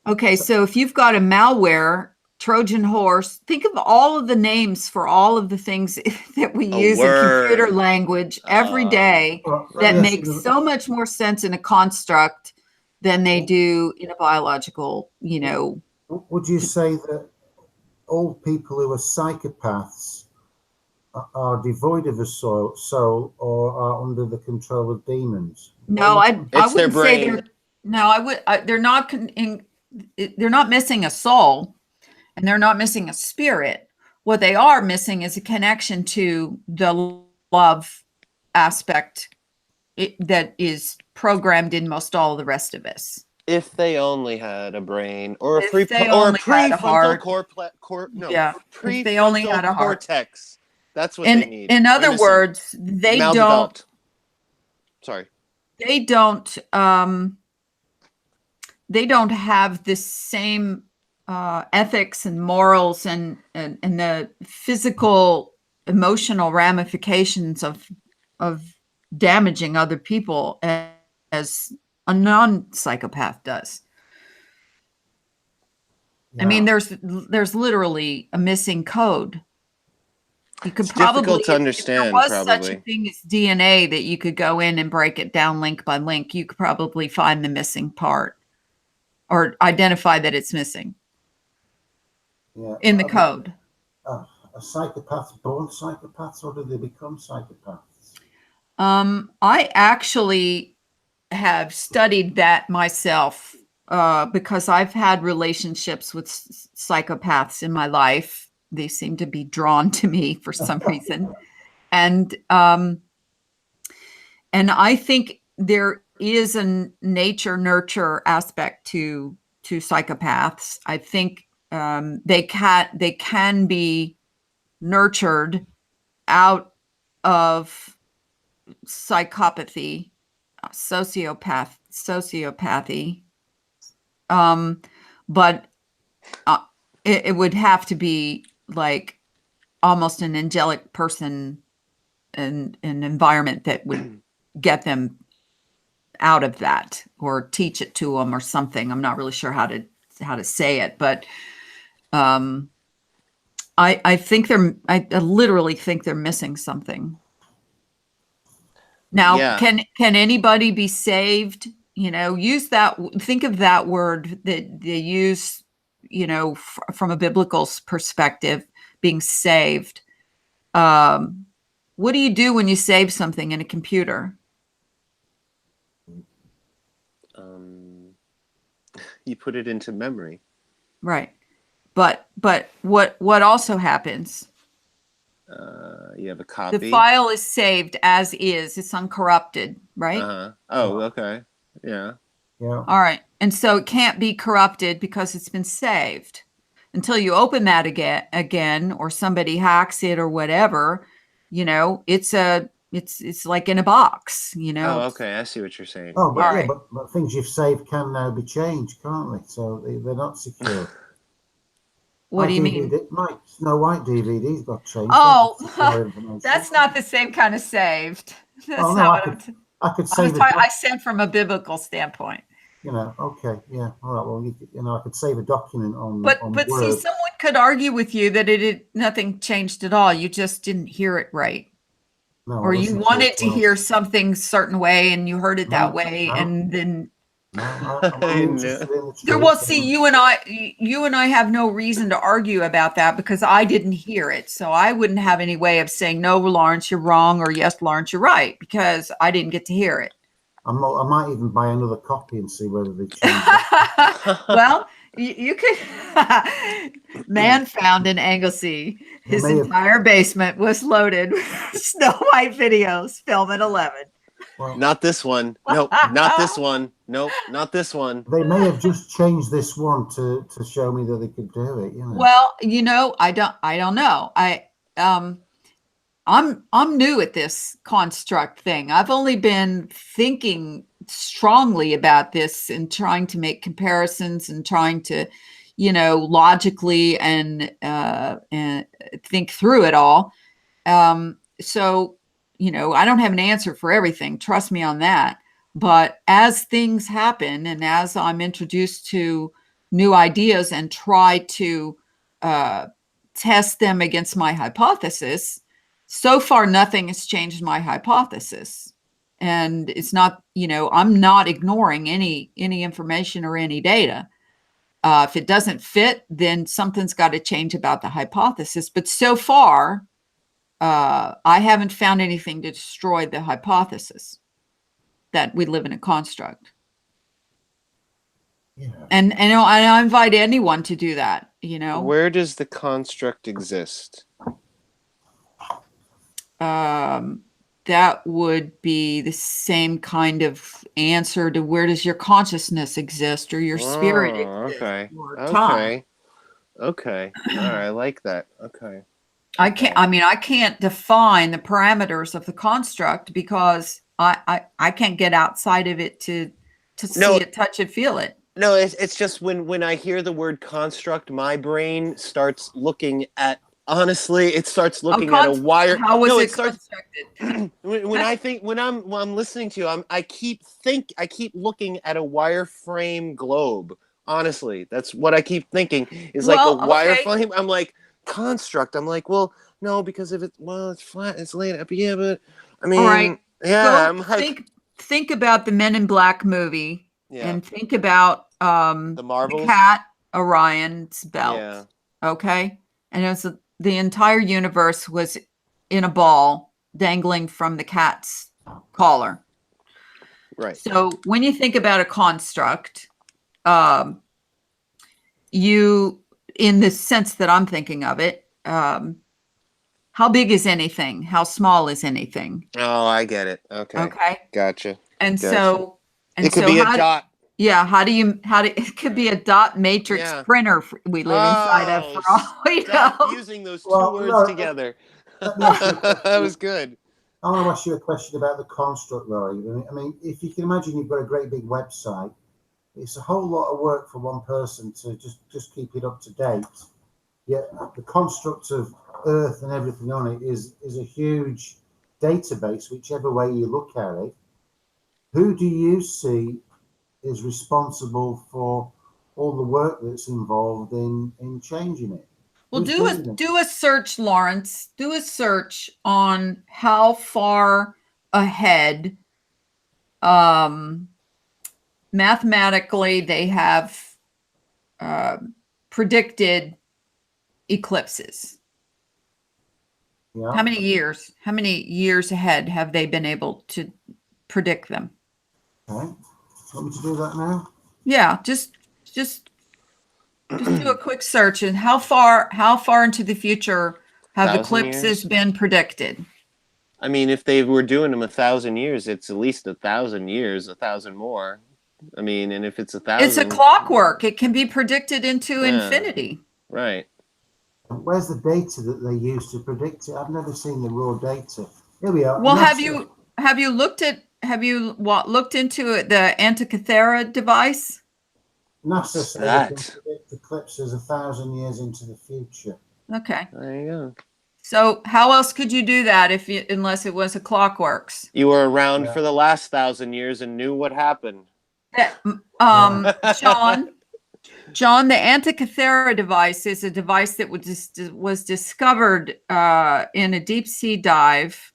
Okay, so if you've got a malware, Trojan horse, think of all of the names for all of the things that we use in computer word. language every day Well, that yes, make so much more sense in a construct than they do in a biological, you know. would you say that all people who are psychopaths are devoid of a soul or are under the control of demons? No, I It's their wouldn't say brain. they're not missing a soul and they're not missing a spirit. What they are missing is a connection to the love aspect that is programmed in most all of the rest of us. If they only had a brain or a If they or a only had a prefrontal heart, yeah. If they only prefrontal had a heart. cortex. That's what they need. In They're other missing. words, they Maldeveloped. Sorry. they don't have the same ethics and morals and the physical emotional ramifications of damaging other people as a non-psychopath does. Yeah. I mean, there's literally a missing code. You could It's difficult to if understand, there was probably. such a thing as DNA that you could go in and break it down link by link, you could probably find the missing part or identify that it's missing Yeah. in the code. Are psychopaths born psychopaths, or do they become psychopaths? I actually have studied that myself because I've had relationships with psychopaths in my life. They seem to be drawn to me for some reason, and I think there is a nature nurture aspect to psychopaths. I think they can be nurtured out of psychopathy, sociopathy. But it would have to be like almost an angelic person an environment that would get them out of that, or teach it to them or something. I'm not really sure how to say it, but I think I literally think they're missing something. Now, Yeah. can anybody be saved? Think of that word that they use, from a biblical perspective, being saved. What do you do when you save something in a computer? You put it into memory. Right. But what also happens? You have a copy. The file is saved as is. It's uncorrupted, right? Oh, okay. Yeah. Yeah. All right. And so it can't be corrupted because it's been saved. Until you open that again, or somebody hacks it or whatever, it's like in a box, Oh, okay. I see what you're saying. Oh, but All yeah, right. but things you've saved can now be changed, can't they? So they're not secure. What do you mean? My Snow White DVDs got changed. Oh, Secure information. that's not the same kind of saved. That's Oh, no, not what I could save I said from a biblical standpoint. Okay, yeah, all right. Well, I could save a document on But on see, Word. someone could argue with you that nothing changed at all. You just didn't hear it right. No, Or you wanted to hear something certain way and you heard it that way, and then I'm only interested in the truth. well, see, you and I have no reason to argue about that because I didn't hear it. So I wouldn't have any way of saying, no, Lawrence, you're wrong, or yes, Lawrence, you're right, because I didn't get to hear it. I might even buy another copy and see whether they change it. Well, you could. Man found in Anglesey. His entire basement was loaded with Snow White videos, film at 11. Well, not this one. Nope, not this one. Nope, not this one. They may have just changed this one to show me that they could do it. Well, I don't know. I'm new at this construct thing. I've only been thinking strongly about this and trying to make comparisons and trying to, logically and think through it all. So, I don't have an answer for everything. Trust me on that. But as things happen and as I'm introduced to new ideas and try to test them against my hypothesis, so far, nothing has changed my hypothesis. And it's not, I'm not ignoring any information or any data. If it doesn't fit, then something's got to change about the hypothesis. But so far, I haven't found anything to destroy the hypothesis that we live in a construct. Yeah. And I invite anyone to do that, Where does the construct exist? That would be the same kind of answer to where does your consciousness exist or your spirit exist? Okay. Or time. Okay. All right. I like that. Okay. I can't define the parameters of the construct because I can't get outside of it to see it, touch it, feel it. No, it's just when I hear the word construct, my brain starts looking at. Honestly, it starts looking at a wire. How was it constructed? when I'm listening to you, I keep looking at a wireframe globe. Honestly, that's what I keep thinking is like a wireframe. I'm like construct. I'm like, well, no, because if it's flat, it's laid up. Yeah, but I mean, all right. yeah. I'm like, think about the Men in Black movie, and think about the marbles, the cat Orion's belt. Yeah. Okay, and it was the entire universe was in a ball dangling from the cat's collar. Right. So when you think about a construct, you, in the sense that I'm thinking of it, how big is anything? How small is anything? Oh, I get it. Okay. Gotcha. And so, it could be a dot. Yeah, it could be a dot matrix printer we live inside of for all we know. Using those two words together. That was good. I want to ask you a question about the construct, Laurie. I mean, if you can imagine you've got a great big website, it's a whole lot of work for one person to just keep it up to date. Yet the construct of Earth and everything on it is a huge database, whichever way you look at it, who do you see is responsible for all the work that's involved in changing it? Well, Who's doing it? do a search, Lawrence. Do a search on how far ahead mathematically they have predicted eclipses. Yeah. How many years ahead have they been able to predict them? Okay. Want me to do that now? Yeah, just do a quick search and how far into the future have 1,000 eclipses years? been predicted? I mean, if they were doing them 1,000 years, it's at least 1,000 years, 1,000 more. I mean, and if it's 1,000, It's a clockwork. It can be predicted into Yeah. infinity. right? Where's the data that they use to predict it? I've never seen the raw data. Here we are. Well, NASA. have you looked into it, the Antikythera device? NASA What's says they can that? predict eclipses 1,000 years into the future. Okay. There you go. So how else could you do that unless it was a clockworks? You were around Yeah. for the last 1,000 years and knew what happened. John, the Antikythera device is a device that was discovered in a deep sea dive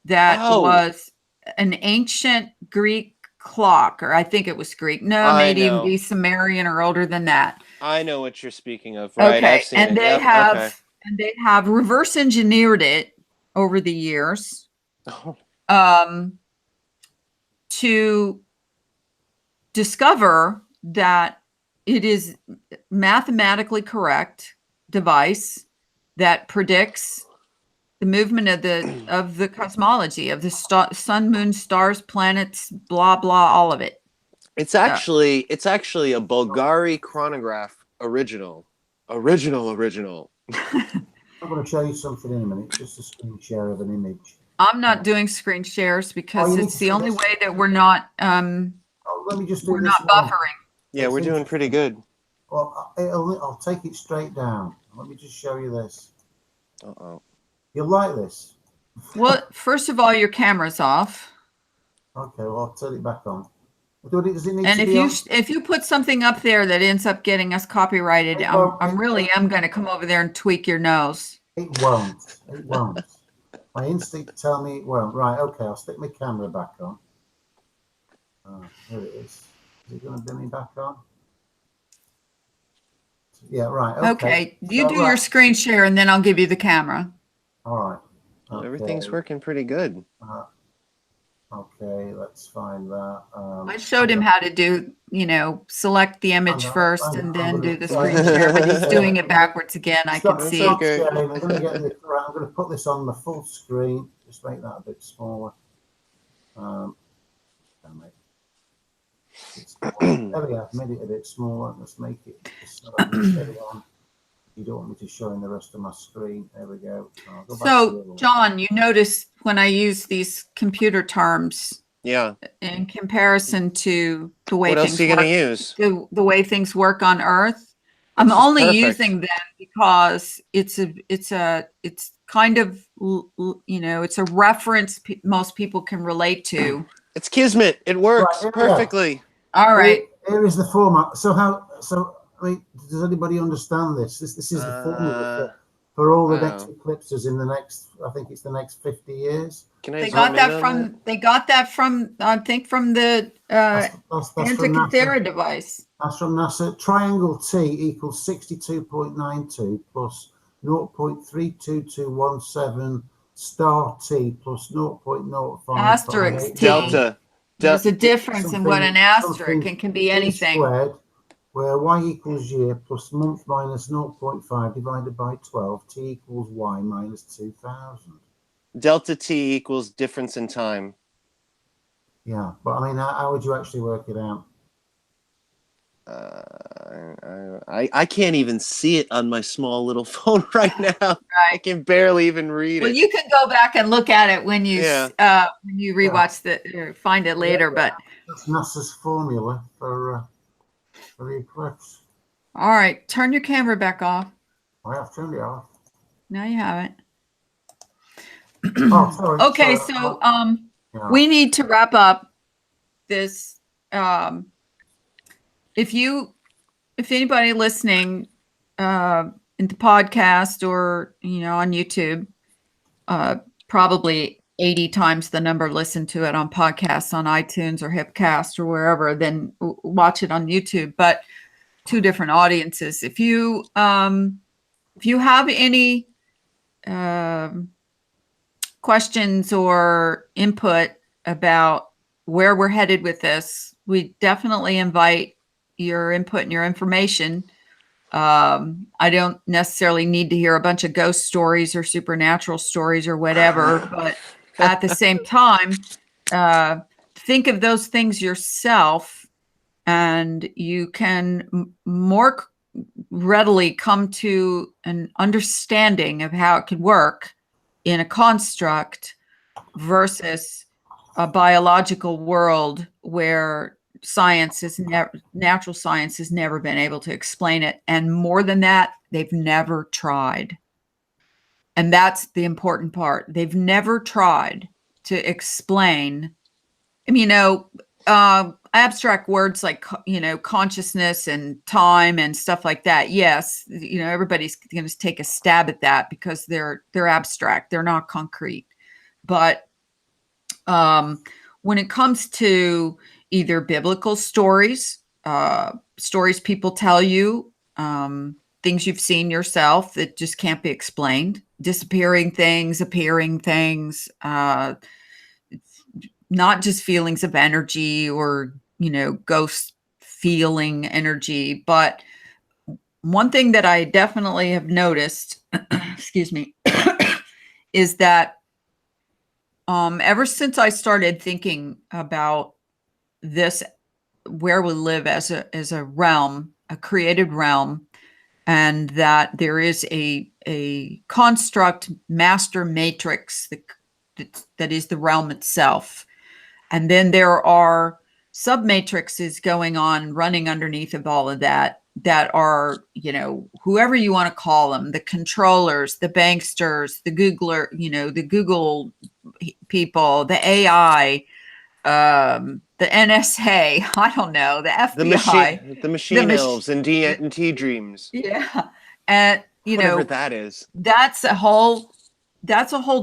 that Oh. was an ancient Greek clock, or I think it was Greek. No, I maybe even know. be Sumerian or older than that. I know what you're speaking of, right? Okay, I've seen and it. they Yep, have okay. and they have reverse engineered it over the years Oh, to discover that it is mathematically correct device that predicts the movement of the cosmology of the sun, moon, stars, planets, blah blah, all of it. it's actually a Bulgari chronograph original. I'm going to show you something in a minute. Just a screen share of an image. I'm not doing screen shares because you need it's to the see only this. way that we're not Let me just do we're this not one. buffering. Yeah, It's we're doing pretty interesting. good. Well, I'll take it straight down. Let me just show you this. Uh-oh. You'll like this. Well, first of all, your camera's off. Okay, well, I'll turn it back on. Does it need And to if be on? you put something up there that ends up getting us copyrighted, It I'm won't. really am going to come over there and tweak your nose. It won't. It won't. My instinct tell me it won't. Right, okay, I'll stick my camera back on. Here it is. Is it going to bring me back on? Yeah, right. Okay, you So, do your screen share and then I'll give you the camera. All right. Well, Okay. everything's working pretty good. Okay, let's find that. I showed him how to do, select the image first and then do the screen share, but he's doing it backwards again. I can Stop see. okay. sharing. I'm going to put this on the full screen. Just make that a bit smaller. There we go. I've made it a bit smaller. Let's make it. You don't want me to show in the rest of my screen. There we go. So, John, you notice when I use these computer terms Yeah. in comparison to the way What else things are you work, going to use? the way things work on Earth, I'm This is only perfect. using them because it's kind of, it's a reference most people can relate to. It's Kismet. It works Right, perfectly. All right. Here is the format. So I mean, does anybody understand this? This is the formula for all the next eclipses in the next. I think it's the next 50 years. Can I They zoom got in that on from. They got that from. I think from the That's from Antikythera NASA. device. That's from NASA. Triangle T equals 62.92 plus 0.32217 star T plus 0.05 Asterisk T. Delta? There's a difference in what an asterisk and can be anything. Squared, where y equals year plus month minus 0.5 divided by 12, t equals y minus 2000. Delta T equals difference in time. Yeah, but I mean, how would you actually work it out? I can't even see it on my small little phone right now. Right. I can barely even read Well, it. you can go back and look at it when you rewatch or find it later. But That's NASA's formula for the eclipse. all right, turn your camera back off. I have turned it off. No, you haven't. Oh, sorry. Okay, sorry. so Yeah. we need to wrap up this. If anybody listening in the podcast or on YouTube, probably 80 times the number listen to it on podcasts on iTunes or Hipcast or wherever, then watch it on YouTube. But two different audiences. If you have any questions or input about where we're headed with this, we definitely invite your input and your information. I don't necessarily need to hear a bunch of ghost stories or supernatural stories or whatever, but at the same time, think of those things yourself, and you can more readily come to an understanding of how it could work in a construct versus a biological world where natural science has never been able to explain it. And more than that, they've never tried. And that's the important part. They've never tried to explain, abstract words like, consciousness and time and stuff like that. Yes, everybody's going to take a stab at that because they're abstract. They're not concrete. But when it comes to either biblical stories, stories people tell you, things you've seen yourself that just can't be explained, disappearing things, appearing things, not just feelings of energy or, ghost feeling energy. But one thing that I definitely have noticed, excuse me, is that ever since I started thinking about this, where we live as a realm, a created realm, and that there is a construct master matrix that is the realm itself, and then there are sub matrices going on, running underneath of all of that are, whoever you want to call them, the controllers, the banksters, the the Google people, the AI, the NSA, I don't know, the FBI, the machine elves and D&T dreams. Yeah. And whatever that is. That's a whole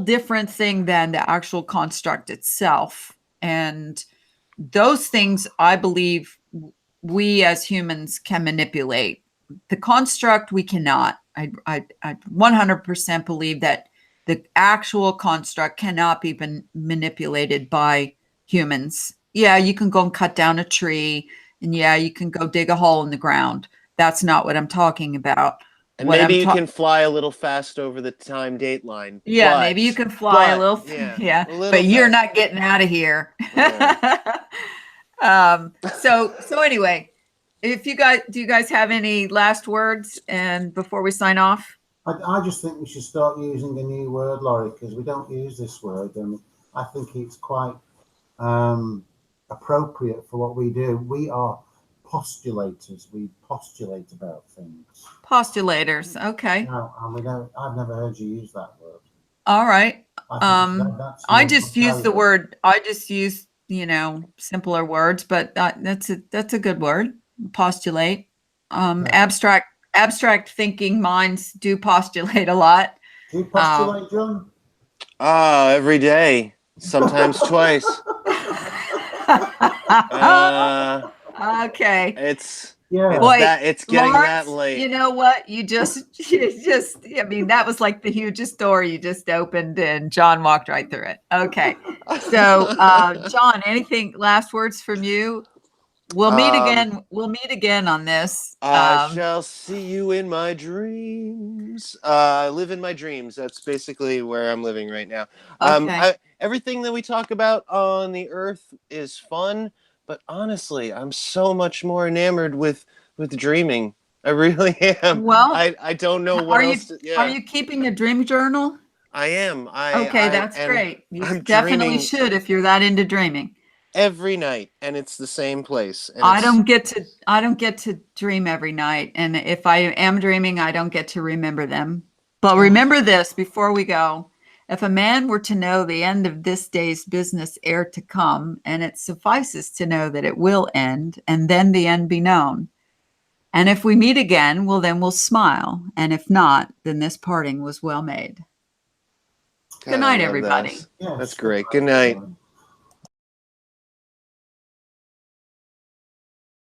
different thing than the actual construct itself. And those things, I believe, we as humans can manipulate. The construct, we cannot. I 100% believe that the actual construct cannot be manipulated by humans. Yeah, you can go and cut down a tree, and yeah, you can go dig a hole in the ground. That's not what I'm talking about. And maybe you can fly a little fast over the time date line. Yeah, maybe you can fly a little. Yeah, but you're not getting out of here. Yeah. So anyway, do you guys have any last words and before we sign off? I just think we should start using a new word, Laurie, because we don't use this word, and I think it's quite appropriate for what we do. We are postulators. We postulate about things. Postulators. Okay. No, and I've never heard you use that word. All right. I just use simpler words, but that's a good word. Postulate. Yeah. Abstract thinking minds do postulate a lot. Do you postulate, John? Every day, sometimes twice. Okay. It's getting Lawrence, that late. You know what? You just I mean, that was like the hugest door you just opened and John walked right through it. Okay. So John, anything last words from you? We'll meet again. We'll meet again on this. I shall see you in my dreams. I live in my dreams. That's basically where I'm living right now. Okay. Everything that we talk about on the earth is fun, but honestly, I'm so much more enamored with dreaming. I really am. Well, I don't know what else. Are you keeping a dream journal? I am. That's great. You definitely should if you're that into dreaming. Every night, and it's the same place. And I don't get to dream every night, and if I am dreaming, I don't get to remember them. But remember this before we go: If a man were to know the end of this day's business ere to come, and it suffices to know that it will end, and then the end be known. And if we meet again, well, then we'll smile. And if not, then this parting was well made. God, Good night, I love everybody. that. Yes. That's great. Good night.